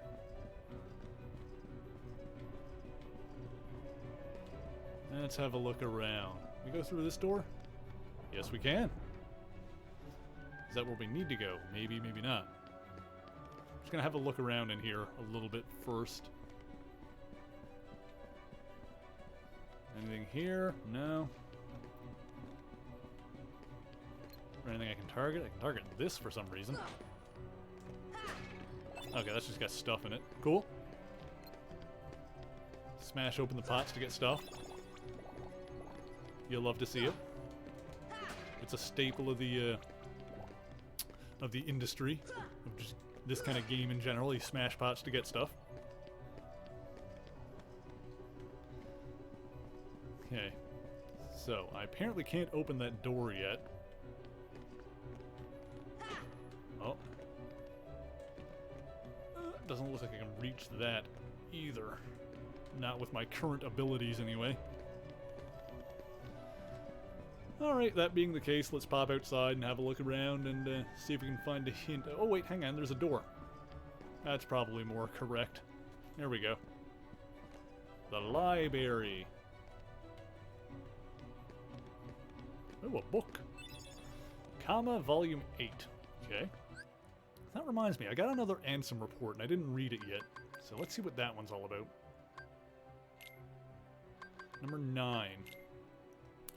Let's have a look around. We go through this door? Yes, we can. Is that where we need to go? Maybe, maybe not. Just gonna have a look around in here a little bit first. Anything here? No. Or anything I can target? I can target this for some reason. Okay, that's just got stuff in it. Cool. Smash open the pots to get stuff. You'll love to see it. It's a staple of the industry, of just this kind of game in general. You smash pots to get stuff. Okay. So, I apparently can't open that door yet. Oh. Doesn't look like I can reach that either. Not with my current abilities, anyway. Alright, that being the case, let's pop outside and have a look around and see if we can find a hint. Oh wait, hang on, there's a door. That's probably more correct. There we go. The library. Oh, a book. Comma, Volume 8. Okay. That reminds me, I got another Ansem report, and I didn't read it yet. So let's see what that one's all about. Number 9.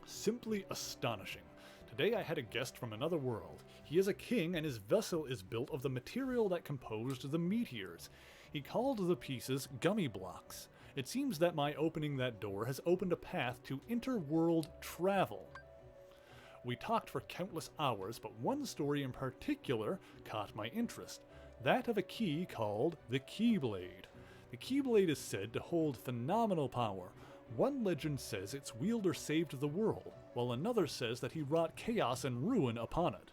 Simply astonishing. Today I had a guest from another world. He is a king, and his vessel is built of the material that composed the meteors. He called the pieces gummy blocks. It seems that my opening that door has opened a path to interworld travel. We talked for countless hours, but one story in particular caught my interest. That of a key called the Keyblade. The Keyblade is said to hold phenomenal power. One legend says its wielder saved the world, while another says that he wrought chaos and ruin upon it.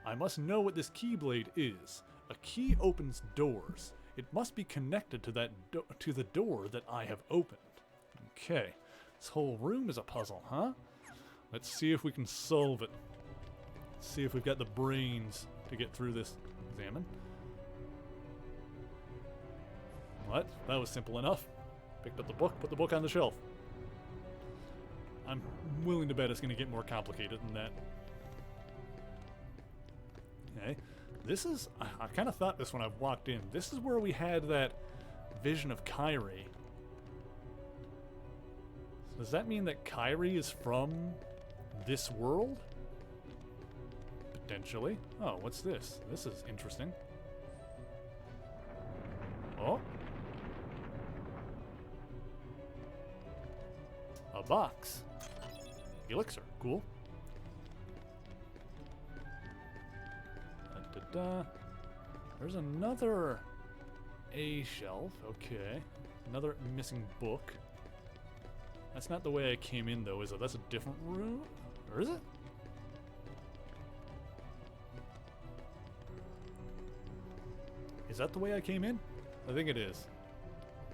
I must know what this Keyblade is. A key opens doors. It must be connected to the door that I have opened. Okay, this whole room is a puzzle, huh? Let's see if we can solve it. Let's see if we've got the brains to get through this. Examine. What? That was simple enough. Picked up the book, put the book on the shelf. I'm willing to bet it's going to get more complicated than that. Okay. This is... I kind of thought this when I walked in. This is where we had that vision of Kyrie. Does that mean that Kyrie is from this world? Potentially. Oh, what's this? This is interesting. Oh. A box. Elixir. Cool. Da-da-da. There's another A shelf. Okay. Another missing book. That's not the way I came in, though, is it? That's a different room? Or is it? Is that the way I came in? I think it is.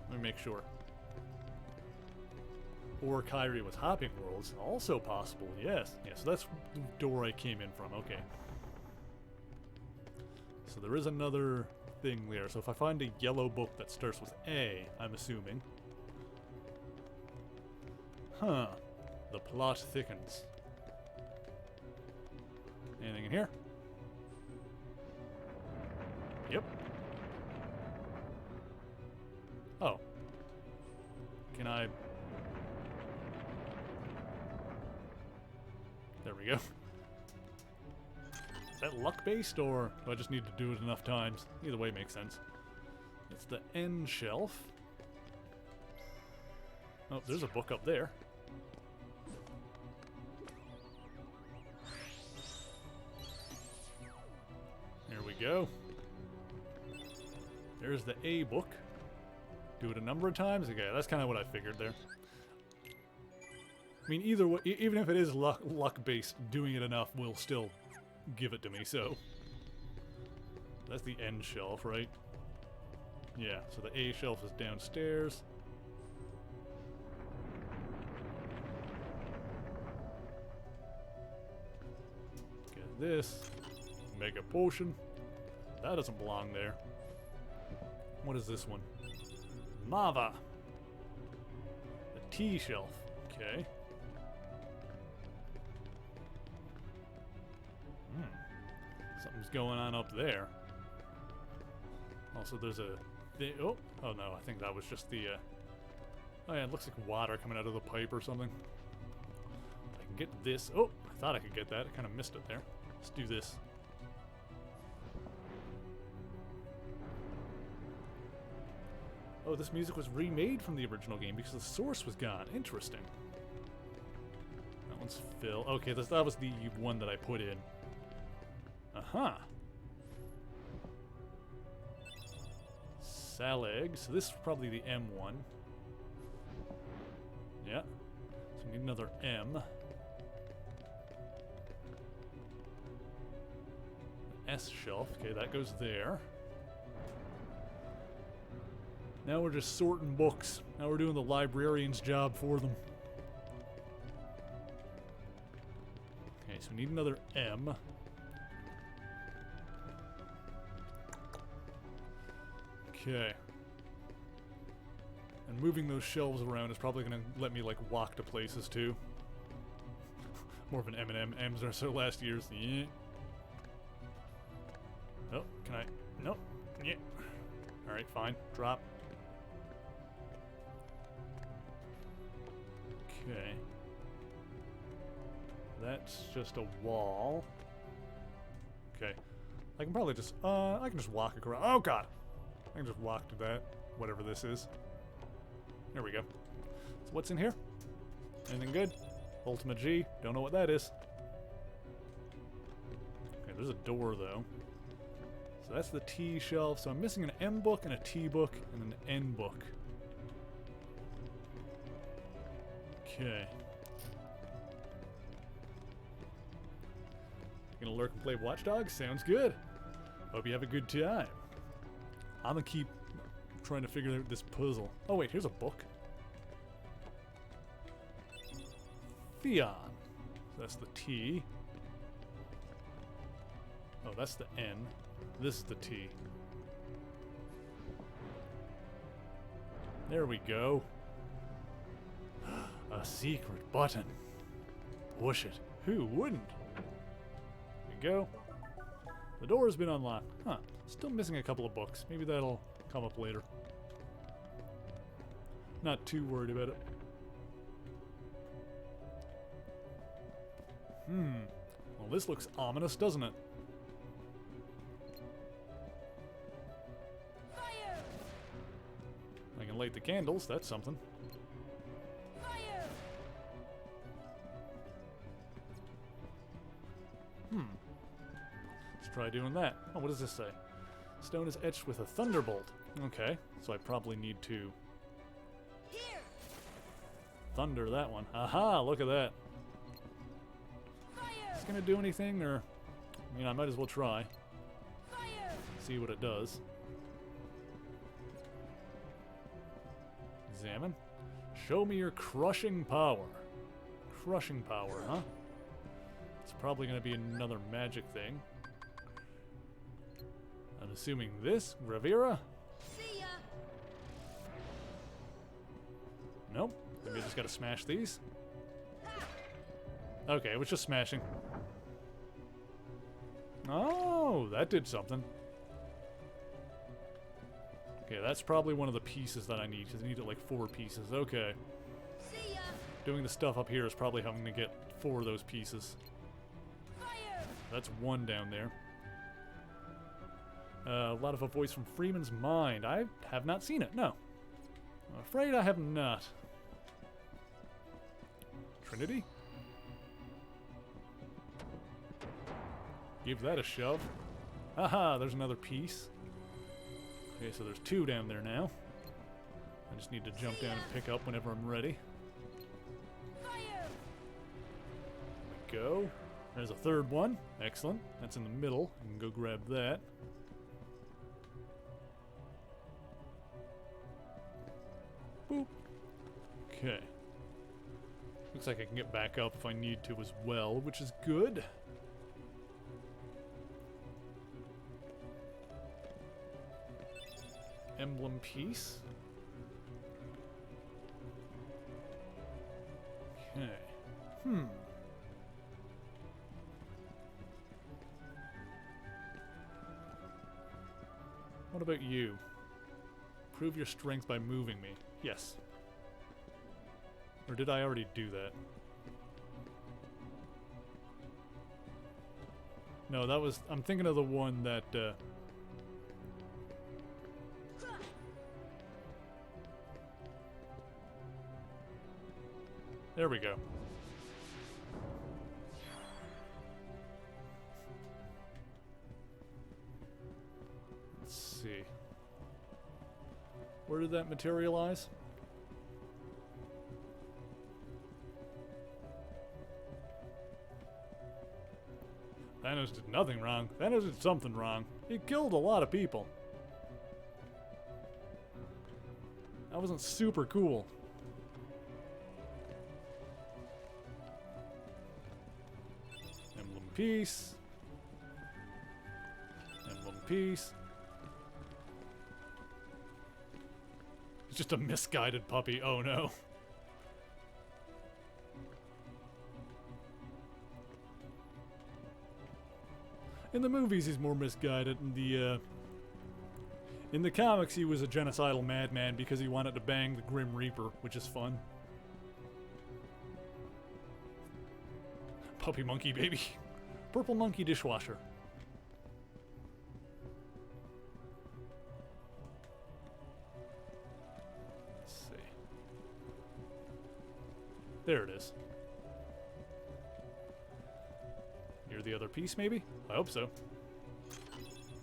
Let me make sure. Or Kyrie was hopping worlds. Also possible, yes. Yeah, so that's the door I came in from. Okay. So there is another thing there. So if I find a yellow book that starts with A, I'm assuming. Huh. The plot thickens. Anything in here? Yep. Oh. Can I... There we go. Is that luck-based, or do I just need to do it enough times? Either way makes sense. It's the N shelf. Oh, there's a book up there. There we go. There's the A book. Do it a number of times? Okay, that's kind of what I figured there. I mean, either way, even if it is luck-based, doing it enough will still give it to me, so. That's the N shelf, right? Yeah, so the A shelf is downstairs. Get this. Mega potion. That doesn't belong there. What is this one? Lava. The T shelf. Okay. Something's going on up there. Also, there's a... oh no, I think that was just the... oh yeah, it looks like water coming out of the pipe or something. I can get this. Oh, I thought I could get that. I kind of missed it there. Let's do this. Oh, this music was remade from the original game because the source was gone. Interesting. That one's Phil. Okay, that was the one that I put in. Uh-huh. Saleg. So this is probably the M one. Yeah. So we need another M. S shelf. Okay, that goes there. Now we're just sorting books. Now we're doing the librarian's job for them. Okay, so we need another M. Okay. And moving those shelves around is probably going to let me, like, walk to places, too. More of an M&M. M's are so last year's. Yeah. Oh, can I? Nope. Yeah. Alright, fine. Drop. Okay. That's just a wall. Okay. I can probably just, I can just walk across. Oh, God! I can just walk to that, whatever this is. There we go. So what's in here? Anything good? Ultimate G. Don't know what that is. Okay, there's a door, though. So that's the T shelf. So I'm missing an M book and a T book and an N book. Okay. Gonna lurk and play Watch Dogs? Sounds good. Hope you have a good time. I'm gonna keep trying to figure out this puzzle. Oh wait, here's a book. Theon. So that's the T. Oh, that's the N. This is the T. There we go. A secret button. Push it. Who wouldn't? There we go. The door has been unlocked. Huh. Still missing a couple of books. Maybe that'll come up later. Not too worried about it. Well, this looks ominous, doesn't it? I can light the candles, that's something. Let's try doing that. Oh, what does this say? Stone is etched with a thunderbolt. Okay, so I probably need to thunder that one. Aha, look at that. Is it gonna do anything, or... I mean, I might as well try. See what it does. Examine. Show me your crushing power. Crushing power, huh? It's probably gonna be another magic thing. I'm assuming this, Gravira? See ya. Nope. Maybe I just gotta smash these. Okay, it was just smashing. Oh, that did something. Okay, that's probably one of the pieces that I need, because I need like 4 pieces. Okay. See ya. Doing the stuff up here is probably how I'm gonna get 4 of those pieces. That's 1 down there. A lot of a voice from Freeman's mind. I have not seen it, no. I'm afraid I have not. Trinity? Give that a shove. Haha, there's another piece. Okay, so there's 2 down there now. I just need to jump down and pick up whenever I'm ready. There we go. There's a 3rd one. Excellent. That's in the middle. I can go grab that. Boop. Okay. Looks like I can get back up if I need to as well, which is good. Emblem piece. Okay. What about you? Prove your strength by moving me. Yes. Or did I already do that? No, that was... I'm thinking of the one that, There we go. Let's see. Where did that materialize? Thanos did nothing wrong. Thanos did something wrong. He killed a lot of people. That wasn't super cool. Emblem piece. Emblem piece. It's just a misguided puppy. Oh no. In the movies, he's more misguided. In the comics, he was a genocidal madman because he wanted to bang the Grim Reaper, which is fun. Puppy monkey baby. Purple monkey dishwasher. Let's see. There it is. Near the other piece, maybe? I hope so.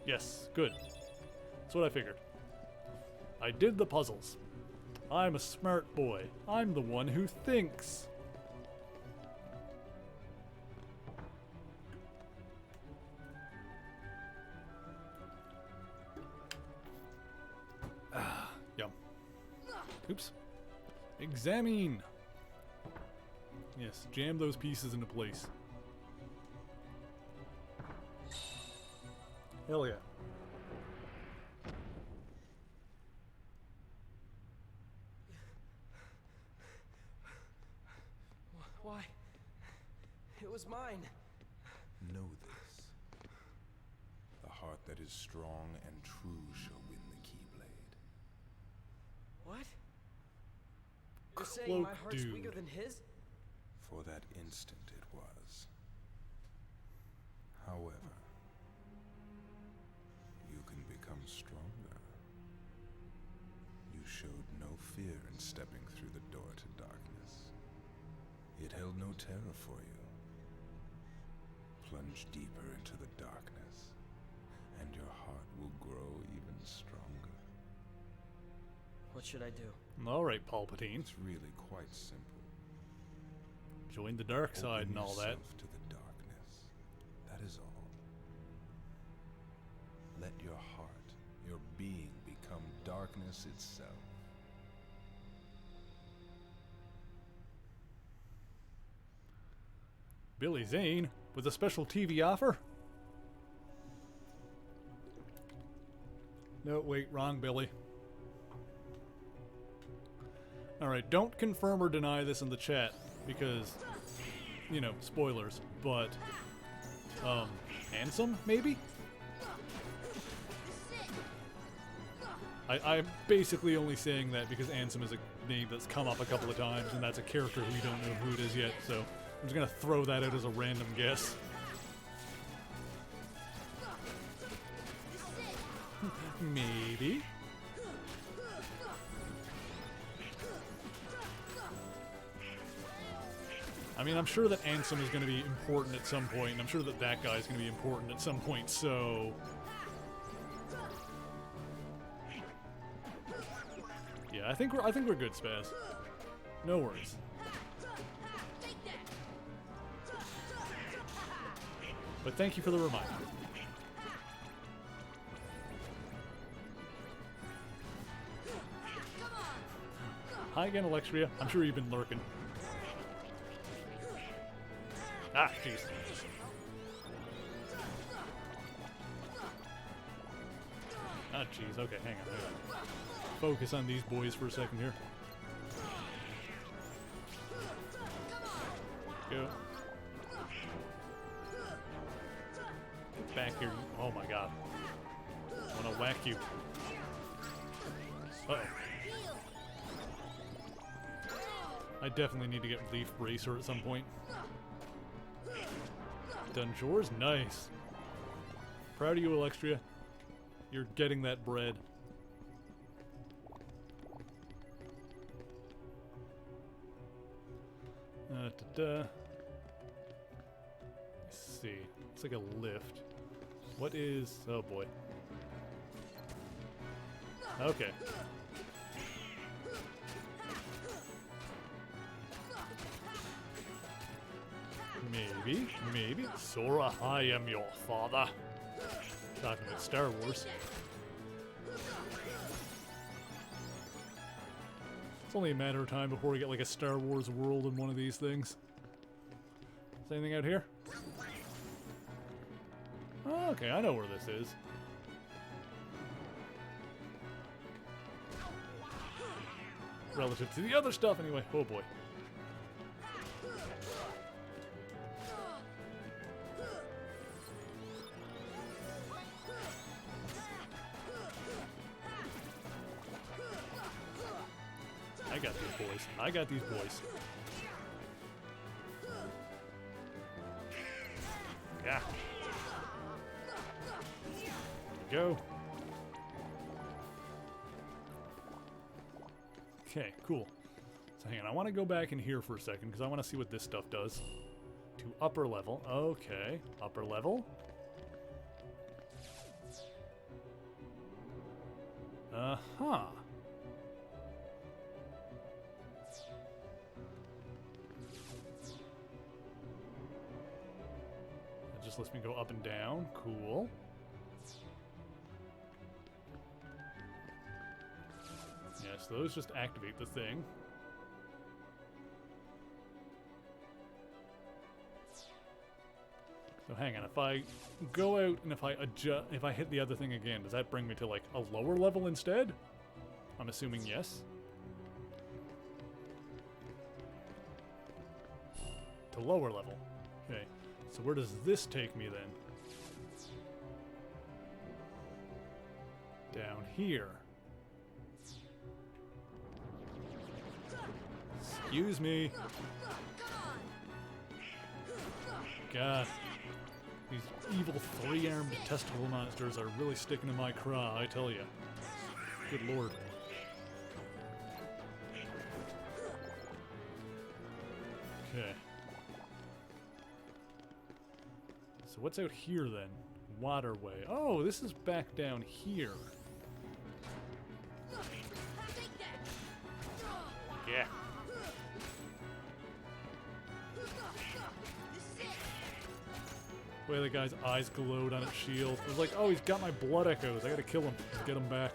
Yes, good. That's what I figured. I did the puzzles. I'm a smart boy. I'm the one who thinks. Ah, yum. Oops. Examine. Yes, jam those pieces into place. Hell yeah. Why? It was mine. Know this. The heart that is strong and true shall win the Keyblade. What? You're saying my heart's dude. weaker than his? For that instant it was. However, you can become stronger. You showed no fear in stepping through the door to darkness. It held no terror for you. Plunge deeper into the darkness, and your heart will grow even stronger. What should I do? Alright, Palpatine. It's really quite simple. Join the dark side Open and all that. yourself to the darkness. That is all. Let your heart, your being, become darkness itself. Billy Zane with a special TV offer? No, wait, wrong Billy. Alright, don't confirm or deny this in the chat, because, you know, spoilers, but, Handsome, maybe? I'm basically only saying that because Ansem is a name that's come up a couple of times, and that's a character who we don't know who it is yet, so I'm just gonna throw that out as a random guess. Maybe. I mean, I'm sure that Ansem is going to be important at some point, and I'm sure that that guy is going to be important at some point, so... Yeah, I think we're good, Spaz. No worries. But thank you for the reminder. Hi again, Alexria. I'm sure you've been lurking. Ah, jeez. Ah, jeez. Okay, hang on. Focus on these boys for a second here. Go. Get back here. Oh my god. I want to whack you. Uh-oh. I definitely need to get Leaf Bracer at some point. Done chores? Nice. Proud of you, Alexria. You're getting that bread. Let's see. It's like a lift. What is... Oh boy. Okay. Maybe. Sora, I am your father. Talking about Star Wars. It's only a matter of time before we get like a Star Wars world in one of these things. Is anything out here? Oh, okay, I know where this is. Relative to the other stuff, anyway. Oh boy. I got these boys. Yeah. Go. Okay, cool. So hang on, I want to go back in here for a second because I want to see what this stuff does. To upper level. Okay, upper level. Uh-huh. Just lets me go up and down. Cool. Yes, those just activate the thing. So hang on, if I go out and if I hit the other thing again, does that bring me to like a lower level instead? I'm assuming yes. To lower level. Okay. So where does this take me then? Down here. Excuse me. God. These evil three-armed testicle monsters are really sticking in my craw, I tell ya. Good lord. Okay. So what's out here then? Waterway. Oh, this is back down here. Yeah. The way the guy's eyes glowed on its shield. I was like, oh, he's got my blood echoes. I gotta kill him. Get him back.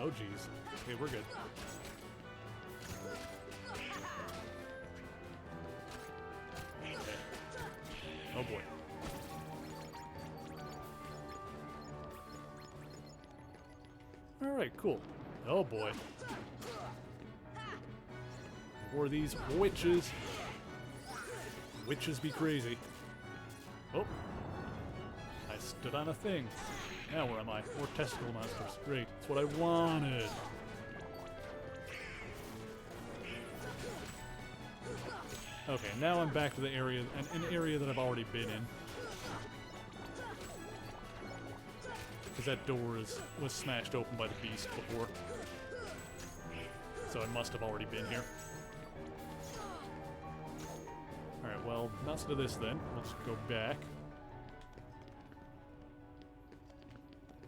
Oh, jeez. Okay, we're good. Okay. Oh, boy. Alright, cool. Oh, boy. Or these witches. Witches be crazy. Oh. I stood on a thing. Now where am I? More testicle monsters. Great. That's what I wanted. Okay, now I'm back to the area, an area that I've already been in. Because that door was smashed open by the beast before. So I must have already been here. Alright, well, nuts to this then. Let's go back.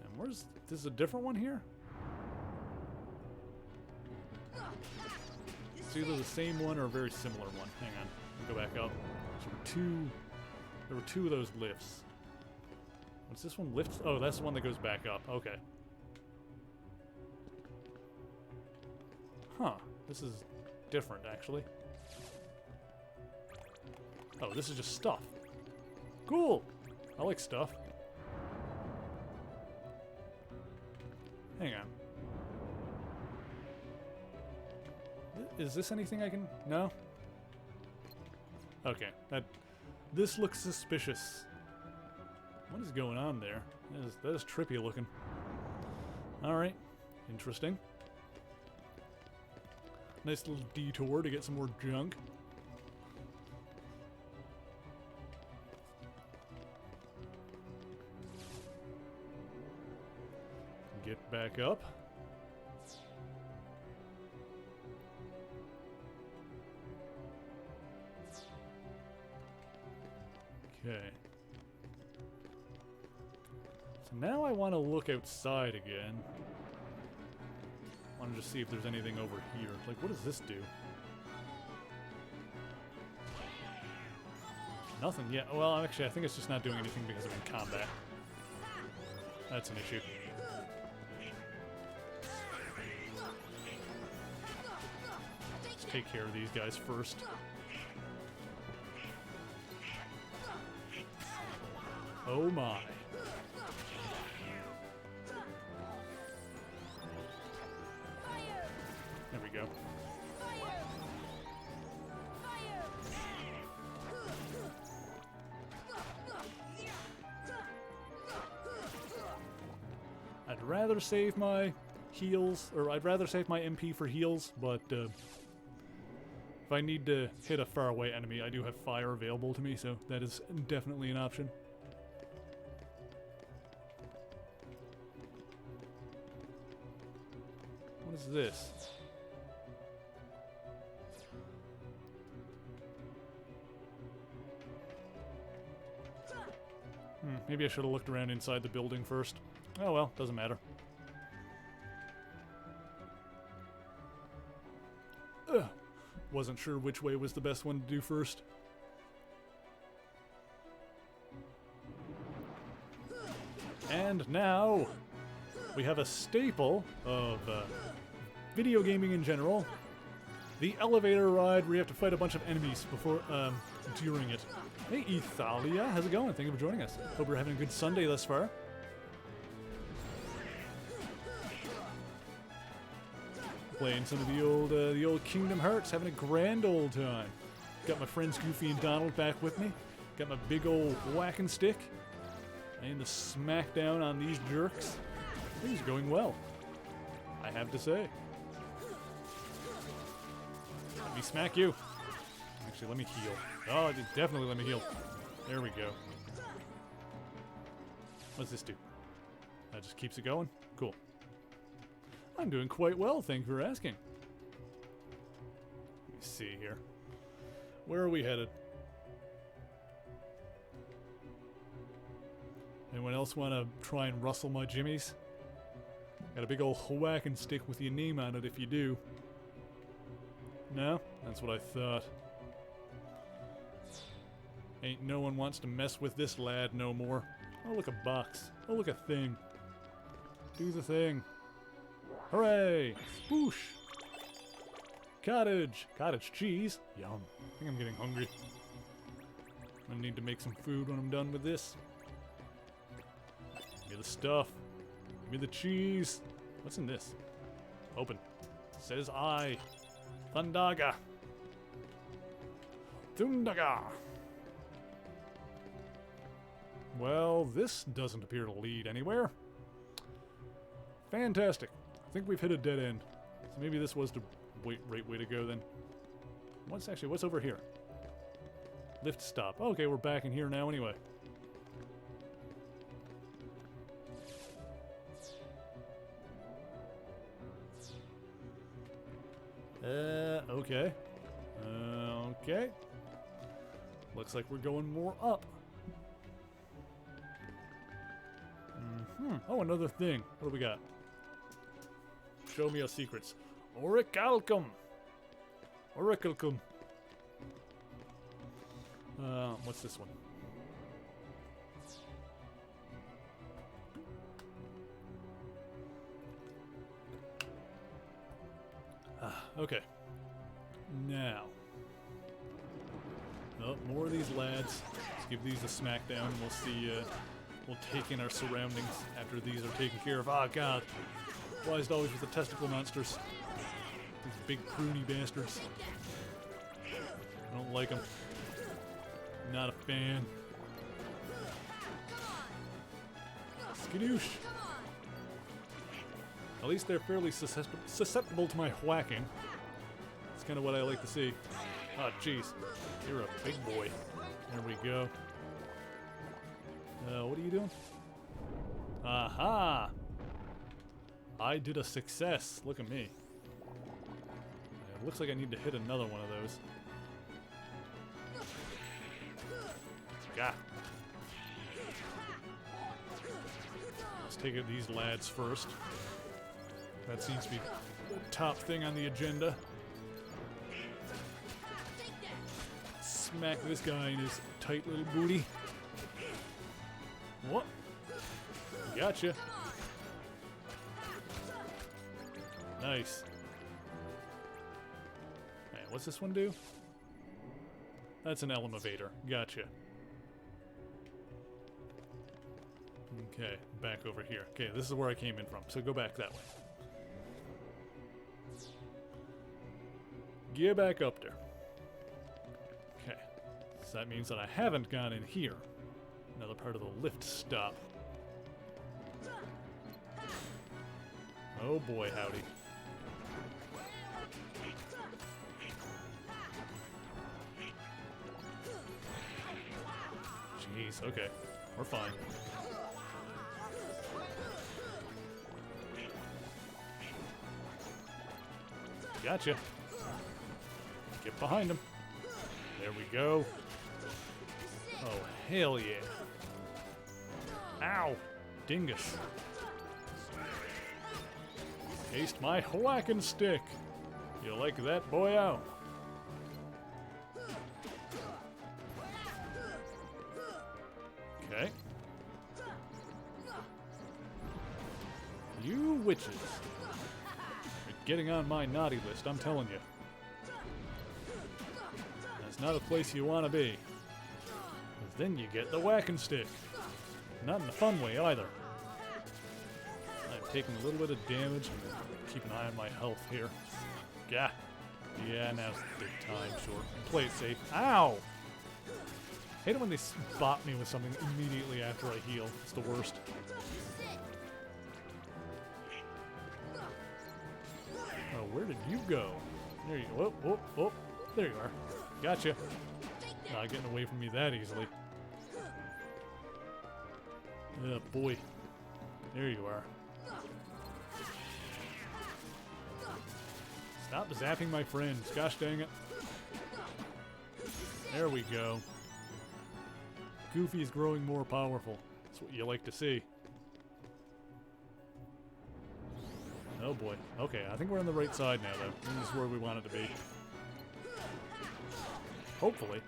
And where's... This is a different one here? It's either the same one or a very similar one. Hang on. Go back up. There were two of those lifts. What's this one? Lifts? Oh, that's the one that goes back up. Okay. Huh. This is different, actually. Oh, this is just stuff. Cool! I like stuff. Hang on. Is this anything I can... No? Okay. This looks suspicious. What is going on there? That is trippy looking. Alright. Interesting. Nice little detour to get some more junk. Get back up. Okay. So now I want to look outside again. I want to just see if there's anything over here. Like, what does this do? Nothing yet. Well, actually, I think it's just not doing anything because I'm in combat. That's an issue. Let's take care of these guys first. Oh my. There we go. I'd rather save my heals, or I'd rather save my MP for heals, but if I need to hit a faraway enemy, I do have fire available to me, so that is definitely an option. What is this? Maybe I should have looked around inside the building first. Oh well, doesn't matter. Wasn't sure which way was the best one to do first. And now we have a staple of video gaming in general. The elevator ride where you have to fight a bunch of enemies before, during it. Hey, Ethalia, how's it going? Thank you for joining us. Hope you're having a good Sunday thus far. Playing some of the old Kingdom Hearts, having a grand old time. Got my friends Goofy and Donald back with me. Got my big old whacking stick. And the smack down on these jerks. Things are going well, I have to say. me smack you. Actually, let me heal. Oh, definitely let me heal. There we go. What's this do? That just keeps it going? Cool. I'm doing quite well, thank you for asking. Let me see here. Where are we headed? Anyone else want to try and rustle my jimmies? Got a big old whacking stick with your name on it if you do. No? That's what I thought. Ain't no one wants to mess with this lad no more. Oh, look, a box. Oh, look, a thing. Do the thing. Hooray! Spoosh! Cottage! Cottage cheese? Yum. I think I'm getting hungry. I need to make some food when I'm done with this. Give me the stuff. Give me the cheese. What's in this? Open. Says I. Thundaga. Thundaga. Well, this doesn't appear to lead anywhere. Fantastic. I think we've hit a dead end. So maybe this was the right way to go then. What's over here? Lift stop. Okay, we're back in here now anyway. Okay. Okay. Looks like we're going more up. Oh, another thing. What do we got? Show me your secrets. Orichalcum. Orichalcum. What's this one? Okay. Now. Oh, more of these lads. Let's give these a smackdown and we'll see, we'll take in our surroundings after these are taken care of. Oh, God. Why is it always with the testicle monsters? These big pruny bastards. I don't like them. Not a fan. Skadoosh. At least they're fairly susceptible to my whacking. That's kind of what I like to see. Oh, jeez. You're a big boy. There we go. What are you doing? Aha! I did a success. Look at me. It looks like I need to hit another one of those. Gah. Let's take out these lads first. That seems to be the top thing on the agenda. Smack this guy in his tight little booty. What? Gotcha. Nice. Hey, what's this one do? That's an elevator. Gotcha. Okay, back over here. Okay, this is where I came in from, so go back that way. Get back up there. Okay, so that means that I haven't gone in here. Another part of the lift stop. Oh boy, howdy. Jeez, okay. We're fine. Gotcha. Get behind him. There we go. Oh, hell yeah. Ow! Dingus. Taste my whacking stick. You like that, boyo? Okay. You witches. You're getting on my naughty list, I'm telling you. That's not a place you want to be. 'Cause then you get the whacking stick. Not in a fun way either. I'm taking a little bit of damage. Keep an eye on my health here. Yeah. Yeah, now's the time, sure. Play it safe. Ow! Hate it when they spot me with something immediately after I heal. It's the worst. Oh, where did you go? There you go. Whoop, whoop, whoop. There you are. Gotcha. Not getting away from me that easily. Oh boy. There you are. Stop zapping my friends. Gosh dang it. There we go. Goofy's growing more powerful. That's what you like to see. Oh boy. Okay, I think we're on the right side now, though. This is where we want it to be. Hopefully.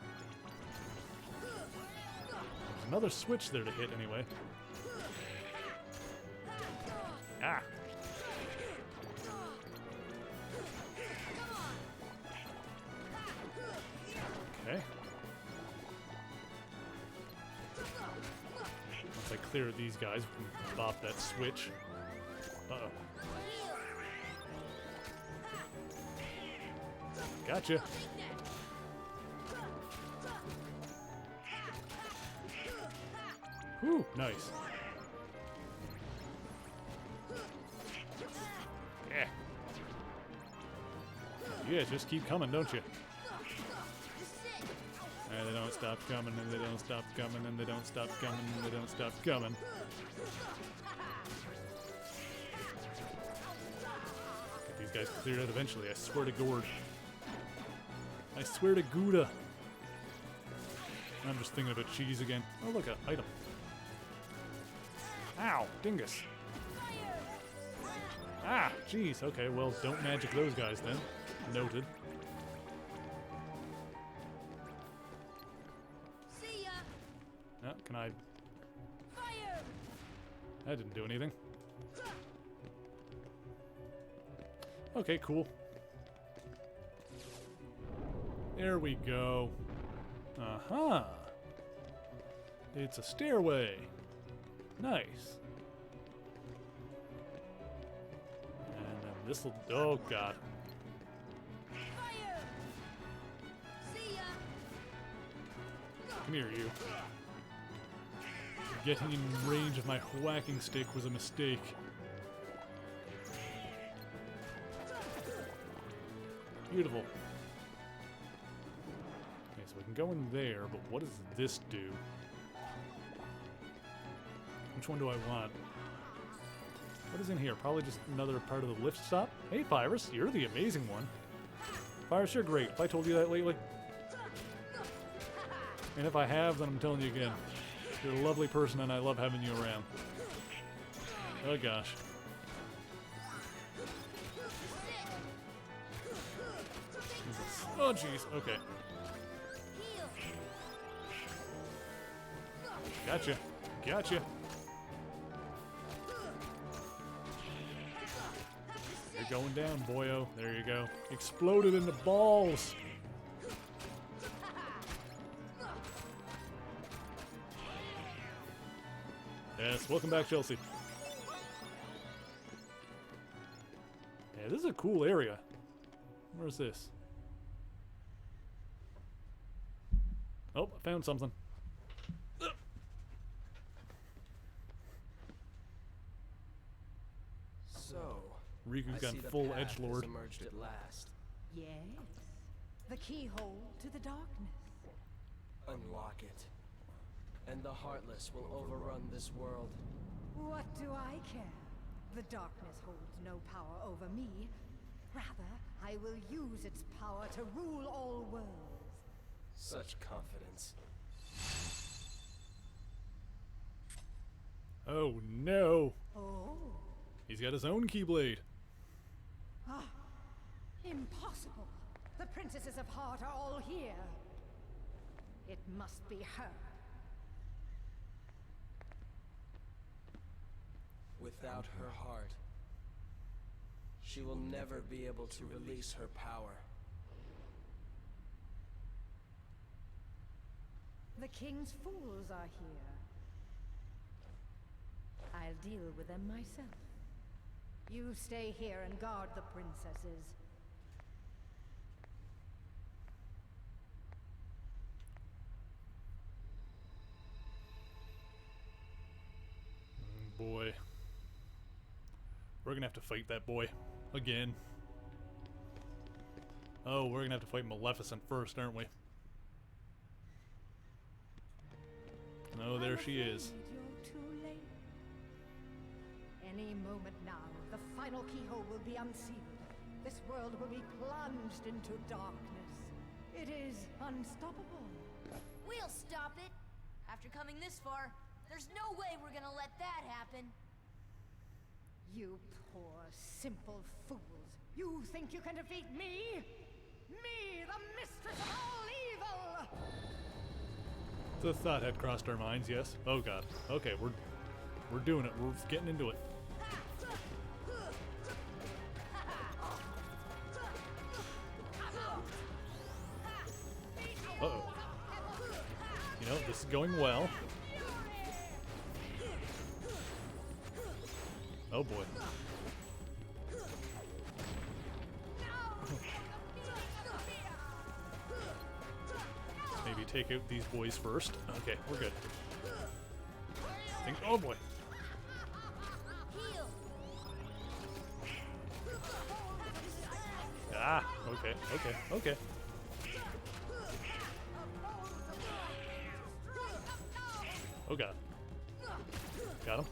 There's another switch there to hit anyway. Ah! Okay. Once I clear these guys, we can bop that switch. Uh-oh. Gotcha. Whew, nice. Yeah. Yeah, just keep coming, don't you? And they don't stop coming, and they don't stop coming, and they don't stop coming, and they don't stop coming. Get these guys cleared out eventually, I swear to Gord. I swear to Gouda. I'm just thinking about cheese again. Oh, look, an item. Ow, dingus. Ah, jeez. Okay, well, don't magic those guys then. Noted. See ya. Oh, can I? Fire. That didn't do anything. Okay, cool. There we go. Uh-huh. It's a stairway. Nice. And then this will... Oh, God. Fire. See ya. Come here, you. Getting in range of my whacking stick was a mistake. Beautiful. Okay, so we can go in there, but what does this do? Which one do I want? What is in here? Probably just another part of the lift stop? Hey, Pyrus, you're the amazing one. Pyrus, you're great. Have I told you that lately? And if I have, then I'm telling you again. You're a lovely person, and I love having you around. Oh, gosh. Jesus. Oh, jeez. Okay. Gotcha. Gotcha. You're going down, boyo. There you go. Exploded into balls. Yes, welcome back, Chelsea. Yeah, this is a cool area. Where's this? Oh, I found something. So, Riku's I got see the full path edgelord. has emerged at last. Yes. The keyhole to the darkness. Unlock it, and the Heartless will overrun this world. What do I care? The darkness holds no power over me. Rather, I will use its power to rule all worlds. Such confidence. Oh no! Oh. He's got his own Keyblade. Ah. Impossible. The princesses of Heart are all here. It must be her. Without her heart, she will never be able to release her power. The king's fools are here. I'll deal with them myself. You stay here and guard the princesses. Boy. We're gonna have to fight that boy. Again. Oh, we're gonna have to fight Maleficent first, aren't we? Oh, there she is. You're too late. Any moment now, the final keyhole will be unsealed. This world will be plunged into darkness. It is unstoppable. We'll stop it. After coming this far, there's no way we're gonna let that happen. You poor, simple fools. You think you can defeat me? Me, the mistress of all evil! The thought had crossed our minds, yes. Oh god. Okay, we're doing it. We're getting into it. Uh-oh. You know, this is going well. Oh boy. Maybe take out these boys first. Okay, we're good. Oh boy. Ah, okay, okay, okay. Oh god. Got him.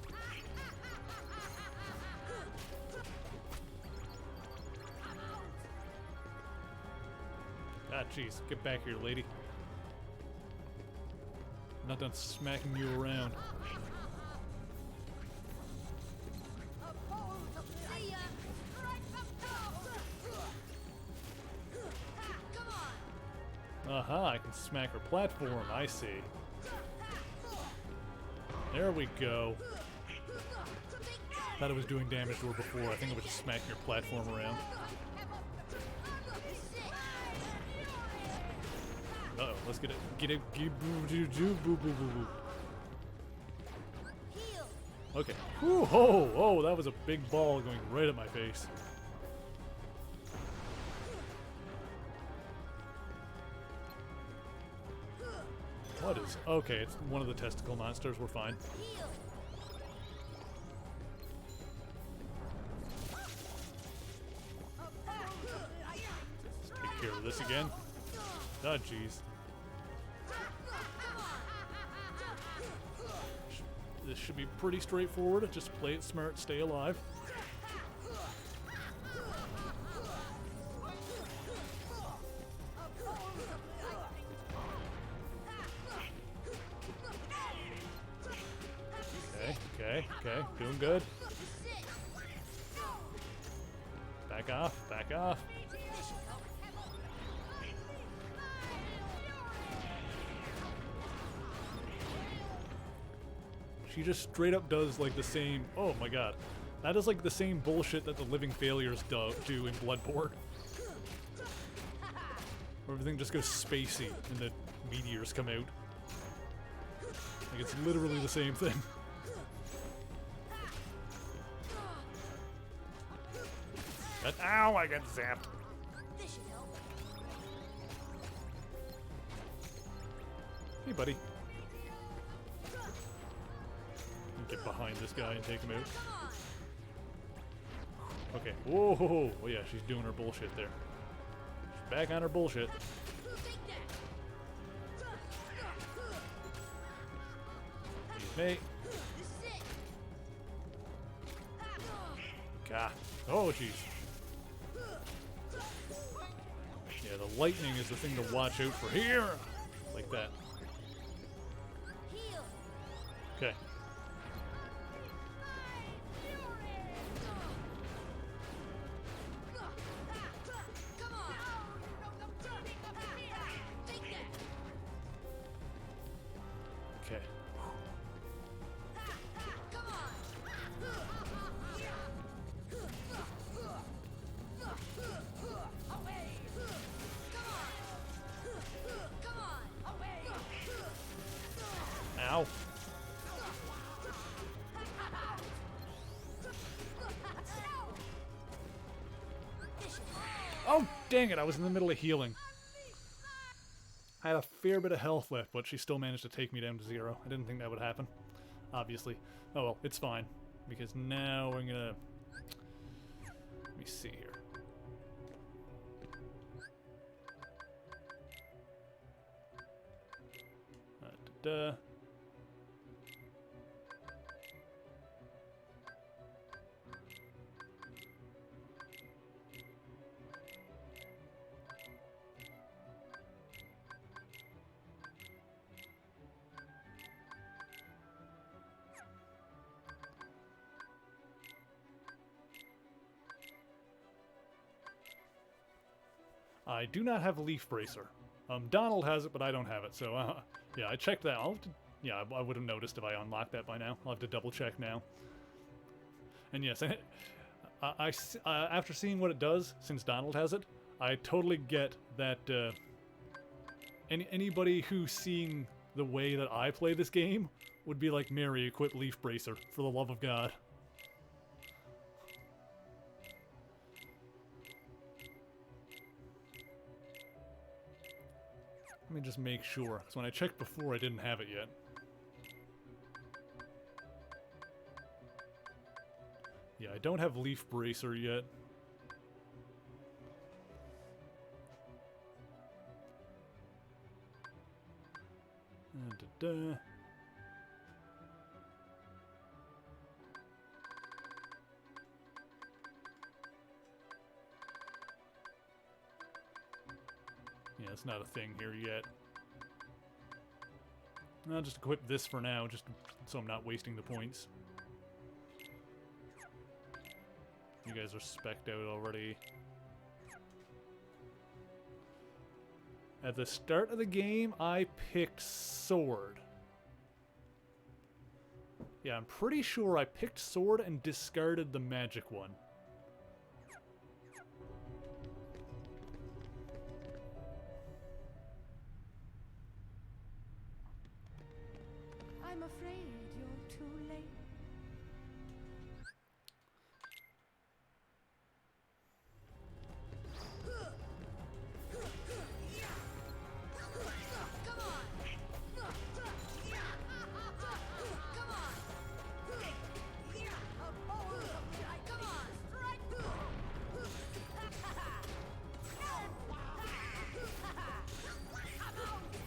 Ah, jeez. Get back here, lady. I'm not done smacking you around. Aha, I can smack her platform, I see. There we go. Thought I was doing damage to her before. I think I was just smacking her platform around. Uh-oh, let's get it. Get it. Okay. Whew, oh, that was a big ball going right at my face. What is... Okay, it's one of the testicle monsters. We're fine. Let's take care of this again. Oh, jeez. This should be pretty straightforward. Just play it smart, stay alive. Okay, doing good. Back off, back off. She just straight up does like the same, oh my god. That is like the same bullshit that the living failures do in Bloodborne. Where everything just goes spacey and the meteors come out. Like it's literally the same thing. Ow, I got zapped. Hey, buddy. Get behind this guy and take him out. Okay. Whoa. Oh, yeah, she's doing her bullshit there. She's back on her bullshit. Hey. God. Oh, jeez. Yeah, the lightning is the thing to watch out for here. Like that. Okay. Okay. Ow. Oh, dang it, I was in the middle of healing. I had a fair bit of health left, but she still managed to take me down to 0. I didn't think that would happen, obviously. Oh well, it's fine, because now we're gonna... Let me see here. da. I do not have a leaf bracer. Donald has it, but I don't have it. So, yeah, I checked that. Yeah, I would have noticed if I unlocked that by now. I'll have to double check now. And yes, after seeing what it does, since Donald has it, I totally get that anybody who's seeing the way that I play this game would be like, Mary, equip leaf bracer, for the love of God. Let me just make sure, because when I checked before, I didn't have it yet. Yeah, I don't have leaf bracer yet. Da-da. Yeah, it's not a thing here yet. I'll just equip this for now, just so I'm not wasting the points. You guys are spec'd out already. At the start of the game, I picked sword. Yeah, I'm pretty sure I picked sword and discarded the magic one. I'm afraid you're too late.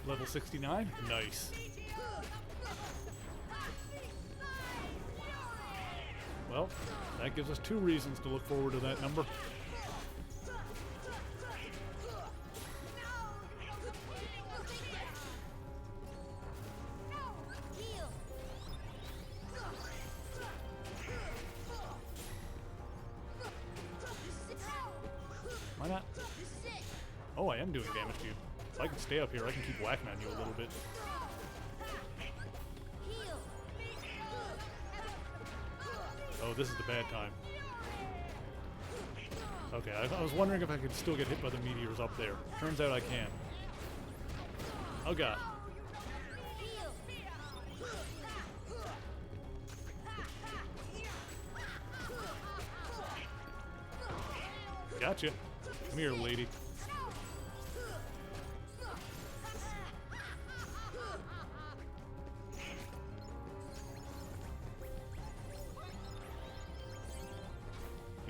Level 69? Nice. Well, that gives us 2 reasons to look forward to that number. Why not? Oh, I am doing damage to you. If I can stay up here, I can keep whacking on you a little bit. Oh, this is the bad time. Okay, I was wondering if I could still get hit by the meteors up there. Turns out I can. Oh god. Gotcha. Come here, lady.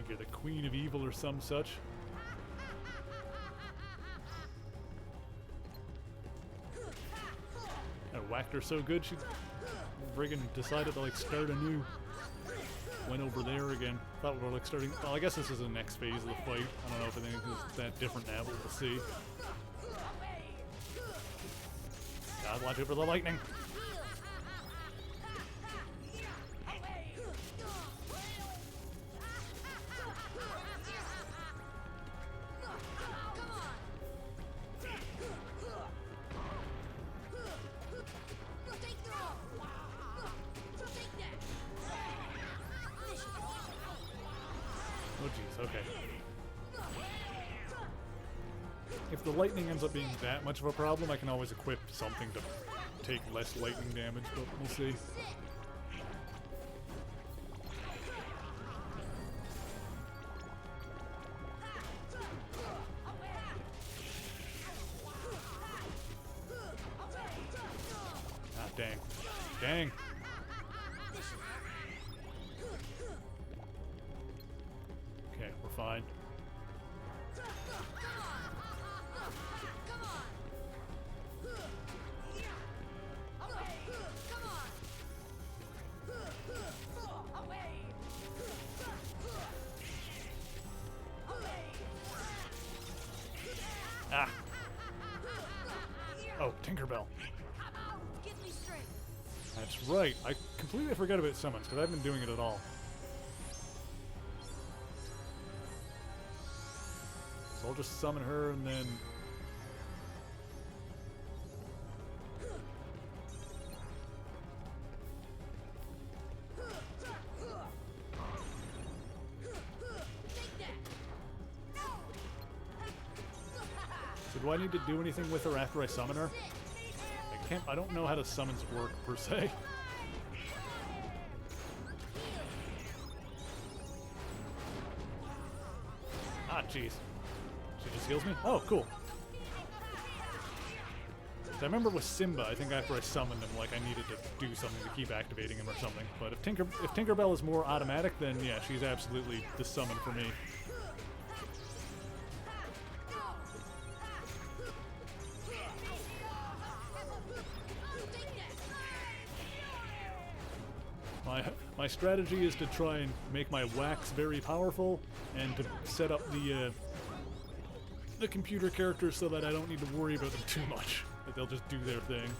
You're the queen of evil or some such. I whacked her so good she friggin' decided to like start anew. Went over there again. Thought we were like starting. Well, I guess this is the next phase of the fight. I don't know if anything is that different now, but we'll see. God, watch out for the lightning. Oh jeez, okay. If the lightning ends up being that much of a problem, I can always equip something to take less lightning damage, but we'll see. Ah, dang. Dang! Okay, we're fine. now. Give me strength. That's right. I completely forgot about summons, because I've been doing it at all. So I'll just summon her, and then... So do I need to do anything with her after I summon her? I don't know how the summons work, per se. Ah, jeez. She just heals me? Oh, cool. I remember with Simba, I think after I summoned him, like, I needed to do something to keep activating him or something. But if Tinkerbell is more automatic, then yeah, she's absolutely the summon for me. My strategy is to try and make my wax very powerful, and to set up the computer characters so that I don't need to worry about them too much. That they'll just do their thing.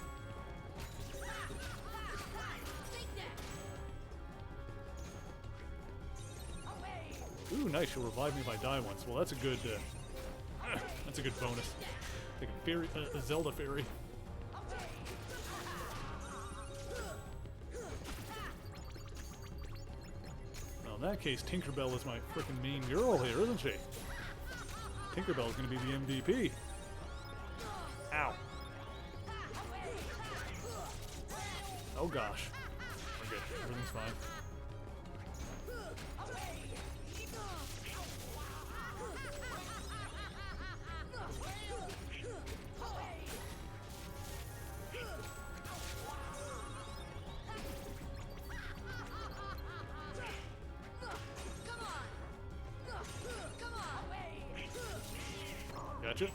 Ooh, nice! She'll revive me if I die once. Well, that's a good bonus. Like a fairy, a Zelda fairy. In that case, Tinkerbell is my freaking main girl here, isn't she? Tinkerbell is going to be the MVP. Ow. Oh gosh. We're good. Everything's fine. Gotcha.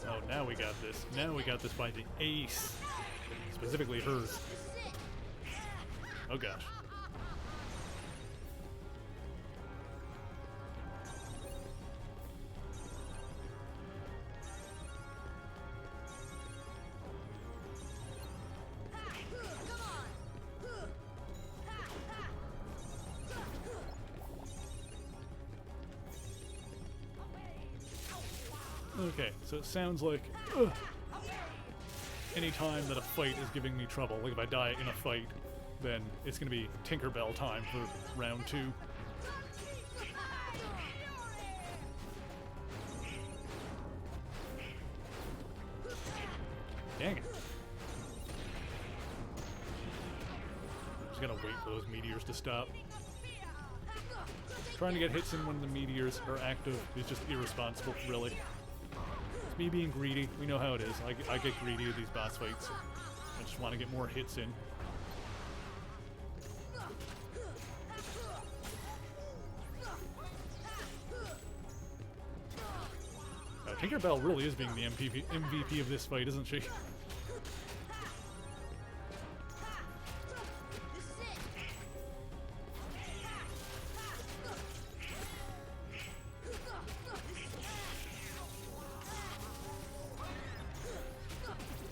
Oh, now we got this. Now we got this by the ace. Specifically hers. Oh gosh. Okay, so it sounds like any time that a fight is giving me trouble, like if I die in a fight, then it's going to be Tinkerbell time for round 2. Dang it. Just gotta wait for those meteors to stop. Trying to get hits in when the meteors are active is just irresponsible, really. It's me being greedy. We know how it is. I get greedy with these boss fights. I just want to get more hits in. Tinkerbell really is being the MVP of this fight, isn't she?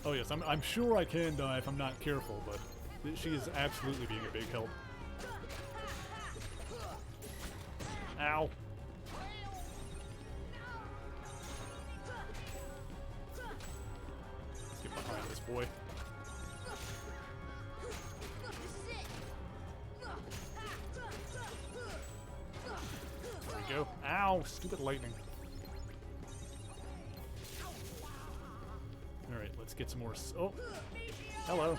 Oh yes, I'm sure I can die if I'm not careful, but she is absolutely being a big help. Ow. Let's get behind this boy. There we go. Ow! Stupid lightning. Alright, let's get some more. Oh! Hello.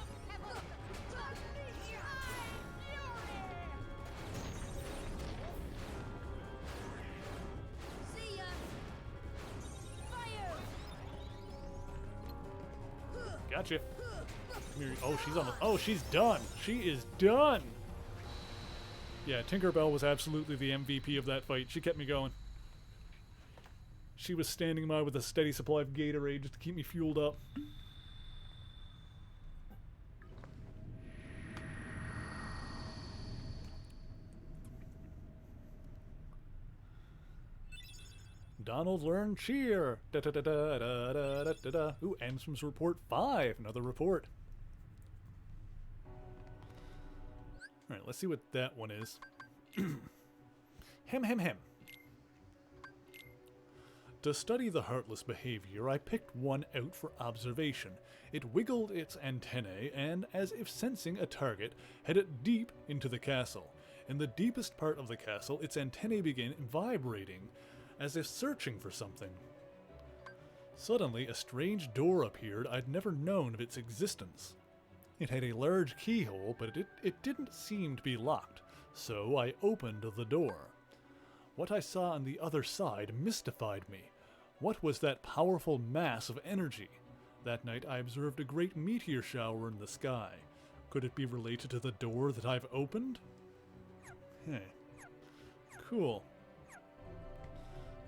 See ya. Fire. Gotcha. Come here. Oh, she's almost. Oh, she's done. She is done. Yeah, Tinkerbell was absolutely the MVP of that fight. She kept me going. She was standing by with a steady supply of Gatorade just to keep me fueled up. Donald learned cheer. Da da da da da da da da da. Ooh, Ansom's report 5. Another report. Alright, let's see what that one is. Hem hem hem. To study the heartless behavior, I picked one out for observation. It wiggled its antennae and, as if sensing a target, headed deep into the castle. In the deepest part of the castle, its antennae began vibrating, as if searching for something. Suddenly, a strange door appeared. I'd never known of its existence. It had a large keyhole, but it didn't seem to be locked, so I opened the door. What I saw on the other side mystified me. What was that powerful mass of energy? That night I observed a great meteor shower in the sky. Could it be related to the door that I've opened? Hey. Cool.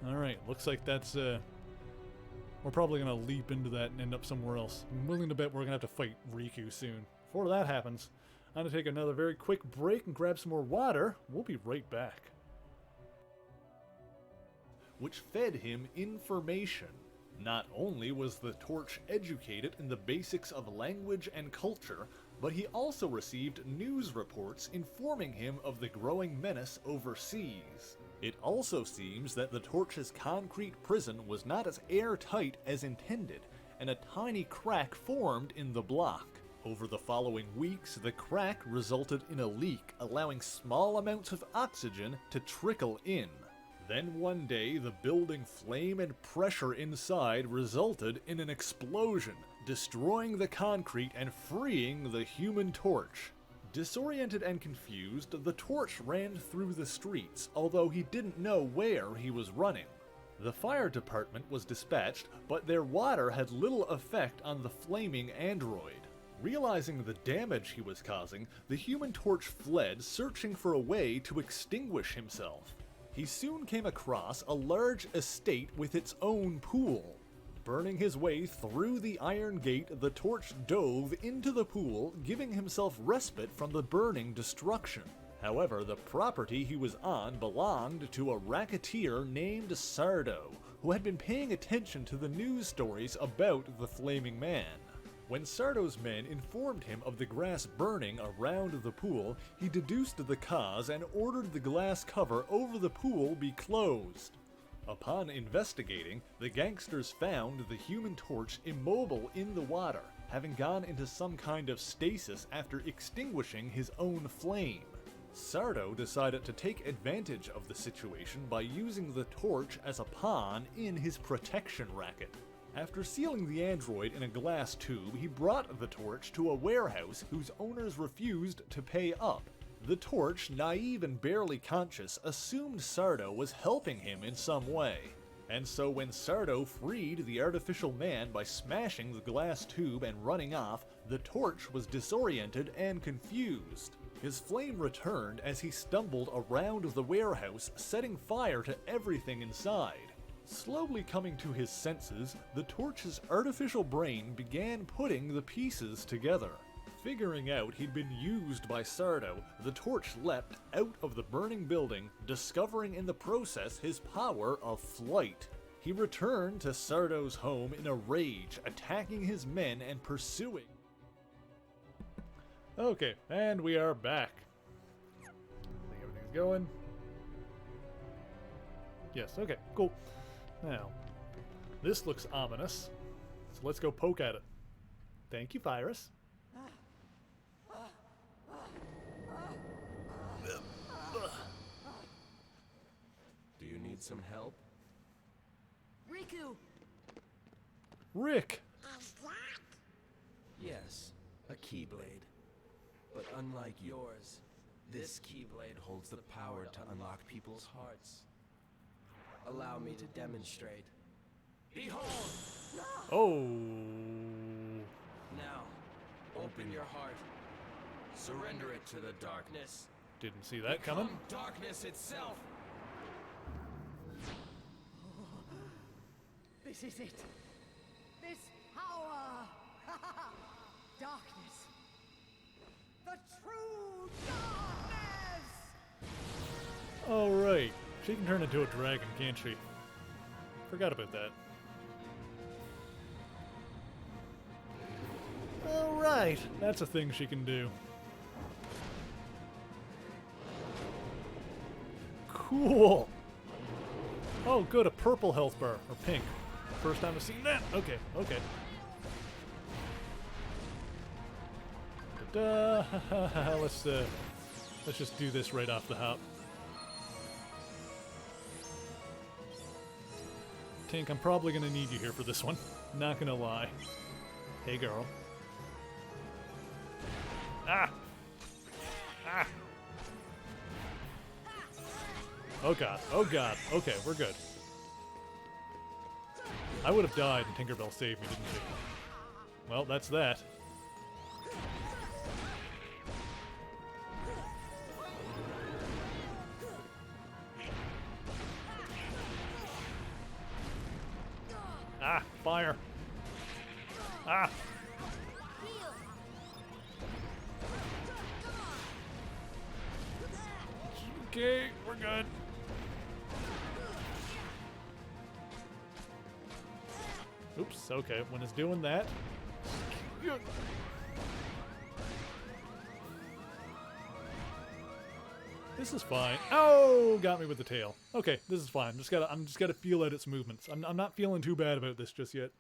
Alright, looks like that's, we're probably gonna leap into that and end up somewhere else. I'm willing to bet we're gonna have to fight Riku soon. Before that happens, I'm gonna take another very quick break and grab some more water. We'll be right back. Which fed him information. Not only was the Torch educated in the basics of language and culture, but he also received news reports informing him of the growing menace overseas. It also seems that the Torch's concrete prison was not as airtight as intended, and a tiny crack formed in the block. Over the following weeks, the crack resulted in a leak, allowing small amounts of oxygen to trickle in. Then one day, the building flame and pressure inside resulted in an explosion, destroying the concrete and freeing the Human Torch. Disoriented and confused, the Torch ran through the streets, although he didn't know where he was running. The fire department was dispatched, but their water had little effect on the flaming android. Realizing the damage he was causing, the Human Torch fled, searching for a way to extinguish himself. He soon came across a large estate with its own pool. Burning his way through the iron gate, the Torch dove into the pool, giving himself respite from the burning destruction. However, the property he was on belonged to a racketeer named Sardo, who had been paying attention to the news stories about the Flaming Man. When Sardo's men informed him of the grass burning around the pool, he deduced the cause and ordered the glass cover over the pool be closed. Upon investigating, the gangsters found the Human Torch immobile in the water, having gone into some kind of stasis after extinguishing his own flame. Sardo decided to take advantage of the situation by using the torch as a pawn in his protection racket. After sealing the android in a glass tube, he brought the torch to a warehouse whose owners refused to pay up. The Torch, naive and barely conscious, assumed Sardo was helping him in some way. And so when Sardo freed the artificial man by smashing the glass tube and running off, the Torch was disoriented and confused. His flame returned as he stumbled around the warehouse, setting fire to everything inside. Slowly coming to his senses, the Torch's artificial brain began putting the pieces together. Figuring out he'd been used by Sardo, the Torch leapt out of the burning building, discovering in the process his power of flight. He returned to Sardo's home in a rage, attacking his men and pursuing. Okay, and we are back. I think everything's going. Yes, okay, cool. Now, this looks ominous, so let's go poke at it. Thank you, Virus. Do you need some help? Riku! Rick! Yes, a Keyblade. But unlike yours, this Keyblade holds the power to unlock people's hearts. Allow me to demonstrate. Behold! Oh! Now, open your heart. Surrender it to the darkness. Didn't see that coming. Become darkness itself. This is it. This power. Darkness. The true darkness! Alright. She can turn into a dragon, can't she? Forgot about that. Alright, that's a thing she can do. Cool! Oh, good, a purple health bar. Or pink. First time I've seen that. Okay, okay. Ta-da! Let's just do this right off the hop. Tink, I'm probably gonna need you here for this one. Not gonna lie. Hey, girl. Ah! Ah! Oh god, oh god. Okay, we're good. I would have died and Tinkerbell saved me, didn't she? Well, that's that. Ah, fire. Ah. Okay, we're good. Oops, okay, when it's doing that. This is fine. Oh, got me with the tail. Okay, this is fine. I'm just gotta feel out its movements. I'm not feeling too bad about this just yet.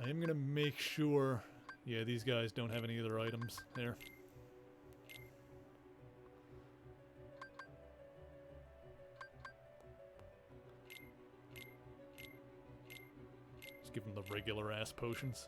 I am gonna make sure. Yeah, these guys don't have any other items there. Just give them the regular ass potions.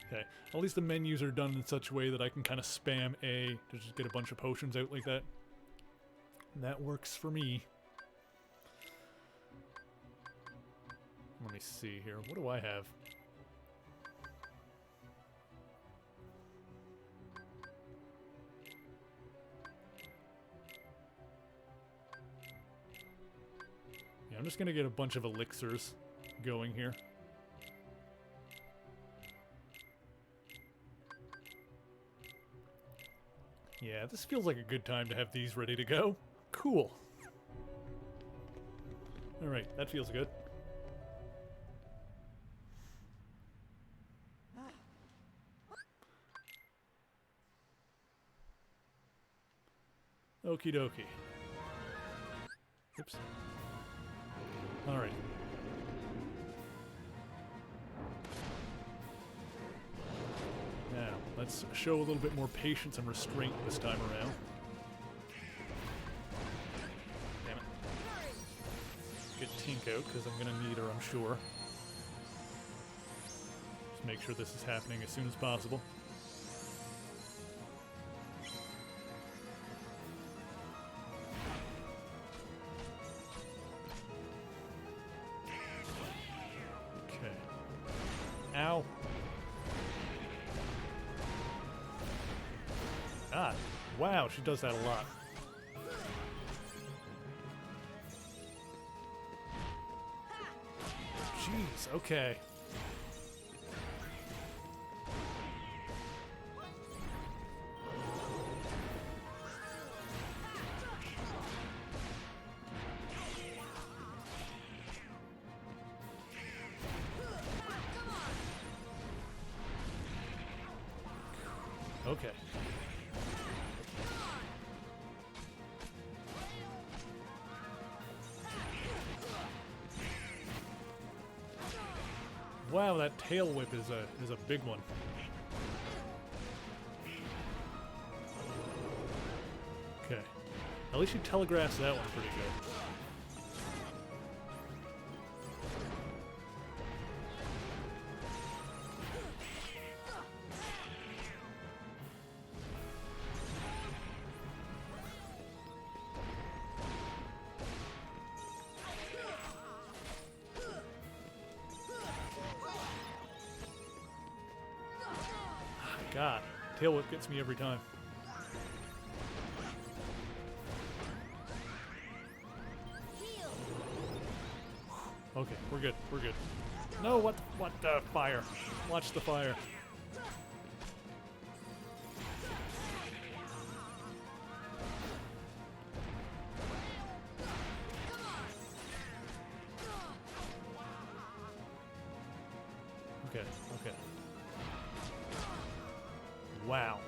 Okay, at least the menus are done in such a way that I can kind of spam A to just get a bunch of potions out like that. That works for me. Let me see here. What do I have? Yeah, I'm just gonna get a bunch of elixirs going here. Yeah, this feels like a good time to have these ready to go. Cool. Alright, that feels good. Okie dokie. Oops. Alright. Now, let's show a little bit more patience and restraint this time around. Damn it. Get Tink out, because I'm going to need her, I'm sure. Just make sure this is happening as soon as possible. Okay. Ow. God. Wow, she does that a lot. Jeez, okay. Okay. Wow, that tail whip is a big one. Okay. At least she telegraphs that one pretty good. God, tail whip gets me every time. Okay, we're good. We're good. No, what the fire? Watch the fire. Okay, okay. Wow.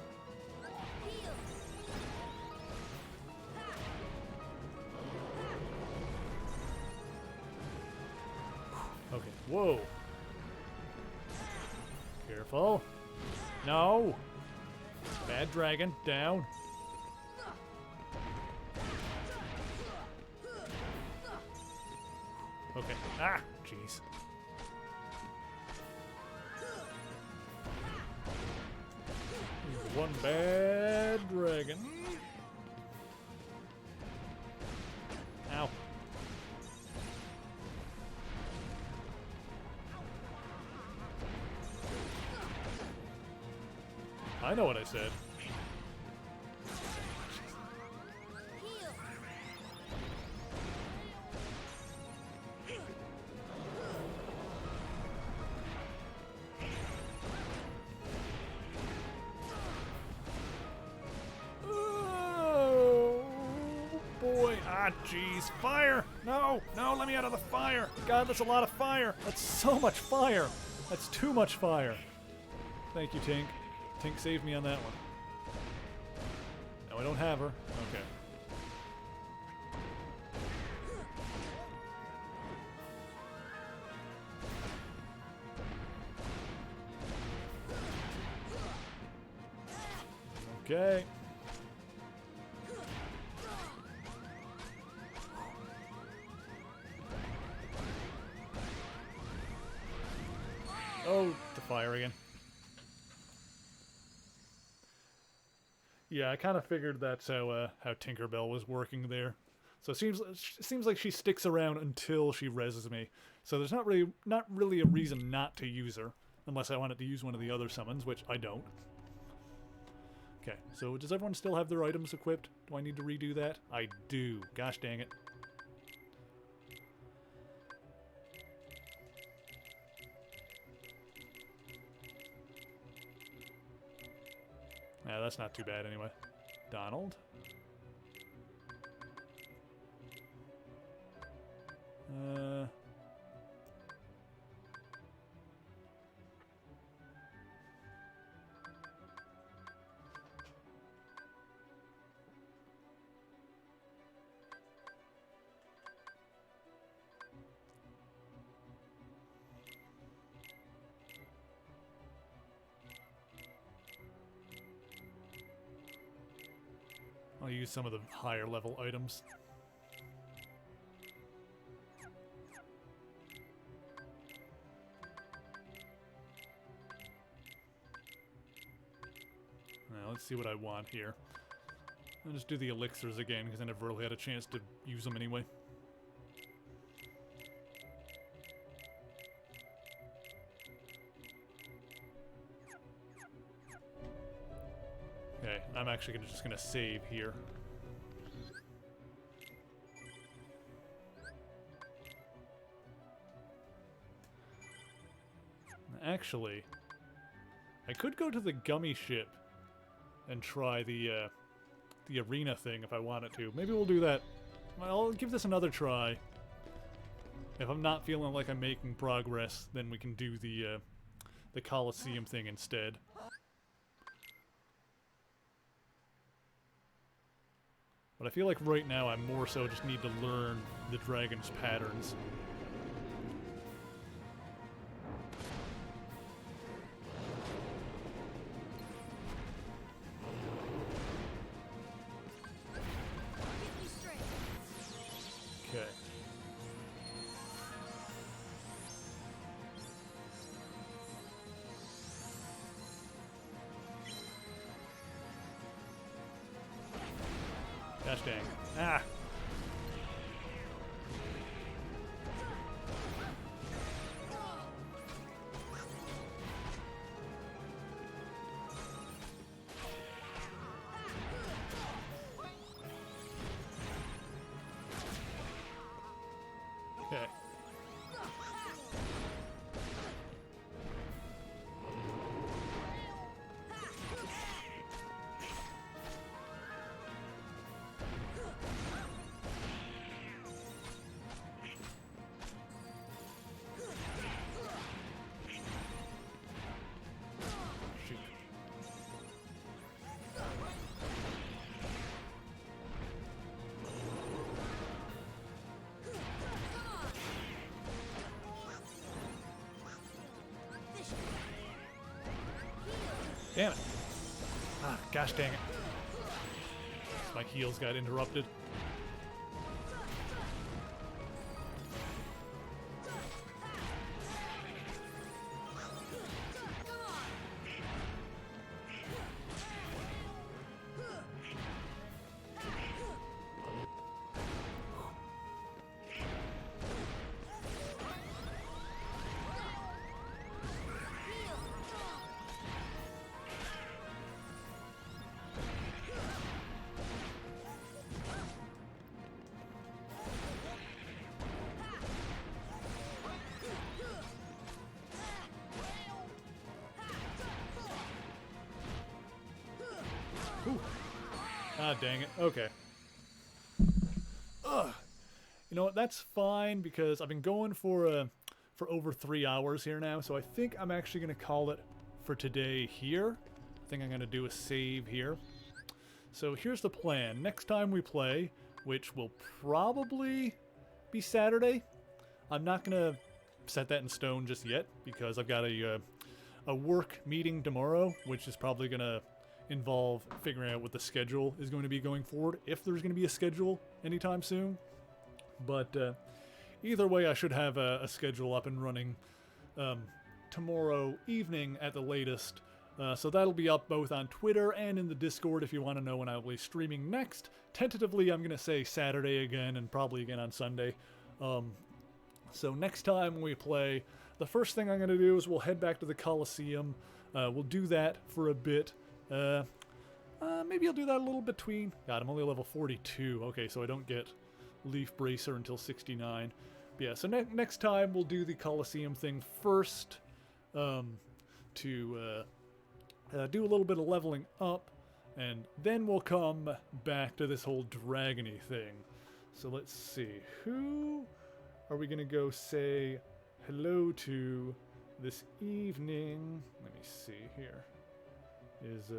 Okay, whoa. Careful. No. Bad dragon, down. Okay, ah, jeez. One bad dragon. Ow. I know what I said. Oh boy. Ah, jeez. Fire! No! No, let me out of the fire! God, that's a lot of fire! That's so much fire! That's too much fire! Thank you, Tink. Tink saved me on that one. No, I don't have her. Okay. Okay. Oh, the fire again. Yeah, I kind of figured that's how Tinkerbell was working there. So it seems like she sticks around until she reses me. So there's not really a reason not to use her, unless I wanted to use one of the other summons, which I don't. Okay, so does everyone still have their items equipped? Do I need to redo that? I do. Gosh dang it. Yeah, that's not too bad anyway. Donald? I'll use some of the higher level items. Now let's see what I want here. I'll just do the elixirs again because I never really had a chance to use them anyway. Okay, I'm actually just gonna save here. Actually, I could go to the gummy ship and try the arena thing if I wanted to. Maybe we'll do that. I'll give this another try. If I'm not feeling like I'm making progress, then we can do the Coliseum thing instead. But I feel like right now I more so just need to learn the dragon's patterns. Okay. Gosh dang. Ah! Okay. Damn it. Ah, gosh dang it. My heals got interrupted. Ah, dang it. Okay. Ugh. You know what? That's fine because I've been going for over 3 hours here now, so I think I'm actually going to call it for today here. I think I'm going to do a save here. So here's the plan. Next time we play, which will probably be Saturday, I'm not going to set that in stone just yet because I've got a work meeting tomorrow, which is probably going to involve figuring out what the schedule is going to be going forward, if there's going to be a schedule anytime soon. But either way, I should have a schedule up and running tomorrow evening at the latest. So that'll be up both on Twitter and in the Discord if you want to know when I'll be streaming next. Tentatively, I'm going to say Saturday again and probably again on Sunday. So next time we play, the first thing I'm going to do is we'll head back to the Coliseum. We'll do that for a bit. Maybe I'll do that a little between. God, I'm only level 42. Okay, so I don't get Leaf Bracer until 69. But yeah, so next time we'll do the Coliseum thing first to do a little bit of leveling up, and then we'll come back to this whole dragony thing. So let's see. Who are we going to go say hello to this evening? Let me see here. Is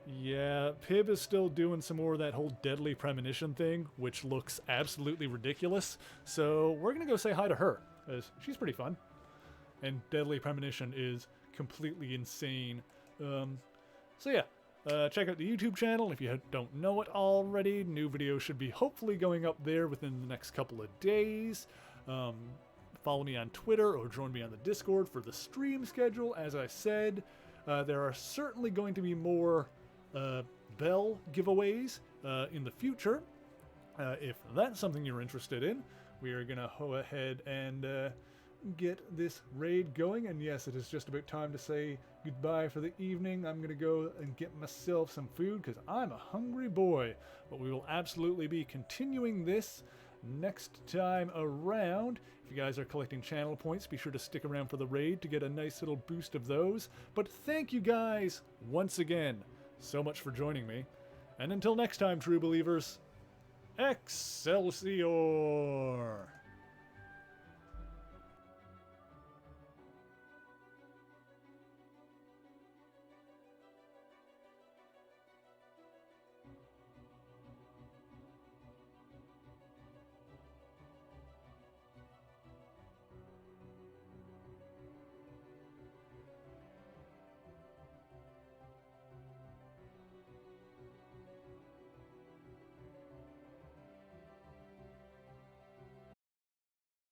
yeah, Pib is still doing some more of that whole deadly premonition thing, which looks absolutely ridiculous. So we're gonna go say hi to her, because she's pretty fun. And deadly premonition is completely insane. So yeah, check out the YouTube channel if you don't know it already. New videos should be hopefully going up there within the next couple of days. Follow me on Twitter or join me on the Discord for the stream schedule. As I said, there are certainly going to be more bell giveaways in the future. If that's something you're interested in, we are going to go ahead and get this raid going. And yes, it is just about time to say goodbye for the evening. I'm going to go and get myself some food because I'm a hungry boy. But we will absolutely be continuing this next time around. If you guys are collecting channel points, be sure to stick around for the raid to get a nice little boost of those. But thank you guys once again so much for joining me. And until next time, true believers, Excelsior!